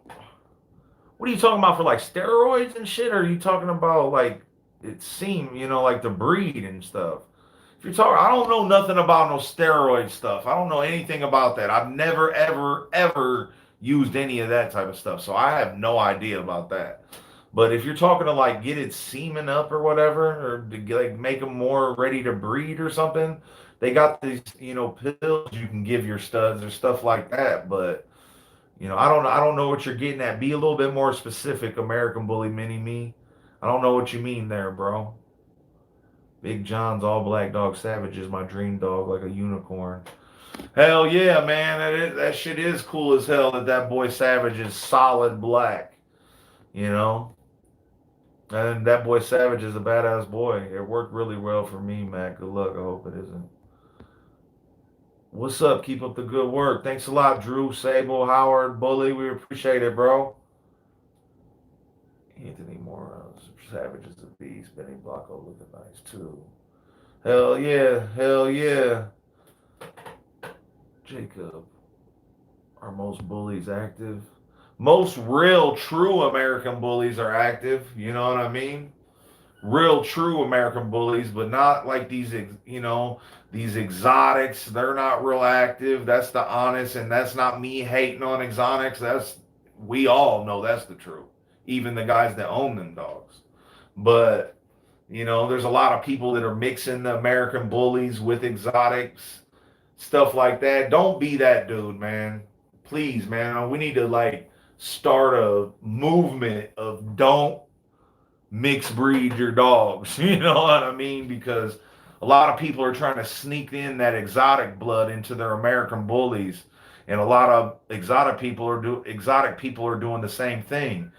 [SPEAKER 1] What are you talking about for like steroids and shit? Or are you talking about like it seemed, like the breed and stuff? If you're talking, I don't know nothing about no steroid stuff. I don't know anything about that. I've never, ever, ever used any of that type of stuff, so I have no idea about that. But if you're talking to like get it semen up or whatever, or to like make them more ready to breed or something, they got these pills you can give your studs or stuff like that. But I don't know what you're getting at. Be a little bit more specific, American Bully Mini Me. I don't know what you mean there, bro. Big John's all black dog Savage is my dream dog, like a unicorn. Hell yeah, man. That shit is cool as hell that boy Savage is solid black. You know? And that boy Savage is a badass boy. It worked really well for me, Matt. Good luck. I hope it isn't. What's up? Keep up the good work. Thanks a lot, Drew, Sable, Howard, Bully. We appreciate it, bro. Anthony Morales, Savage is a beast. Benny Blanco looking nice too. Hell yeah, hell yeah. Jacob, are most bullies active? Most real, true American bullies are active. You know what I mean? Real, true American bullies, but not like these exotics. They're not real active. That's the honest, and that's not me hating on exotics. We all know that's the truth. Even the guys that own them dogs. But there's a lot of people that are mixing the American bullies with exotics, stuff like that. Don't be that dude, man. Please, man. We need to like start a movement of don't mix breed your dogs. You know what I mean? Because a lot of people are trying to sneak in that exotic blood into their American bullies, and a lot of exotic people are doing the same thing.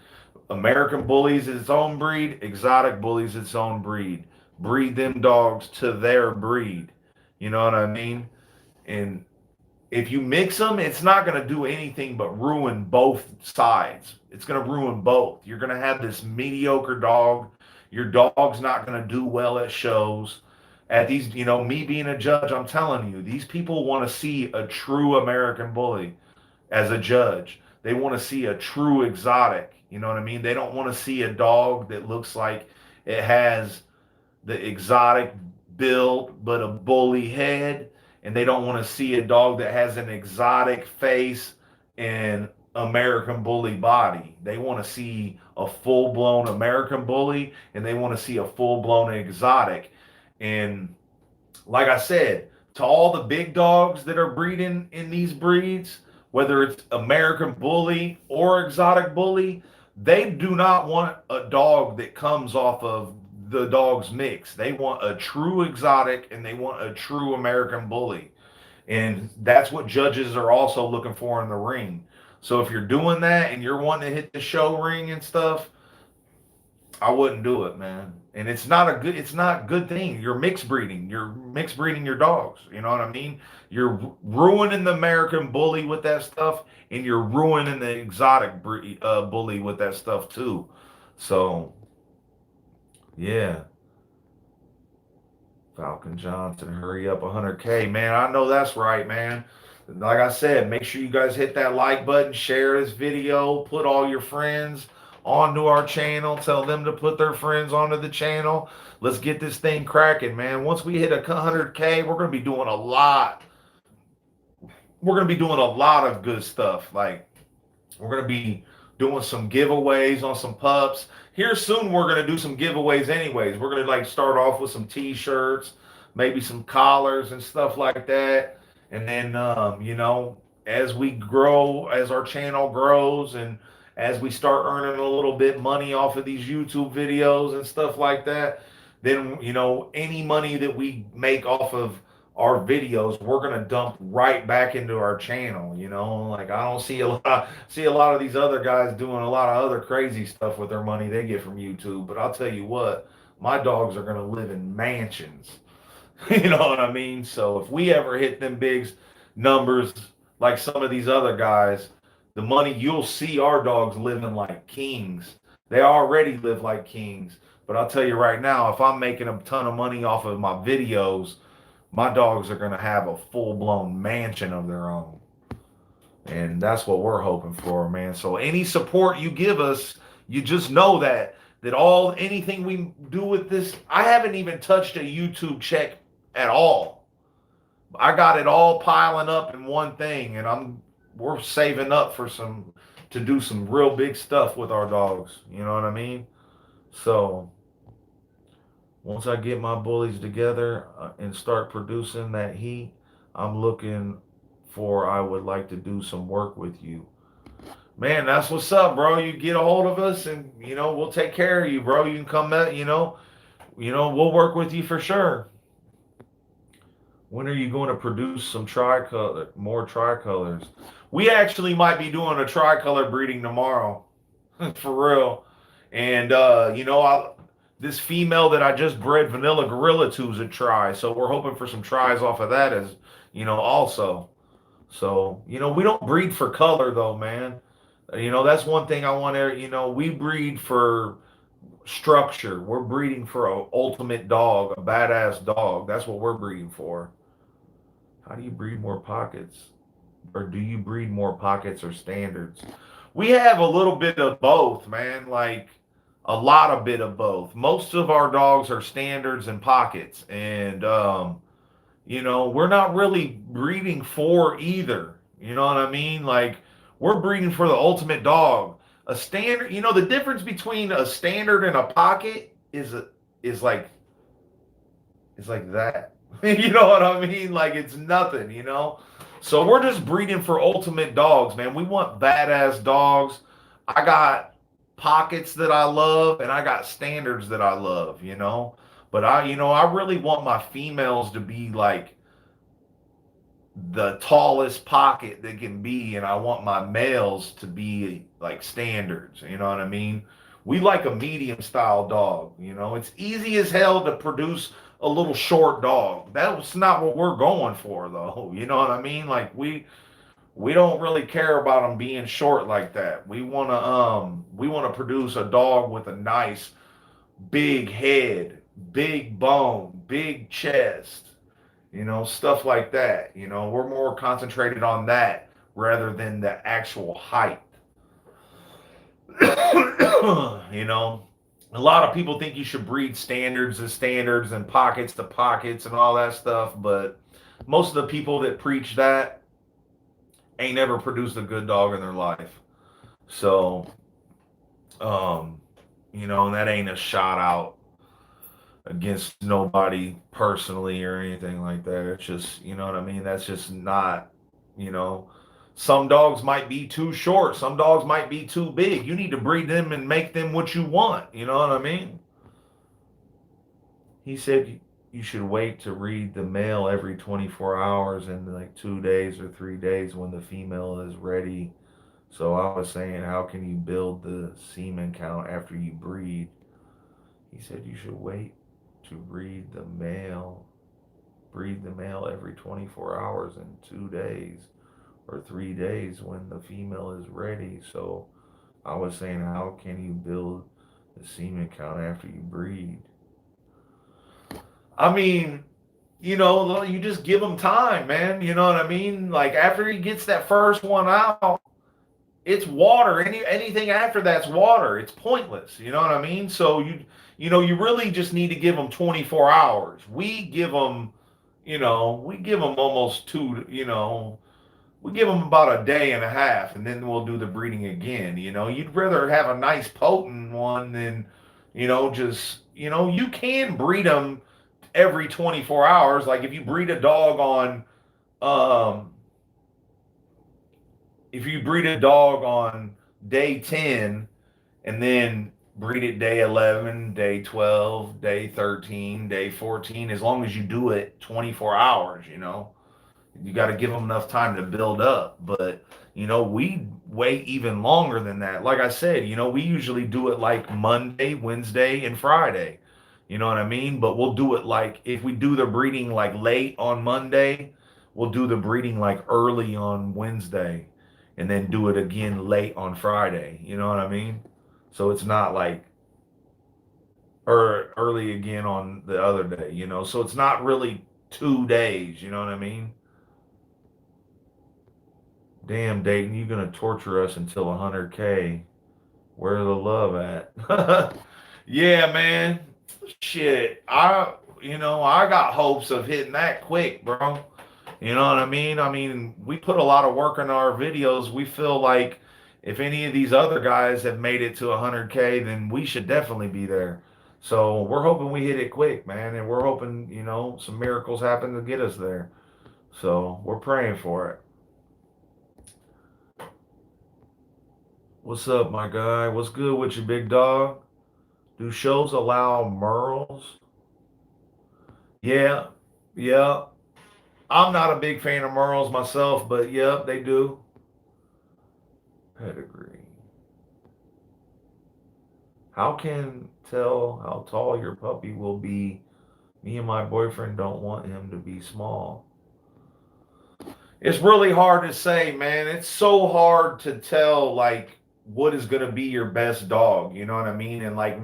[SPEAKER 1] American bullies is its own breed. Exotic bullies its own breed. Breed them dogs to their breed. You know what I mean? And if you mix them, it's not going to do anything but ruin both sides. It's going to ruin both. You're going to have this mediocre dog. Your dog's not going to do well at shows. At these, me being a judge, I'm telling you, these people want to see a true American bully as a judge. They want to see a true exotic. You know what I mean? They don't want to see a dog that looks like it has the exotic build but a bully head. And they don't want to see a dog that has an exotic face and American bully body. They want to see a full blown American bully and they want to see a full blown exotic. And like I said, to all the big dogs that are breeding in these breeds, whether it's American bully or exotic bully, they do not want a dog that comes off of the dog's mix. They want a true exotic and they want a true American bully. And that's what judges are also looking for in the ring. So if you're doing that and you're wanting to hit the show ring and stuff, I wouldn't do it, man. And it's not a good thing. You're mixed breeding. You're mixed breeding your dogs. You know what I mean? You're ruining the American bully with that stuff, and you're ruining the exotic bully with that stuff too. So Yeah. Falcon Johnson, hurry up 100K. Man, I know that's right, man. Like I said, make sure you guys hit that like button, share this video, put all your friends onto our channel, tell them to put their friends onto the channel. Let's get this thing cracking, man. Once we hit 100K, we're going to be doing a lot. We're going to be doing a lot of good stuff. Like, we're going to be doing some giveaways on some pups. Here soon, we're going to do some giveaways anyways. We're going to like start off with some t-shirts, maybe some collars and stuff like that. And then, as we grow, as our channel grows and as we start earning a little bit money off of these YouTube videos and stuff like that, then, any money that we make off of our videos, we're gonna dump right back into our channel. Like I don't see a lot of these other guys doing a lot of other crazy stuff with their money they get from YouTube. But I'll tell you what, my dogs are gonna live in mansions. You know what I mean? So if we ever hit them big numbers like some of these other guys, the money you'll see our dogs living like kings. They already live like kings. But I'll tell you right now, if I'm making a ton of money off of my videos, my dogs are going to have a full blown mansion of their own. And that's what we're hoping for, man. So any support you give us, you just know that all anything we do with this, I haven't even touched a YouTube check at all. I got it all piling up in one thing, and we're saving up for some to do some real big stuff with our dogs. You know what I mean? So once I get my bullies together and start producing that heat, I'm looking for, I would like to do some work with you. Man, that's what's up, bro. You get a hold of us and, we'll take care of you, bro. You can come out, we'll work with you for sure. When are you going to produce some more tricolors? We actually might be doing a tricolor breeding tomorrow, for real. And this female that I just bred vanilla gorilla to is a try, so we're hoping for some tries off of that as also. So we don't breed for color though, man. That's one thing I want to. We breed for structure. We're breeding for a ultimate dog, a badass dog. That's what we're breeding for. How do you breed more pockets? Or do you breed more pockets or standards? We have a little bit of both, man. Like a lot of bit of both. Most of our dogs are standards and pockets, and we're not really breeding for either. You know what I mean? Like we're breeding for the ultimate dog. A standard, the difference between a standard and a pocket is like that. You know what I mean? Like it's nothing. So we're just breeding for ultimate dogs, man. We want badass dogs. I got pockets that I love and I got standards that I love. But I really want my females to be like the tallest pocket they can be, and I want my males to be like standards. You know what I mean? We like a medium style dog. It's easy as hell to produce a little short dog. That's not what we're going for, though. You know what I mean? Like we don't really care about them being short like that. We want to produce a dog with a nice big head, big bone, big chest, stuff like that. We're more concentrated on that rather than the actual height. A lot of people think you should breed standards to standards and pockets to pockets and all that stuff, but most of the people that preach that ain't never produced a good dog in their life. So, and that ain't a shot out against nobody personally or anything like that. It's just, you know what I mean? That's just not, you know, some dogs might be too short. Some dogs might be too big. You need to breed them and make them what you want. You know what I mean? He said you should wait to read the male every 24 hours and like 2 days or 3 days when the female is ready. So I was saying, how can you build the semen count after you breed? He said you should wait to breed the male every 24 hours and 2 days or 3 days when the female is ready. So I was saying, how can you build the semen count after you breed? I mean, you know, you just give him time, man. You know what I mean? Like after he gets that first one out, it's water. Anything after that's water. It's pointless. You know what I mean? So you know you really just need to give them 24 hours. We give them almost two. We give them about a day and a half, and then we'll do the breeding again. You'd rather have a nice potent one than just you can breed them every 24 hours. Like um if you breed a dog on day 10 and then breed it day 11, day 12, day 13, day 14, as long as you do it 24 hours, you got to give them enough time to build up. But, we wait even longer than that. Like I said, we usually do it like Monday, Wednesday, and Friday. You know what I mean? But we'll do it like if we do the breeding like late on Monday, we'll do the breeding like early on Wednesday and then do it again late on Friday. You know what I mean? So it's not like or early again on the other day, So it's not really 2 days, you know what I mean? Damn, Dayton, you're gonna torture us until 100K. Where's the love at? Yeah, man. Shit, I got hopes of hitting that quick, bro. You know what I mean? I mean, we put a lot of work in our videos. We feel like if any of these other guys have made it to 100K, then we should definitely be there. So we're hoping we hit it quick, man, and we're hoping some miracles happen to get us there. So we're praying for it. What's up, my guy? What's good with you, big dog? Do shows allow merles? Yeah, yeah. I'm not a big fan of merles myself, but yeah, they do. Pedigree. How can tell how tall your puppy will be? Me and my boyfriend don't want him to be small. It's really hard to say, man. It's so hard to tell, like, what is going to be your best dog. You know what I mean? And, like,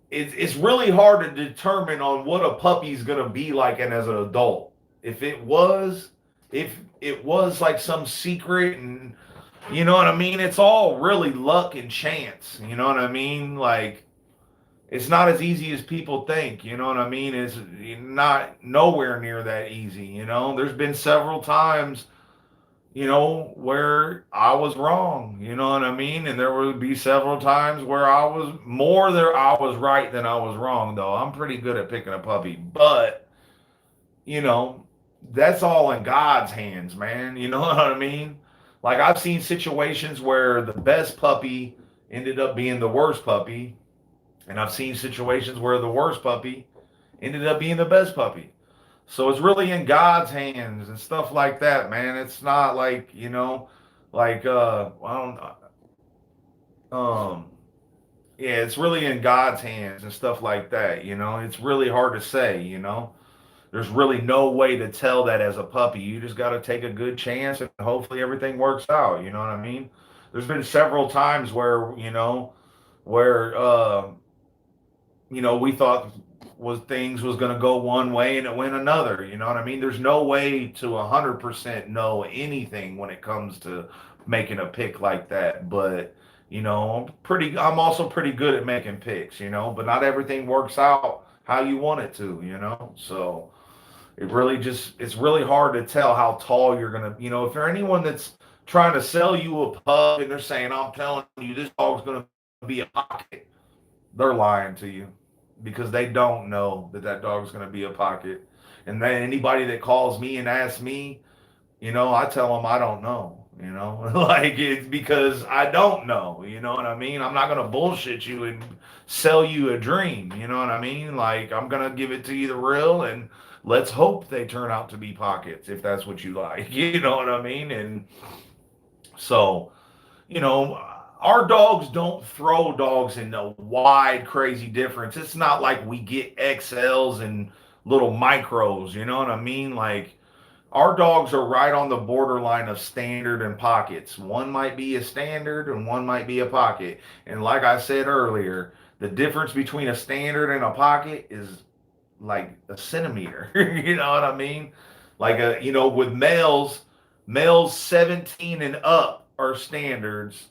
[SPEAKER 1] it's really hard to determine on what a puppy's going to be like and as an adult. If it was, if it was like some secret and, you know what I mean? It's all really luck and chance. You know what I mean? Like, it's not as easy as people think. You know what I mean? It's not nowhere near that easy. There's been several times, where I was wrong. You know what I mean? And there would be several times where I was right than I was wrong. Though I'm pretty good at picking a puppy, but you know, that's all in God's hands, man. You know what I mean? Like I've seen situations where the best puppy ended up being the worst puppy, and I've seen situations where the worst puppy ended up being the best puppy. So it's really in God's hands and stuff like that, man. It's not like, like I don't um yeah, it's really in God's hands and stuff like that, It's really hard to say, There's really no way to tell that as a puppy. You just got to take a good chance and hopefully everything works out, you know what I mean? There's been several times where, where we thought was things was going to go one way and it went another. You know what I mean? There's no way to 100% know anything when it comes to making a pick like that. But I'm also pretty good at making picks. But not everything works out how you want it to. So it's really hard to tell how tall you're gonna. If you're anyone that's trying to sell you a pup and they're saying, "I'm telling you, this dog's gonna be a pocket," they're lying to you because they don't know that that dog's going to be a pocket. And then anybody that calls me and asks me, I tell them I don't know, like it's because I don't know, you know what I mean? I'm not going to bullshit you and sell you a dream, you know what I mean? Like I'm going to give it to you the real and let's hope they turn out to be pockets if that's what you like, you know what I mean? And so, you know, our dogs don't throw dogs in a wide, crazy difference. It's not like we get XLs and little micros, you know what I mean? Like, our dogs are right on the borderline of standard and pockets. One might be a standard and one might be a pocket. And like I said earlier, the difference between a standard and a pocket is like a centimeter. You know what I mean? Like with males 17 and up are standards.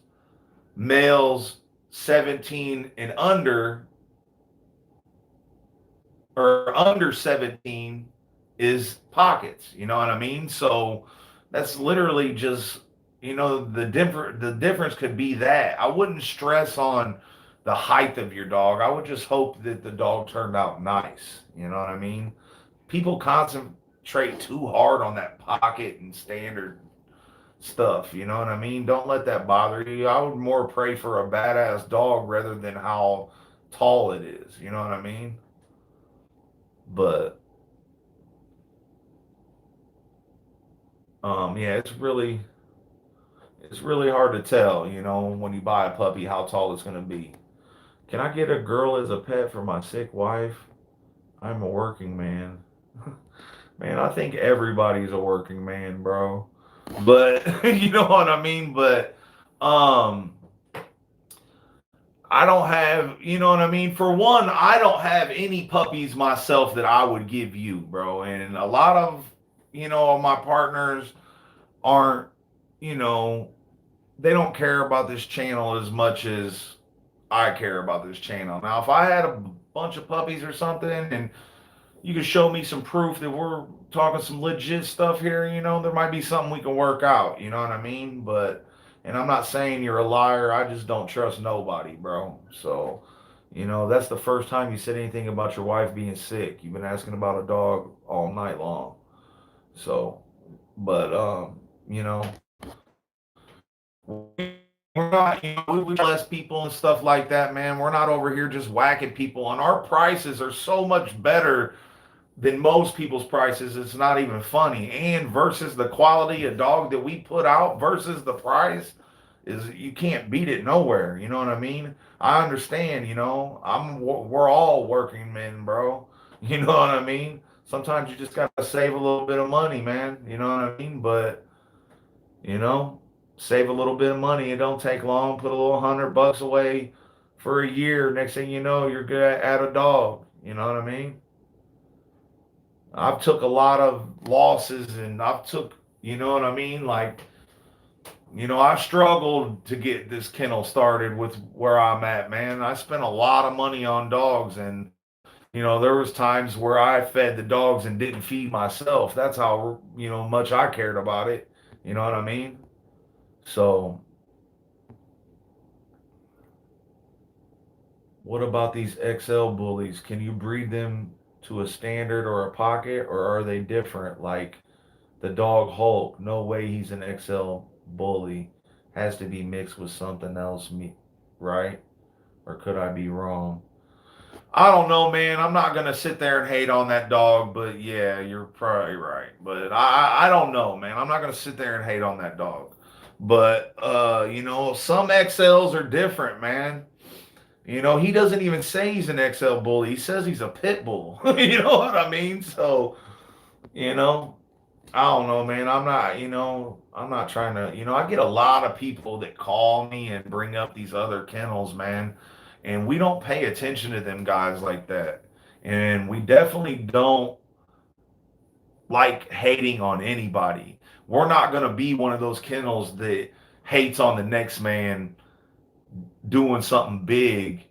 [SPEAKER 1] Males 17 and under or under 17 is pockets. You know what I mean? So that's literally just the difference could be that. I wouldn't stress on the height of your dog. I would just hope that the dog turned out nice. You know what I mean? People concentrate too hard on that pocket and standard stuff. You know what I mean? Don't let that bother you. I would more pray for a badass dog rather than how tall it is. You know what I mean? But yeah, it's really hard to tell, when you buy a puppy how tall it's gonna be. Can I get a girl as a pet for my sick wife? I'm a working man. Man, I think everybody's a working man, bro. But you know what I mean? But um I don't have, you know what I mean? For one, I don't have any puppies myself that I would give you, bro. And a lot of, my partners aren't, you know, they don't care about this channel as much as I care about this channel. Now, if I had a bunch of puppies or something and you could show me some proof that we're talking some legit stuff here, there might be something we can work out, you know what I mean? But, and I'm not saying you're a liar, I just don't trust nobody, bro. So, that's the first time you said anything about your wife being sick. You've been asking about a dog all night long. So, but, you know, we're not, we bless people and stuff like that, man. We're not over here just whacking people, and our prices are so much better than most people's prices. It's not even funny. And versus the quality of dog that we put out versus the price is you can't beat it nowhere. You know what I mean? I understand. We're all working men, bro. You know what I mean? Sometimes you just gotta save a little bit of money, man. You know what I mean? But you know, save a little bit of money. It don't take long. Put a little $100 away for a year. Next thing you know, you're good at a dog. You know what I mean? I've took a lot of losses and you know what I mean? Like, I struggled to get this kennel started with where I'm at, man. I spent a lot of money on dogs, and there was times where I fed the dogs and didn't feed myself. That's how, much I cared about it. You know what I mean? So, what about these XL bullies? Can you breed them to a standard or a pocket, or are they different? Like the dog Hulk, no way he's an XL bully. Has to be mixed with something else, right? Or could I be wrong? I don't know, man. I'm not gonna sit there and hate on that dog, but yeah, you're probably right. But I don't know, man. I'm not gonna sit there and hate on that dog. But some XLs are different, man. He doesn't even say he's an XL bully. He says he's a pit bull. You know what I mean? So, you know, I don't know, man. I'm not trying to, I get a lot of people that call me and bring up these other kennels, man. And we don't pay attention to them guys like that. And we definitely don't like hating on anybody. We're not going to be one of those kennels that hates on the next man doing something big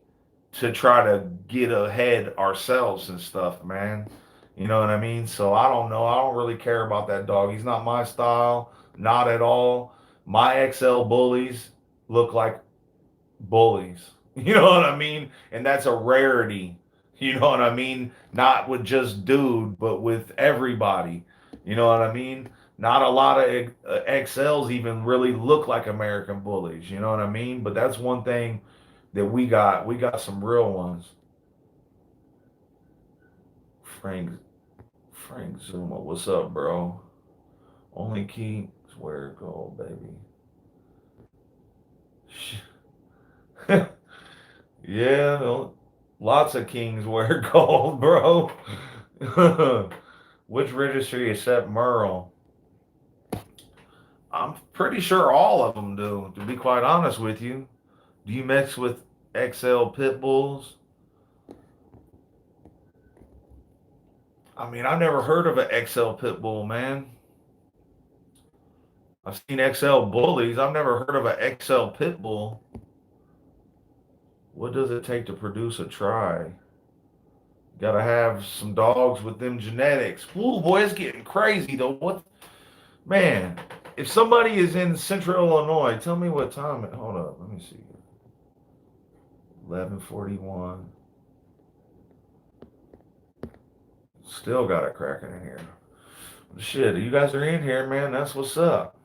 [SPEAKER 1] to try to get ahead ourselves and stuff, man. You know what I mean? So I don't know. I don't really care about that dog. He's not my style, not at all. My XL bullies look like bullies. You know what I mean? And that's a rarity. You know what I mean? Not with just dude, but with everybody. You know what I mean? Not a lot of XLs even really look like American bullies. You know what I mean? But that's one thing that we got. We got some real ones. Frank Frank Zuma, what's up, bro? Only key is where it go, baby. Yeah, lots of kings wear gold, bro. Which registry except Merle? I'm pretty sure all of them do, to be quite honest with you. Do you mix with XL pit bulls? I mean, I've never heard of an XL pit bull, man. I've seen XL bullies. I've never heard of an XL pit bull. What does it take to produce a try? Gotta have some dogs with them genetics. Ooh, boy, it's getting crazy though. What, man? If somebody is in Central Illinois, tell me what time. Hold up, let me see. 11:41. Still got it cracking in here. Shit, you guys are in here, man. That's what's up.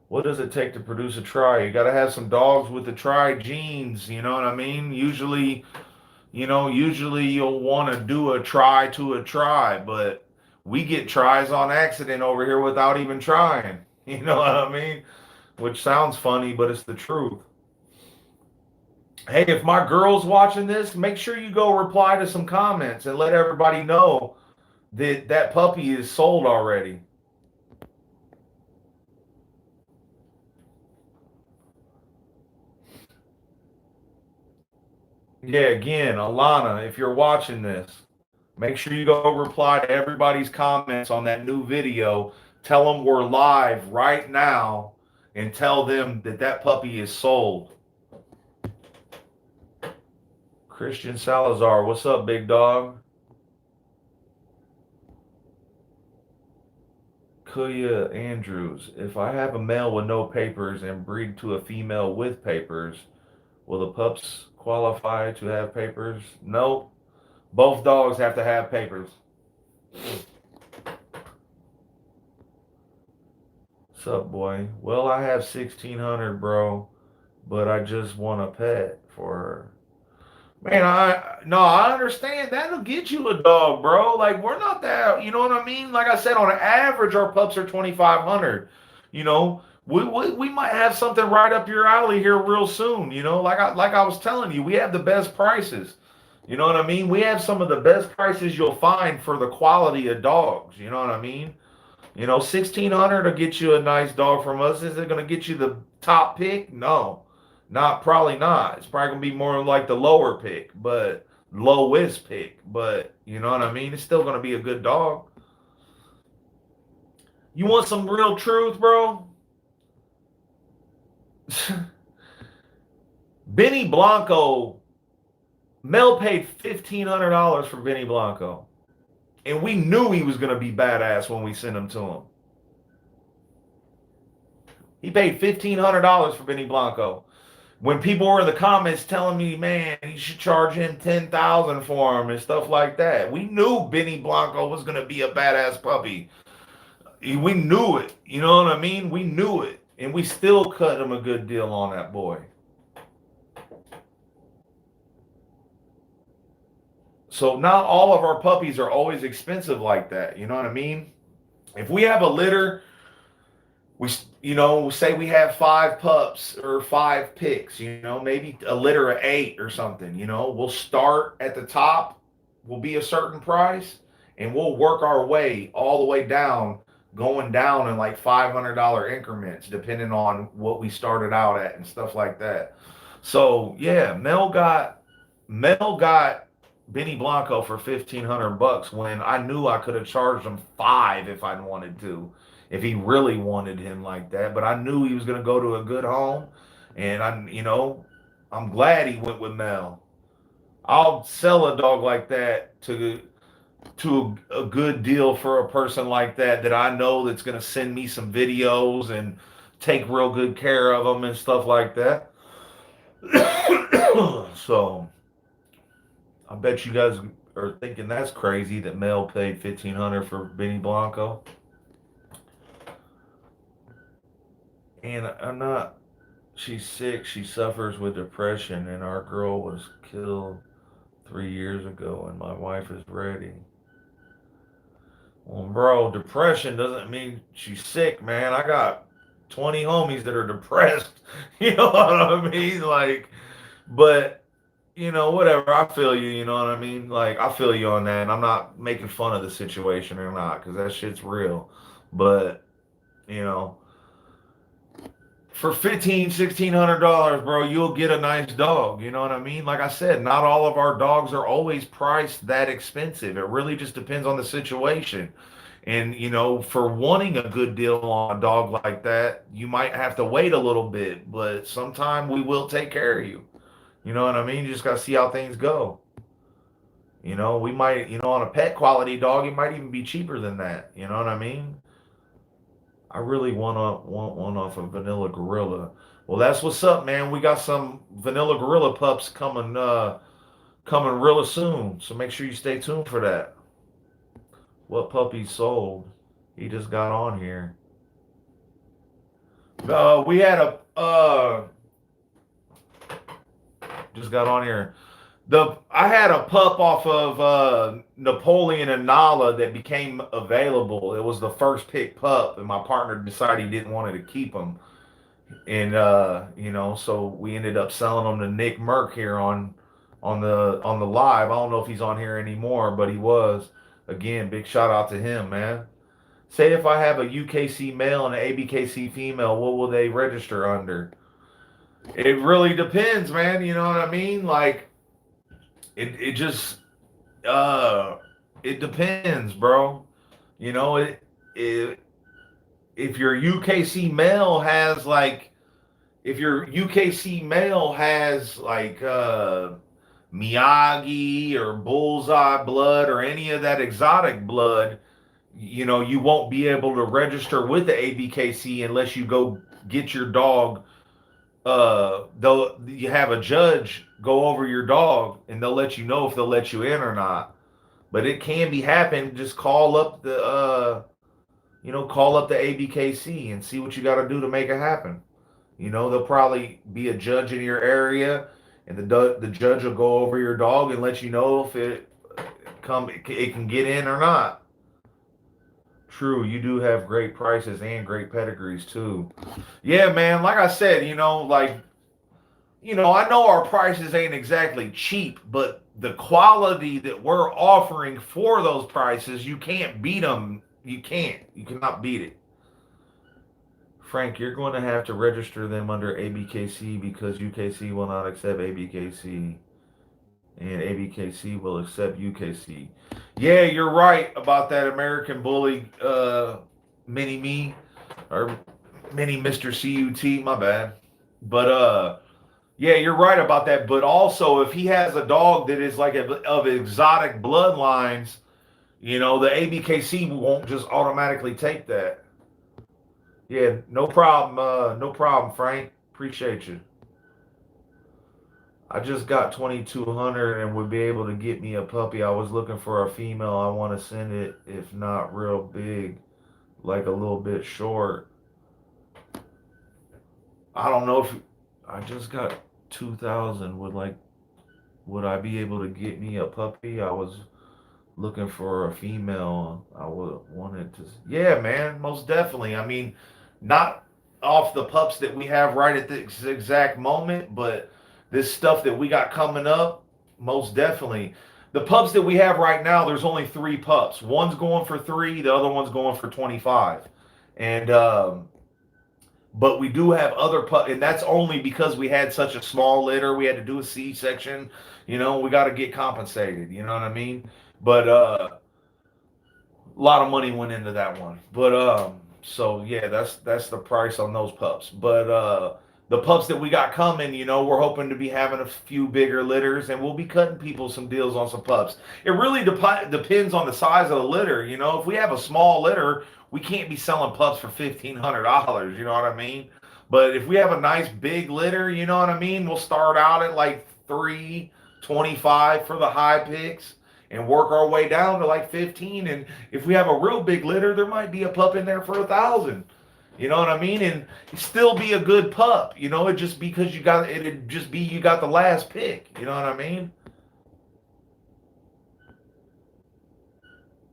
[SPEAKER 1] What does it take to produce a try? You got to have some dogs with the try genes. You know what I mean? Usually you'll want to do a try to a try, but we get tries on accident over here without even trying. You know what I mean? Which sounds funny, but it's the truth. Hey, if my girl's watching this, make sure you go reply to some comments and let everybody know that that puppy is sold already. Yeah, again, Alana, if you're watching this, make sure you go reply to everybody's comments on that new video. Tell them we're live right now and tell them that that puppy is sold. Christian Salazar, what's up, big dog? Kuya Andrews, if I have a male with no papers and breed to a female with papers, will the pups qualify to have papers? No. Both dogs have to have papers. What's up, boy? Well, I have 1,600, bro, but I just want a pet for her. Man, I understand that'll get you a dog, bro. Like we're not that, you know what I mean? Like I said, on average, our pups are 2,500. You know, we might have something right up your alley here real soon. You know, like I was telling you, we have the best prices. You know what I mean? We have some of the best prices you'll find for the quality of dogs. You know what I mean? 1,600 will get you a nice dog from us. Is it going to get you the top pick? No, probably not. It's probably going to be more like the lower pick, but lowest pick. But you know what I mean? It's still going to be a good dog. You want some real truth, bro? Benny Blanco, Mel paid $1,500 for Benny Blanco. And we knew he was going to be badass when we sent him to him. He paid $1,500 for Benny Blanco. When people were in the comments telling me, man, you should charge him $10,000 for him and stuff like that, we knew Benny Blanco was going to be a badass puppy. We knew it. You know what I mean? We knew it. And we still cut him a good deal on that boy. So not all of our puppies are always expensive like that. You know what I mean? If we have a litter, we say we have 5 pups or 5 picks, maybe a litter of 8 or something. We'll start at the top, will be a certain price, and we'll work our way all the way down, going down in like $500 increments, depending on what we started out at and stuff like that. So yeah, Mel got Benny Blanco for $1,500 when I knew I could have charged him 5 if I'd wanted to, if he really wanted him like that. But I knew he was going to go to a good home, and I'm glad he went with Mel. I'll sell a dog like that to a good deal for a person like that I know that's going to send me some videos and take real good care of them and stuff like that. So I bet you guys are thinking that's crazy that Mel paid $1,500 for Benny Blanco. And I'm not. She's sick. She suffers with depression, and our girl was killed 3 years ago, and my wife is ready. Well, bro, depression doesn't mean she's sick, man. I got 20 homies that are depressed. You know what I mean? Like, but whatever. I feel you. You know what I mean? Like, I feel you on that. And I'm not making fun of the situation or not, because that shit's real. But, for 1500 $1600, bro, you'll get a nice dog. You know what I mean? Like I said, not all of our dogs are always priced that expensive. It really just depends on the situation. And, for wanting a good deal on a dog like that, you might have to wait a little bit, but sometime we will take care of you. You know what I mean? You just got to see how things go. We might, on a pet quality dog, it might even be cheaper than that. You know what I mean? I really want one off of Vanilla Gorilla. Well, that's what's up, man. We got some Vanilla Gorilla pups coming real soon. So make sure you stay tuned for that. What puppies sold? He just got on here. We had a just got on here. I had a pup off of Napoleon and Nala that became available. It was the first pick pup, and my partner decided he didn't want to keep him, and so we ended up selling them to Nick Merck here on the live. I don't know if he's on here anymore, but he was. Again, big shout out to him, man. Say if I have a UKC male and an ABKC female, what will they register under? It really depends, man. You know what I mean? Like, it just it depends, bro. It if your UKC male has like if your UKC male has like Miyagi or Bullseye blood or any of that exotic blood, you won't be able to register with the ABKC unless you go get your dog. They'll you have a judge go over your dog and they'll let you know if they'll let you in or not. But it can be happen. Just call up the ABKC and see what you got to do to make it happen. There'll probably be a judge in your area, and the judge will go over your dog and let you know if it can get in or not. True, you do have great prices and great pedigrees too. Yeah, man. Like I said, I know our prices ain't exactly cheap, but the quality that we're offering for those prices, you can't beat them. You can't. You cannot beat it. Frank, you're going to have to register them under ABKC because UKC will not accept ABKC and ABKC will accept UKC. Yeah, you're right about that American Bully mini me or mini Mr. CUT, my bad. But yeah, you're right about that. But also if he has a dog that is like of exotic bloodlines, the ABKC won't just automatically take that. Yeah, no problem. No problem, Frank. Appreciate you. I just got 2,200 and would be able to get me a puppy. I was looking for a female. I want to send it, if not real big, like a little bit short. I don't know if I just got 2,000. Would I be able to get me a puppy? I was looking for a female. I would wanted to. Yeah, man, most definitely. I mean, not off the pups that we have right at this exact moment, but this stuff that we got coming up, most definitely. The pups that we have right now, there's only 3 pups. One's going for 3, the other one's going for 25. And but we do have other pups, and that's only because we had such a small litter. We had to do a C-section. We got to get compensated. You know what I mean? But a lot of money went into that one. But so yeah, that's the price on those pups. But the pups that we got coming, we're hoping to be having a few bigger litters, and we'll be cutting people some deals on some pups. It really depends on the size of the litter. If we have a small litter, we can't be selling pups for $1,500. You know what I mean? But if we have a nice big litter, you know what I mean, we'll start out at like $325 for the high picks and work our way down to like 15. And if we have a real big litter, there might be a pup in there for 1,000. You know what I mean? And still be a good pup. It just because you got the last pick. You know what I mean?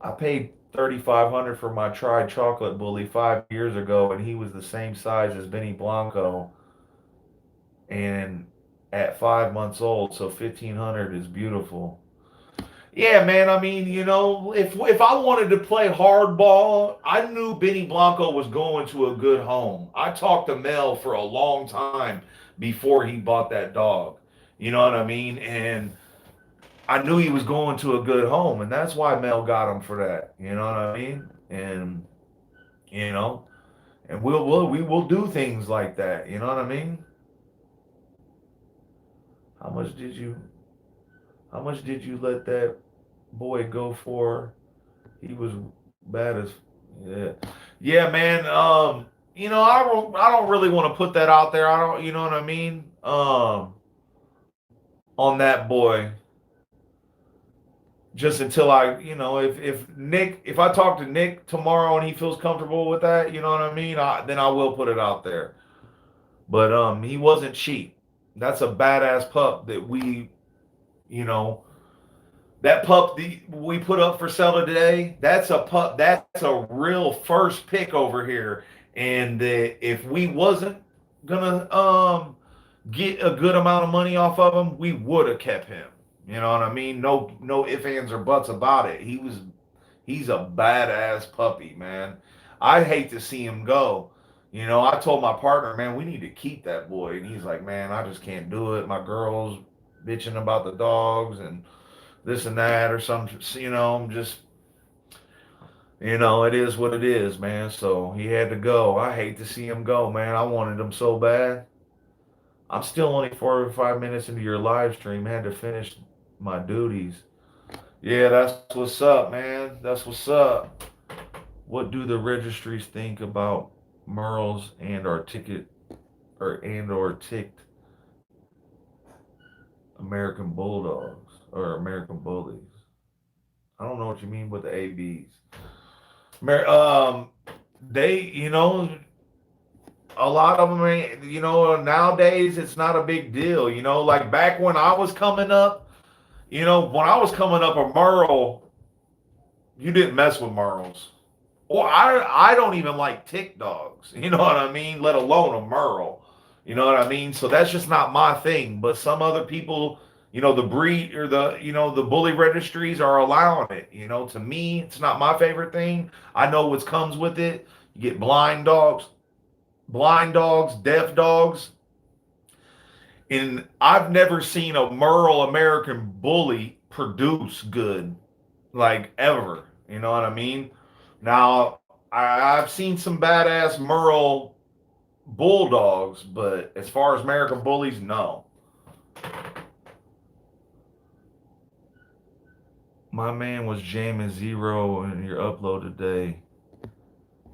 [SPEAKER 1] I paid $3,500 for my tri-chocolate bully 5 years ago, and he was the same size as Benny Blanco, and at 5 months old. So $1,500 is beautiful. Yeah, man. I mean, if I wanted to play hardball, I knew Benny Blanco was going to a good home. I talked to Mel for a long time before he bought that dog. You know what I mean? And I knew he was going to a good home, and that's why Mel got him for that. You know what I mean? And you know, and we will do things like that. You know what I mean? How much did you how much did you let that boy go for? He was bad as yeah. Yeah, man. I don't really want to put that out there. I don't, you know what I mean? On that boy, just until if I talk to Nick tomorrow and he feels comfortable with that, you know what I mean? Then I will put it out there. But he wasn't cheap. That's a badass pup that you know, that pup we put up for sale today, that's a pup. That's a real first pick over here. And if we wasn't gonna get a good amount of money off of him, we would have kept him. You know what I mean? No ifs, ands, or buts about it. He's a badass puppy, man. I hate to see him go. I told my partner, man, we need to keep that boy. And he's like, man, I just can't do it. My girl's bitching about the dogs and this and that or something. I'm just, it is what it is, man. So he had to go. I hate to see him go, man. I wanted him so bad. I'm still only 45 minutes into your live stream. I had to finish my duties. Yeah, that's what's up, man. That's what's up. What do the registries think about Merles and or ticked American Bulldogs or American Bullies? I don't know what you mean with the ABs. They, a lot of them, nowadays it's not a big deal. Like back when I was coming up, a Merle, you didn't mess with Merles. Well, I don't even like tick dogs. You know what I mean? Let alone a Merle. You know what I mean? So that's just not my thing. But some other people, the breed or the bully registries are allowing it. To me, it's not my favorite thing. I know what comes with it. You get blind dogs, deaf dogs. And I've never seen a Merle American bully produce good, like ever. You know what I mean? Now, I've seen some badass Merle bulldogs, but as far as American bullies, no. My man was jamming zero in your upload today.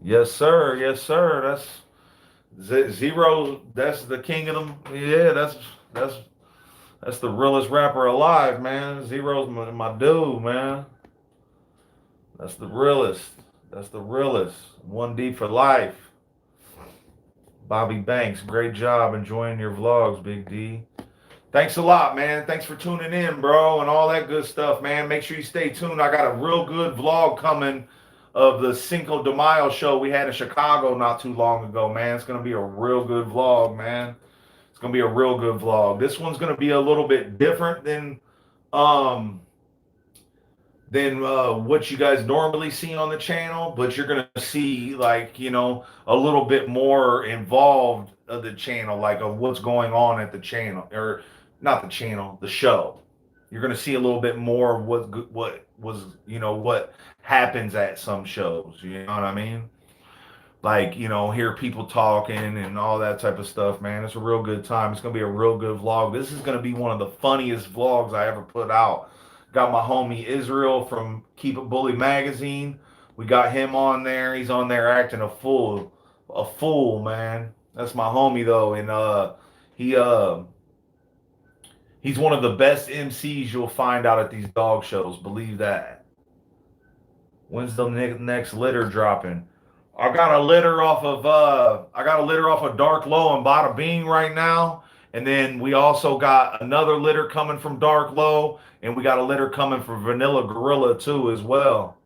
[SPEAKER 1] Yes, sir. Yes, sir. Zero. That's the king of them. Yeah, that's the realest rapper alive, man. Zero's my dude, man. That's the realest. That's the realest. 1D for life. Bobby Banks, great job enjoying your vlogs, Big D. Thanks a lot, man. Thanks for tuning in, bro, and all that good stuff, man. Make sure you stay tuned. I got a real good vlog coming of the Cinco de Mayo show we had in Chicago not too long ago, man. It's going to be a real good vlog, man. It's going to be a real good vlog. This one's going to be a little bit different um than what you guys normally see on the channel, but you're gonna see like a little bit more involved of the channel, like of what's going on at the channel or not the channel, the show. You're gonna see a little bit more of what happens at some shows. You know what I mean? Like hear people talking and all that type of stuff, man. It's a real good time. It's gonna be a real good vlog. This is gonna be one of the funniest vlogs I ever put out. Got my homie Israel from Keep It Bully magazine. We got him on there. He's on there acting a fool, man. That's my homie though, and he he's one of the best MCs you'll find out at these dog shows. Believe that. When's the next litter dropping? I got a litter off of Dark Low and Bada Bing right now. And then we also got another litter coming from Dark Low, and we got a litter coming from Vanilla Gorilla too as well.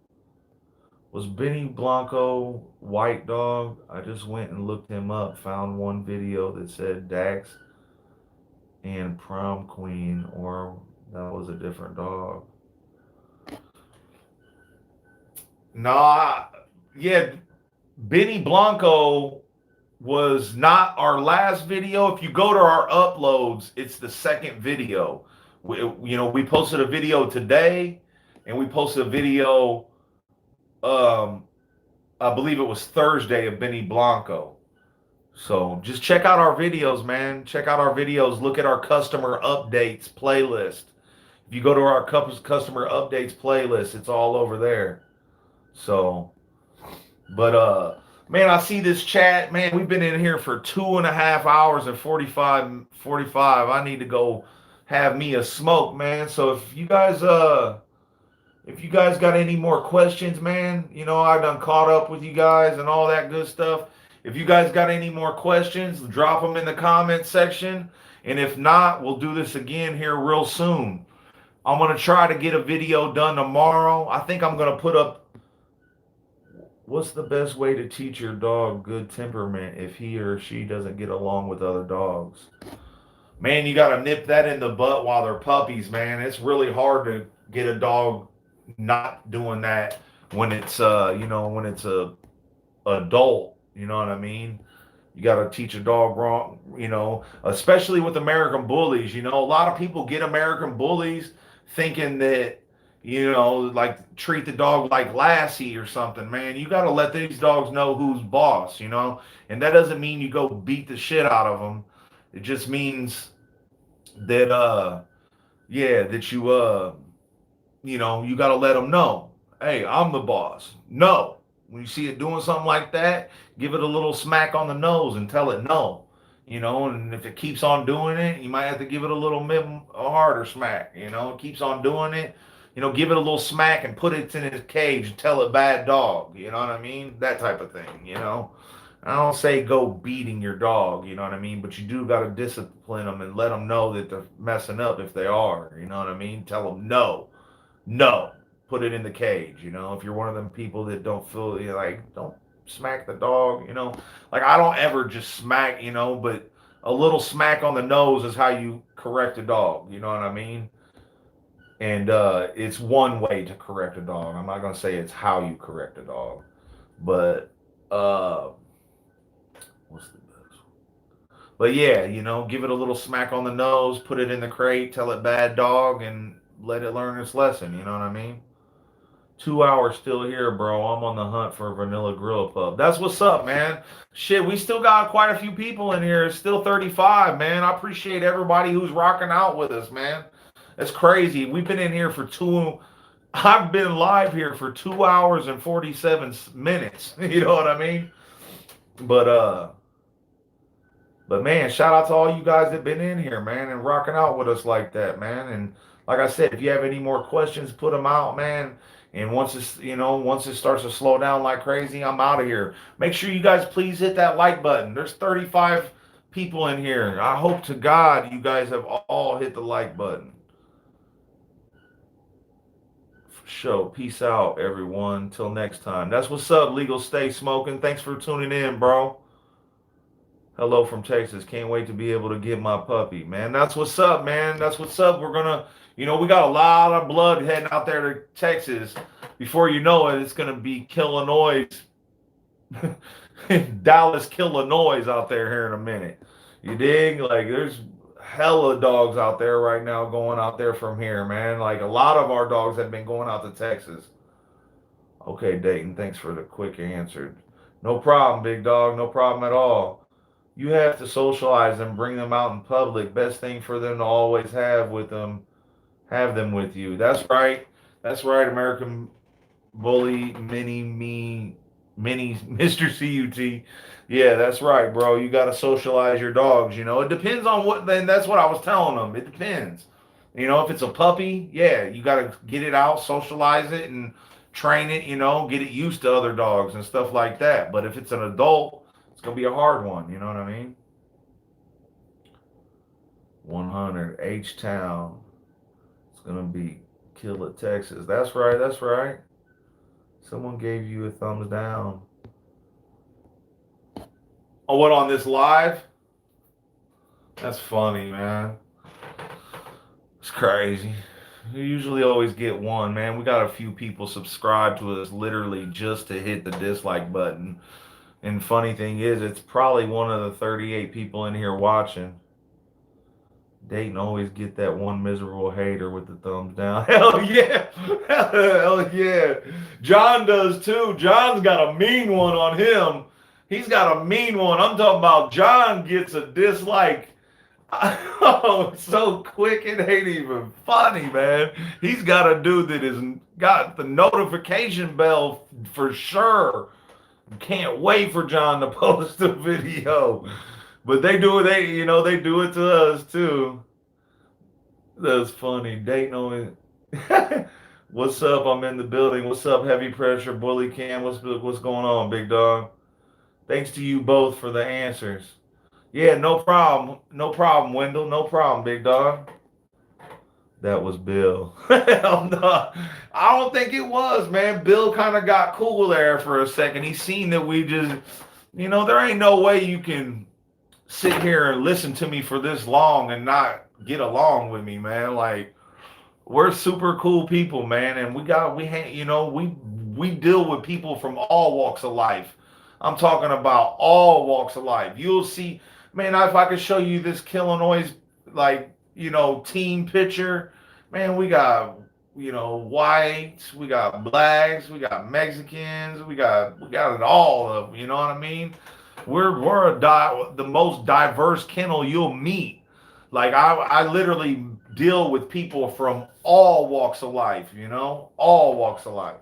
[SPEAKER 1] Was Benny Blanco white dog? I just went and looked him up, found one video that said Dax and Prom Queen, or that was a different dog. Nah, yeah, Benny Blanco was not our last video. If you go to our uploads, it's the second video. We posted a video today, and we posted a video. Um, I believe it was Thursday of Benny Blanco. So just check out our videos, man. Check out our videos. Look at our customer updates playlist. If you go to our customer updates playlist, it's all over there. So, but man, I see this chat. Man, we've been in here for 2.5 hours and 45. I need to go have me a smoke, man. So if you guys got any more questions, man, I done caught up with you guys and all that good stuff. If you guys got any more questions, drop them in the comment section. And if not, we'll do this again here real soon. I'm going to try to get a video done tomorrow. I think I'm going to put up what's the best way to teach your dog good temperament if he or she doesn't get along with other dogs. Man, you got to nip that in the butt while they're puppies, man. It's really hard to get a dog not doing that when it's when it's a adult, you know what I mean? You got to teach a dog wrong, especially with American bullies. A lot of people get American bullies thinking that, like treat the dog like Lassie or something, man. You got to let these dogs know who's boss, and that doesn't mean you go beat the shit out of them. It just means that, that you got to let them know, hey, I'm the boss. No. When you see it doing something like that, give it a little smack on the nose and tell it no. And if it keeps on doing it, you might have to give it a harder smack. It keeps on doing it. Give it a little smack and put it in its cage and tell it bad dog. You know what I mean? That type of thing, I don't say go beating your dog, you know what I mean? But you do got to discipline them and let them know that they're messing up if they are, you know what I mean? Tell them no. No, put it in the cage. If you're one of them people that don't feel like, don't smack the dog. Like I don't ever just smack. But a little smack on the nose is how you correct a dog. You know what I mean? And it's one way to correct a dog. I'm not gonna say it's how you correct a dog, but what's the best? But yeah, give it a little smack on the nose, put it in the crate, tell it bad dog, and let it learn its lesson. You know what I mean? 2 hours still here, bro. I'm on the hunt for a vanilla grill pup. That's what's up, man. Shit, we still got quite a few people in here. It's still 35, man. I appreciate everybody who's rocking out with us, man. That's crazy. We've been in here for I've been live here for 2 hours and 47 minutes. You know what I mean? But man, shout out to all you guys that been in here, man, and rocking out with us like that, man. And like I said, if you have any more questions, put them out, man. And once it starts to slow down like crazy, I'm out of here. Make sure you guys please hit that like button. There's 35 people in here. I hope to God you guys have all hit the like button. For sure. Peace out, everyone. Till next time. That's what's up, Legal Stay Smoking. Thanks for tuning in, bro. Hello from Texas. Can't wait to be able to get my puppy, man. That's what's up, man. That's what's up. We're gonna, we got a lot of blood heading out there to Texas. Before you know it, it's gonna be Killinois, Dallas Killinois out there here in a minute. You dig? Like there's hella dogs out there right now going out there from here, man. Like a lot of our dogs have been going out to Texas. Okay, Dayton. Thanks for the quick answer. No problem, big dog. No problem at all. You have to socialize them, bring them out in public. Best thing for them to always have them with you. That's right. That's right, American Bully, mini Mr. CUT. Yeah, that's right, bro. You got to socialize your dogs. It depends on what. Then that's what I was telling them. It depends. If it's a puppy, yeah, you got to get it out, socialize it, and train it. Get it used to other dogs and stuff like that. But if it's an adult, it's gonna be a hard one. You know what I mean? 100 H Town. It's gonna be Killer, Texas. That's right. That's right. Someone gave you a thumbs down. Oh, what on this live? That's funny, man. It's crazy. We usually always get one, man. We got a few people subscribe to us literally just to hit the dislike button. And funny thing is, it's probably one of the 38 people in here watching. Dayton always get that one miserable hater with the thumbs down. Hell yeah. Hell yeah. John does too. John's got a mean one on him. He's got a mean one. I'm talking about John gets a dislike. Oh, so quick it ain't even funny, man. He's got a dude that has got the notification bell for sure. Can't wait for John to post a video. But they do it, they do it to us too. That's funny. Dayton always. What's up? I'm in the building. What's up, Heavy Pressure, Bully Cam? What's going on, big dog? Thanks to you both for the answers. Yeah, no problem. No problem, Wendell. No problem, big dog. That was Bill. Hell no. I don't think it was, man. Bill kind of got cool there for a second. He seen that we just, there ain't no way you can sit here and listen to me for this long and not get along with me, man. Like, we're super cool people, man, and we deal with people from all walks of life. I'm talking about all walks of life. You'll see, man, if I could show you this Killinois team picture, man, we got whites, we got blacks, we got Mexicans, we got it all of, you know what I mean? We're the most diverse kennel you'll meet. Like I literally deal with people from all walks of life, all walks of life.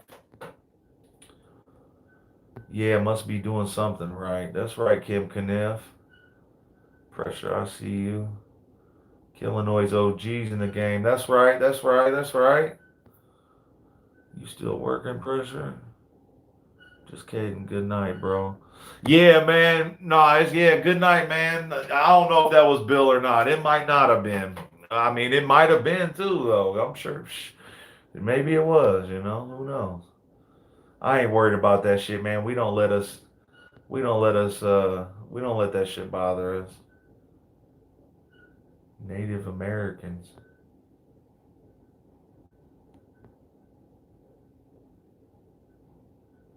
[SPEAKER 1] Yeah, must be doing something right. That's right, Kim Kniff. Pressure, I see you. Killinois OGs in the game. That's right, that's right, that's right. You still working, Pressure? Just kidding. Good night, bro. Yeah, man. No, good night, man. I don't know if that was Bill or not. It might not have been. I mean, it might have been too, though. I'm sure. Maybe it was, Who knows? I ain't worried about that shit, man. We don't let that shit bother us. Native Americans.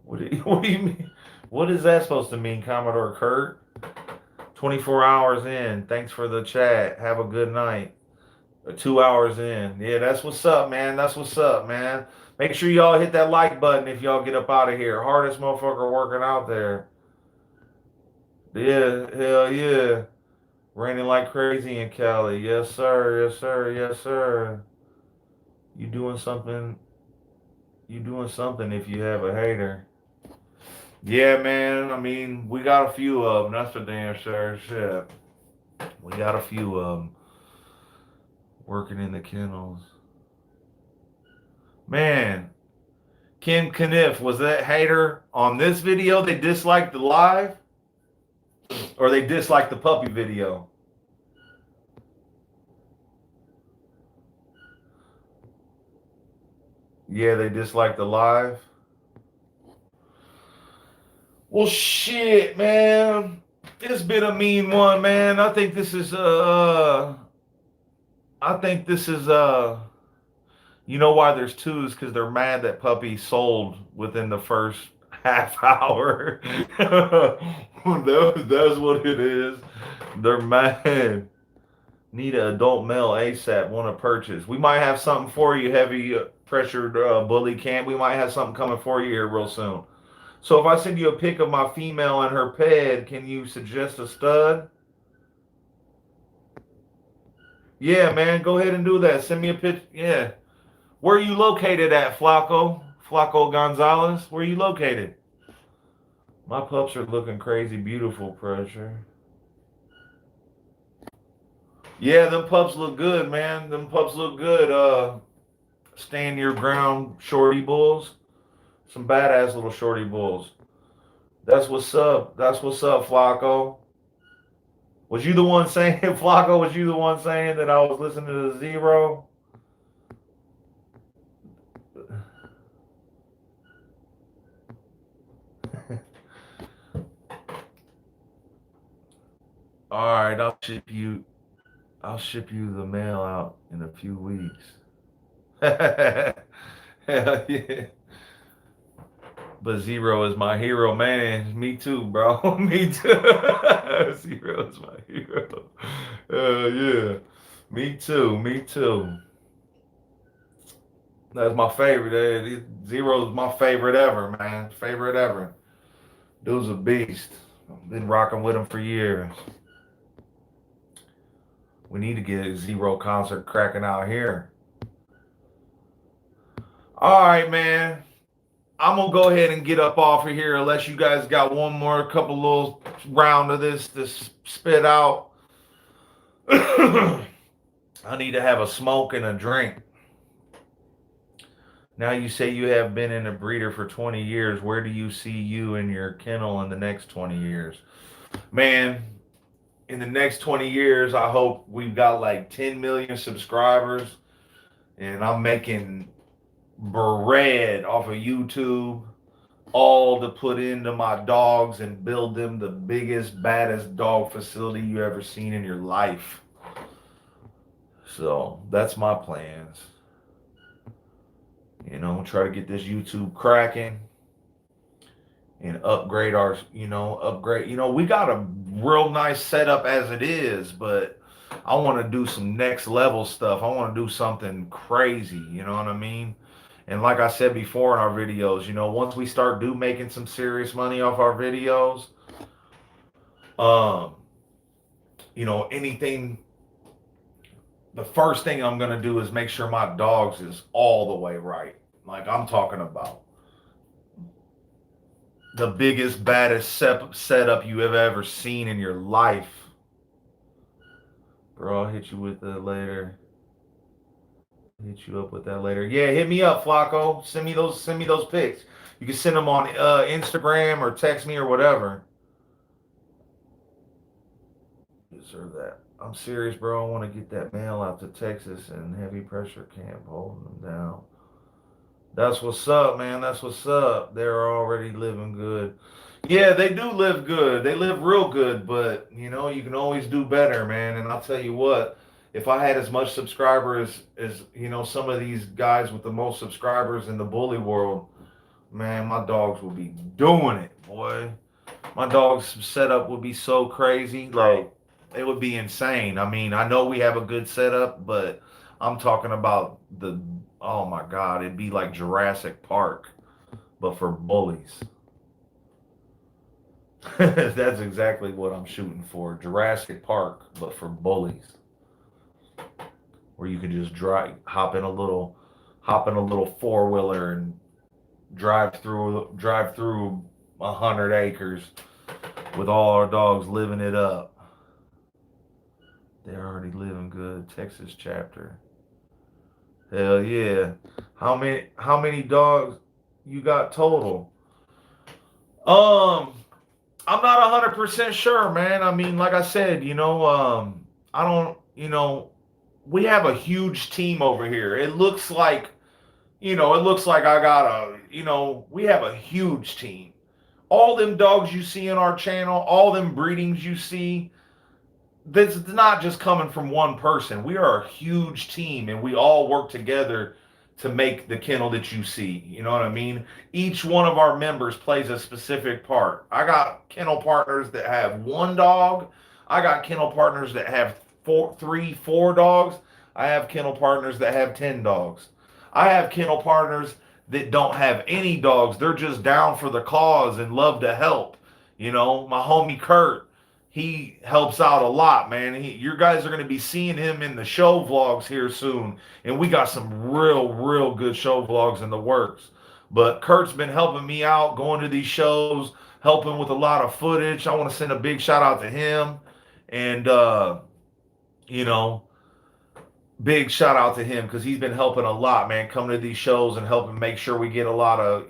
[SPEAKER 1] What do you mean? What is that supposed to mean, Commodore Kurt? 24 hours in. Thanks for the chat. Have a good night. 2 hours in. Yeah, that's what's up, man. That's what's up, man. Make sure y'all hit that like button if y'all get up out of here. Hardest motherfucker working out there. Yeah, hell yeah. Raining like crazy in Cali. Yes, sir. Yes, sir. Yes, sir. You doing something. You doing something if you have a hater. Yeah, man. I mean, we got a few of them. That's for damn sure. Shit. We got a few of them working in the kennels. Man, Kim Kniff, was that hater on this video? They disliked the live? Or they disliked the puppy video? Yeah, they disliked the live. Well, shit, man. It's been a mean one, man. I think this is you know why there's two is because they're mad that Puppy sold within the first half hour. That's what it is. They're mad. Need an adult male ASAP. Want to purchase. We might have something for you, heavy pressured bully camp. We might have something coming for you here real soon. So if I send you a pic of my female and her ped, can you suggest a stud? Yeah, man, go ahead and do that. Send me a pic. Yeah. Where are you located at, Flaco? Flaco Gonzalez? Where are you located? My pups are looking crazy beautiful, Pressure. Yeah, them pups look good, man. Them pups look good. Stand your ground, shorty bulls. Some badass little shorty bulls. That's what's up. That's what's up, Flacco. Was you the one saying, Flacco, was you the one saying that I was listening to the Zero? All right, I'll ship you the mail out in a few weeks. Hell yeah. But Zero is my hero, man. Me too, bro. Me too. Zero is my hero. Yeah. Me too. Me too. That's my favorite. Zero's my favorite ever, man. Favorite ever. Dude's a beast. I've been rocking with him for years. We need to get a Zero concert cracking out here. All right, man. I'm gonna go ahead and get up off of here unless you guys got one more couple little round of this to spit out. I need to have a smoke and a drink. Now you say you have been in a breeder for 20 years. Where do you see you in your kennel in the next 20 years? Man, in the next 20 years, I hope we've got like 10 million subscribers and I'm making bread off of YouTube, all to put into my dogs and build them the biggest, baddest dog facility you ever seen in your life. So that's my plans. You know, try to get this YouTube cracking and upgrade our, upgrade. We got a real nice setup as it is, but I want to do some next level stuff. I want to do something crazy, you know what I mean? And like I said before in our videos, once we start making some serious money off our videos, um, anything, the first thing I'm going to do is make sure my dogs is all the way right. Like I'm talking about the biggest, baddest setup you have ever seen in your life. Bro, I'll hit you with that later. Hit you up with that later. Yeah, hit me up, Flacco. Send me those pics. You can send them on Instagram or text me or whatever. Deserve that. I'm serious, bro. I want to get that mail out to Texas and heavy pressure camp holding them down. That's what's up, man. That's what's up. They're already living good. Yeah, they do live good. They live real good, but you can always do better, man. And I'll tell you what, if I had as much subscribers as some of these guys with the most subscribers in the bully world, man, my dogs would be doing it, boy. My dog's setup would be so crazy, like it would be insane. I mean, I know we have a good setup, but I'm talking about oh my God, it'd be like Jurassic Park, but for bullies. That's exactly what I'm shooting for. Jurassic Park, but for bullies. Where you can just hop in a little four-wheeler and drive through 100 acres with all our dogs living it up. They're already living good. Texas chapter. Hell yeah. How many dogs you got total? I'm not 100% sure, man. I mean, like I said, I don't, we have a huge team over here. It looks like I got we have a huge team. All them dogs you see in our channel, all them breedings you see, this is not just coming from one person. We are a huge team and we all work together to make the kennel that you see. You know what I mean? Each one of our members plays a specific part. I got kennel partners that have one dog. I got kennel partners that have four dogs. I have kennel partners that have 10 dogs. I have kennel partners that don't have any dogs. They're just down for the cause and love to help. My homie Kurt, he helps out a lot, man. You guys are going to be seeing him in the show vlogs here soon. And we got some real good show vlogs in the works. But Kurt's been helping me out, going to these shows, helping with a lot of footage. I want to send a big shout out to him. And, you know, big shout out to him because he's been helping a lot, man, coming to these shows and helping make sure we get a lot of,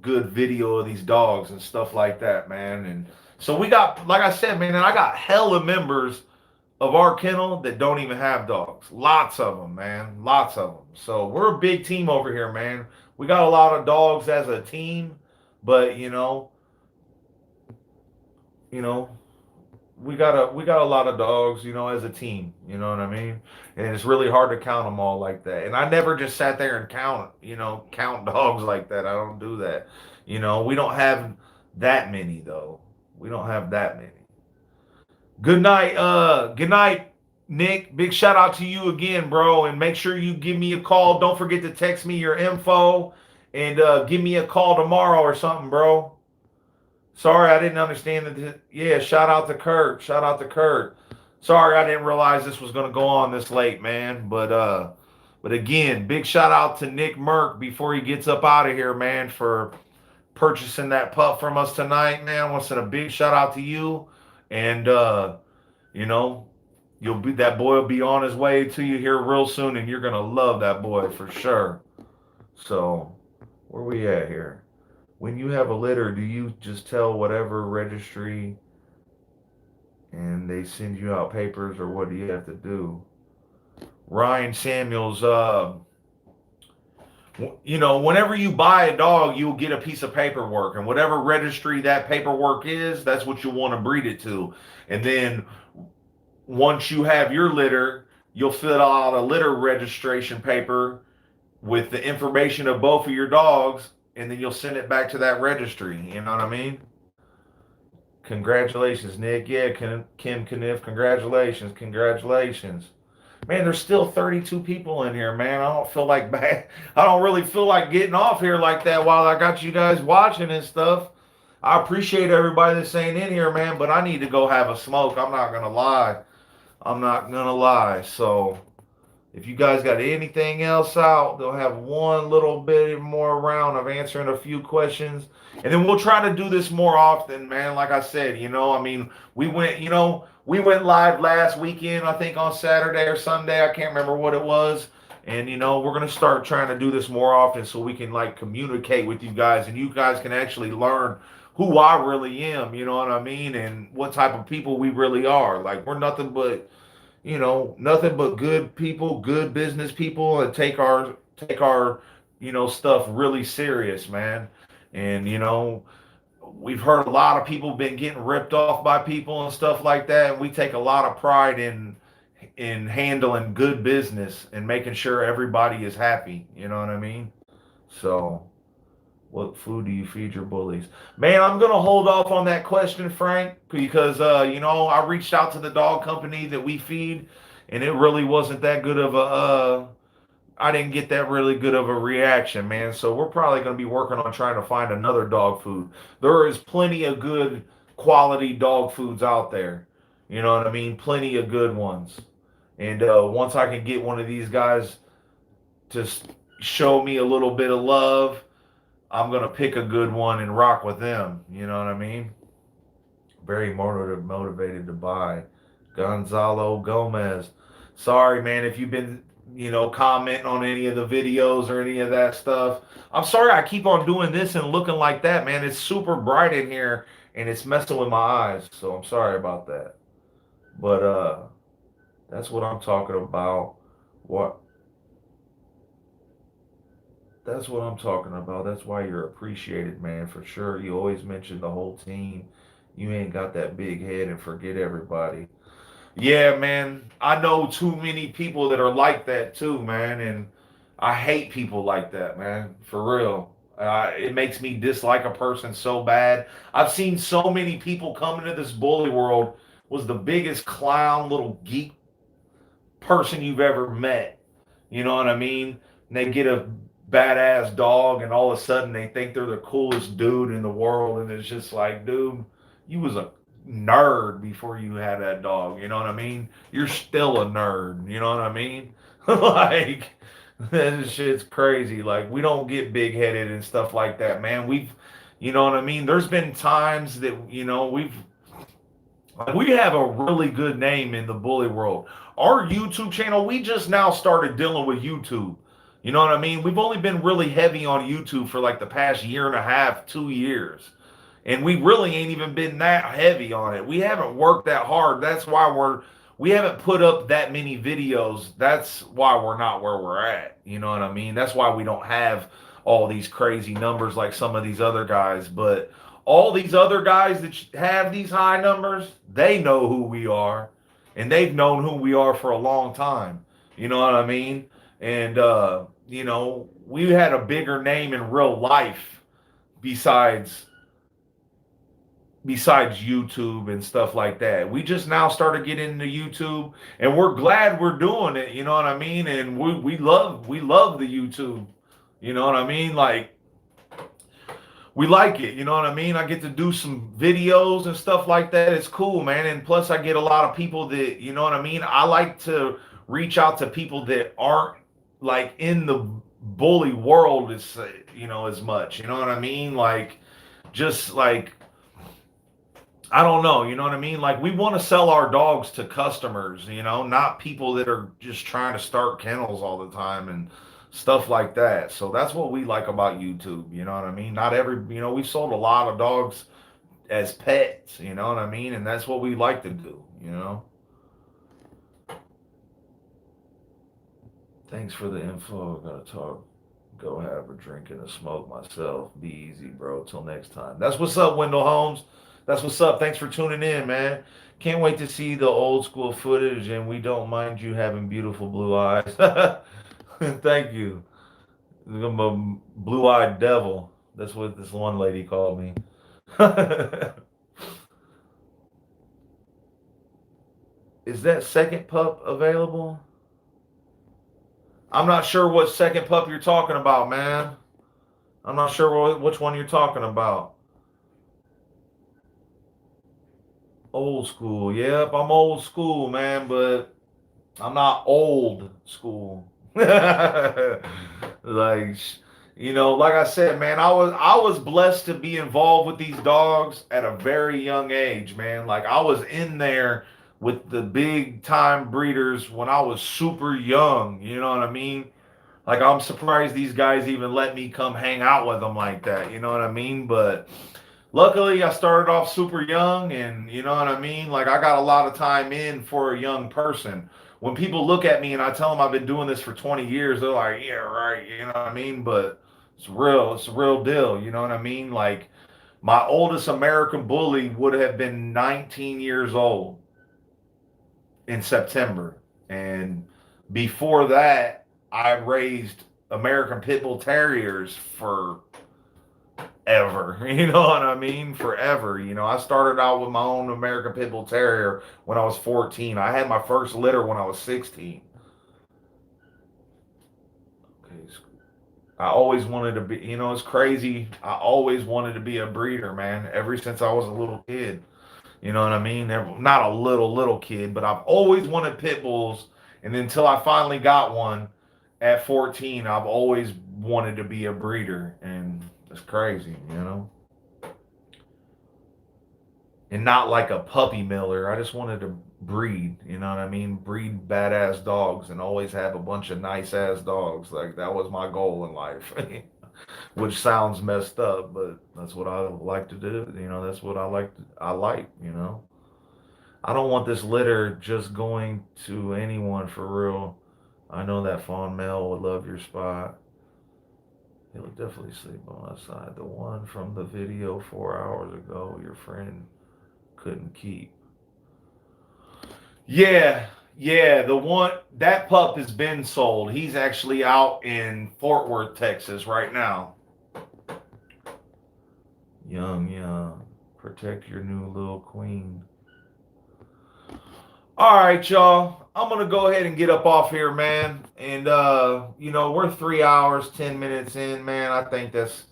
[SPEAKER 1] good video of these dogs and stuff like that, man. And so we got, like I said, man, and I got hella members of our kennel that don't even have dogs. Lots of them, man. Lots of them. So we're a big team over here, man. We got a lot of dogs as a team, but you know, we got a lot of dogs, as a team. You know what I mean? And it's really hard to count them all like that. And I never just sat there and count dogs like that. I don't do that. We don't have that many though. We don't have that many. Good night, Nick. Big shout out to you again, bro. And make sure you give me a call. Don't forget to text me your info and give me a call tomorrow or something, bro. Sorry, I didn't understand that. Yeah, shout out to Kurt. Shout out to Kurt. Sorry, I didn't realize this was gonna go on this late, man. But again, big shout out to Nick Merck before he gets up out of here, man, for purchasing that pup from us tonight, man. I want to send a big shout out to you, and you know, you'll be that boy will be on his way to you here real soon, and you're gonna love that boy for sure. So, where we at here? When you have a litter, do you just tell whatever registry and they send you out papers, or what do you have to do? Ryan Samuels, whenever you buy a dog, you'll get a piece of paperwork, and whatever registry that paperwork is, that's what you want to breed it to. And then once you have your litter, you'll fill out a litter registration paper with the information of both of your dogs, and then you'll send it back to that registry. You know what I mean? Congratulations, Nick. Yeah, Kim Kniff, congratulations. Congratulations. Man, there's still 32 people in here, man. I don't feel like bad. I don't really feel like getting off here like that while I got you guys watching and stuff. I appreciate everybody that's saying in here, man, but I need to go have a smoke. I'm not gonna lie. I'm not gonna lie. So if you guys got anything else out, they'll have one little bit more round of answering a few questions. And then we'll try to do this more often, man. Like I said, I mean, we went live last weekend, I think on Saturday or Sunday. I can't remember what it was. And, we're going to start trying to do this more often so we can like communicate with you guys and you guys can actually learn who I really am, you know what I mean? And what type of people we really are. Like, we're nothing but good people, good business people, and take our stuff really serious, man. And we've heard a lot of people been getting ripped off by people and stuff like that, and we take a lot of pride in handling good business and making sure everybody is happy. You know what I mean? So, what food do you feed your bullies? Man, I'm gonna hold off on that question, Frank, because I reached out to the dog company that we feed, and it really wasn't that good of a. I didn't get that really good of a reaction, man. So we're probably gonna be working on trying to find another dog food. There is plenty of good quality dog foods out there. You know what I mean? Plenty of good ones. And once I can get one of these guys to show me a little bit of love, I'm gonna pick a good one and rock with them. You know what I mean? Very motivated to buy. Gonzalo Gomez. Sorry, man, if you've been, commenting on any of the videos or any of that stuff. I'm sorry I keep on doing this and looking like that, man. It's super bright in here and it's messing with my eyes. So I'm sorry about that. But that's what I'm talking about. What That's what I'm talking about. That's why you're appreciated, man, for sure. You always mention the whole team. You ain't got that big head and forget everybody. Yeah, man. I know too many people that are like that too, man. And I hate people like that, man. For real. It makes me dislike a person so bad. I've seen so many people come into this bully world was the biggest clown little geek person you've ever met. You know what I mean? And they get a badass dog, and all of a sudden they think they're the coolest dude in the world. And it's just like, dude, you was a nerd before you had that dog. You know what I mean? You're still a nerd. You know what I mean? Like, that shit's crazy. Like, we don't get big headed and stuff like that, man. You know what I mean? There's been times that, we have a really good name in the bully world. Our YouTube channel, we just now started dealing with YouTube. You know what I mean? We've only been really heavy on YouTube for like the past year and a half, 2 years. And we really ain't even been that heavy on it. We haven't worked that hard. That's why we haven't put up that many videos. That's why we're not where we're at. You know what I mean? That's why we don't have all these crazy numbers like some of these other guys. But all these other guys that have these high numbers, they know who we are, and they've known who we are for a long time. You know what I mean? And we had a bigger name in real life besides YouTube and stuff like that. We just now started getting into YouTube, and we're glad we're doing it. You know what I mean? And we love the YouTube. You know what I mean? Like, we like it. You know what I mean? I get to do some videos and stuff like that. It's cool, man. And plus, I get a lot of people that, you know what I mean? I like to reach out to people that aren't like in the bully world as much. You know what I mean? Like, just like, I don't know, you know what I mean? Like, we want to sell our dogs to customers, not people that are just trying to start kennels all the time and stuff like that. So that's what we like about YouTube, you know what I mean? Not every, we've sold a lot of dogs as pets, you know what I mean? And that's what we like to do. Thanks for the info. I'm gonna talk. Go have a drink and a smoke myself. Be easy, bro. Till next time. That's what's up, Wendell Holmes. That's what's up. Thanks for tuning in, man. Can't wait to see the old school footage, and we don't mind you having beautiful blue eyes. Thank you. I'm a blue-eyed devil. That's what this one lady called me. Is that second pup available? I'm not sure what second pup you're talking about, man. I'm not sure which one you're talking about. Old school. Yep, I'm old school, man, but I'm not old school. Like, like I said, man, I was blessed to be involved with these dogs at a very young age, man. Like, I was in there with the big time breeders when I was super young, you know what I mean? Like, I'm surprised these guys even let me come hang out with them like that, you know what I mean? But luckily, I started off super young, and you know what I mean? Like, I got a lot of time in for a young person. When people look at me and I tell them I've been doing this for 20 years, they're like, yeah, right, you know what I mean? But it's a real deal, you know what I mean? Like, my oldest American bully would have been 19 years old in September. And before that, I raised American Pit Bull Terriers for ever. You know what I mean? Forever. I started out with my own American Pit Bull Terrier when I was 14. I had my first litter when I was 16. Okay. I always wanted to be, it's crazy. I always wanted to be a breeder, man, ever since I was a little kid. You know what I mean? Not a little kid, but I've always wanted pit bulls. And until I finally got one at 14, I've always wanted to be a breeder. And it's crazy. And not like a puppy miller. I just wanted to breed, you know what I mean? Breed badass dogs and always have a bunch of nice ass dogs. Like, that was my goal in life. Which sounds messed up, but that's what I like to do. That's what I like. I don't want this litter just going to anyone for real. I know that fawn male would love your spot. He'll definitely sleep on that side. The one from the video 4 hours ago, your friend couldn't keep. Yeah, the one, that pup has been sold. He's actually out in Fort Worth, Texas right now. Young. Protect your new little queen. All right, y'all. I'm going to go ahead and get up off here, man. And, we're 3 hours, 10 minutes in, man. I think that's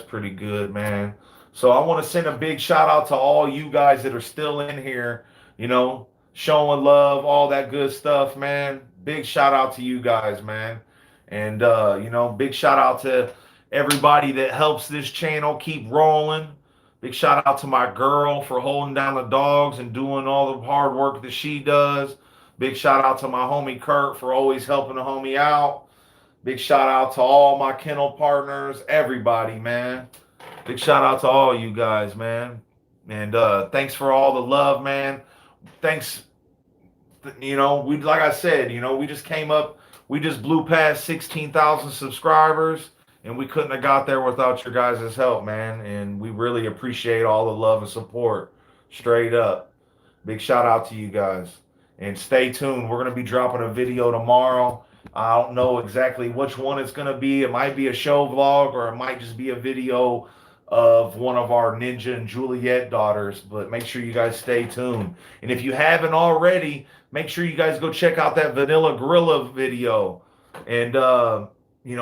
[SPEAKER 1] pretty good, man. So I want to send a big shout out to all you guys that are still in here, showing love, all that good stuff, man. Big shout out to you guys, man. And, big shout out to everybody that helps this channel keep rolling. Big shout out to my girl for holding down the dogs and doing all the hard work that she does. Big shout out to my homie Kurt for always helping the homie out. Big shout out to all my kennel partners, everybody, man. Big shout out to all you guys, man. And thanks for all the love, man. Thanks. Like I said, we just blew past 16,000 subscribers. and we couldn't have got there without your guys' help, man. And we really appreciate all the love and support. Straight up. Big shout out to you guys. And stay tuned. We're going to be dropping a video tomorrow. I don't know exactly which one it's going to be. It might be a show vlog, or it might just be a video of one of our Ninja and Juliet daughters. But make sure you guys stay tuned. And if you haven't already, make sure you guys go check out that Vanilla Gorilla video. And,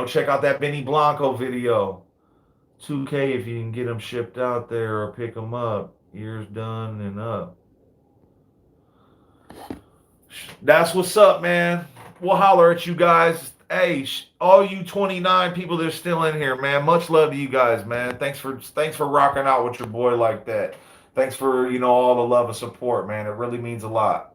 [SPEAKER 1] check out that Benny Blanco video. 2K if you can get them shipped out there or pick them up. Ears done and up. That's what's up, man. We'll holler at you guys. Hey, all you 29 people that are still in here, man. Much love to you guys, man. Thanks for rocking out with your boy like that. Thanks for all the love and support, man. It really means a lot.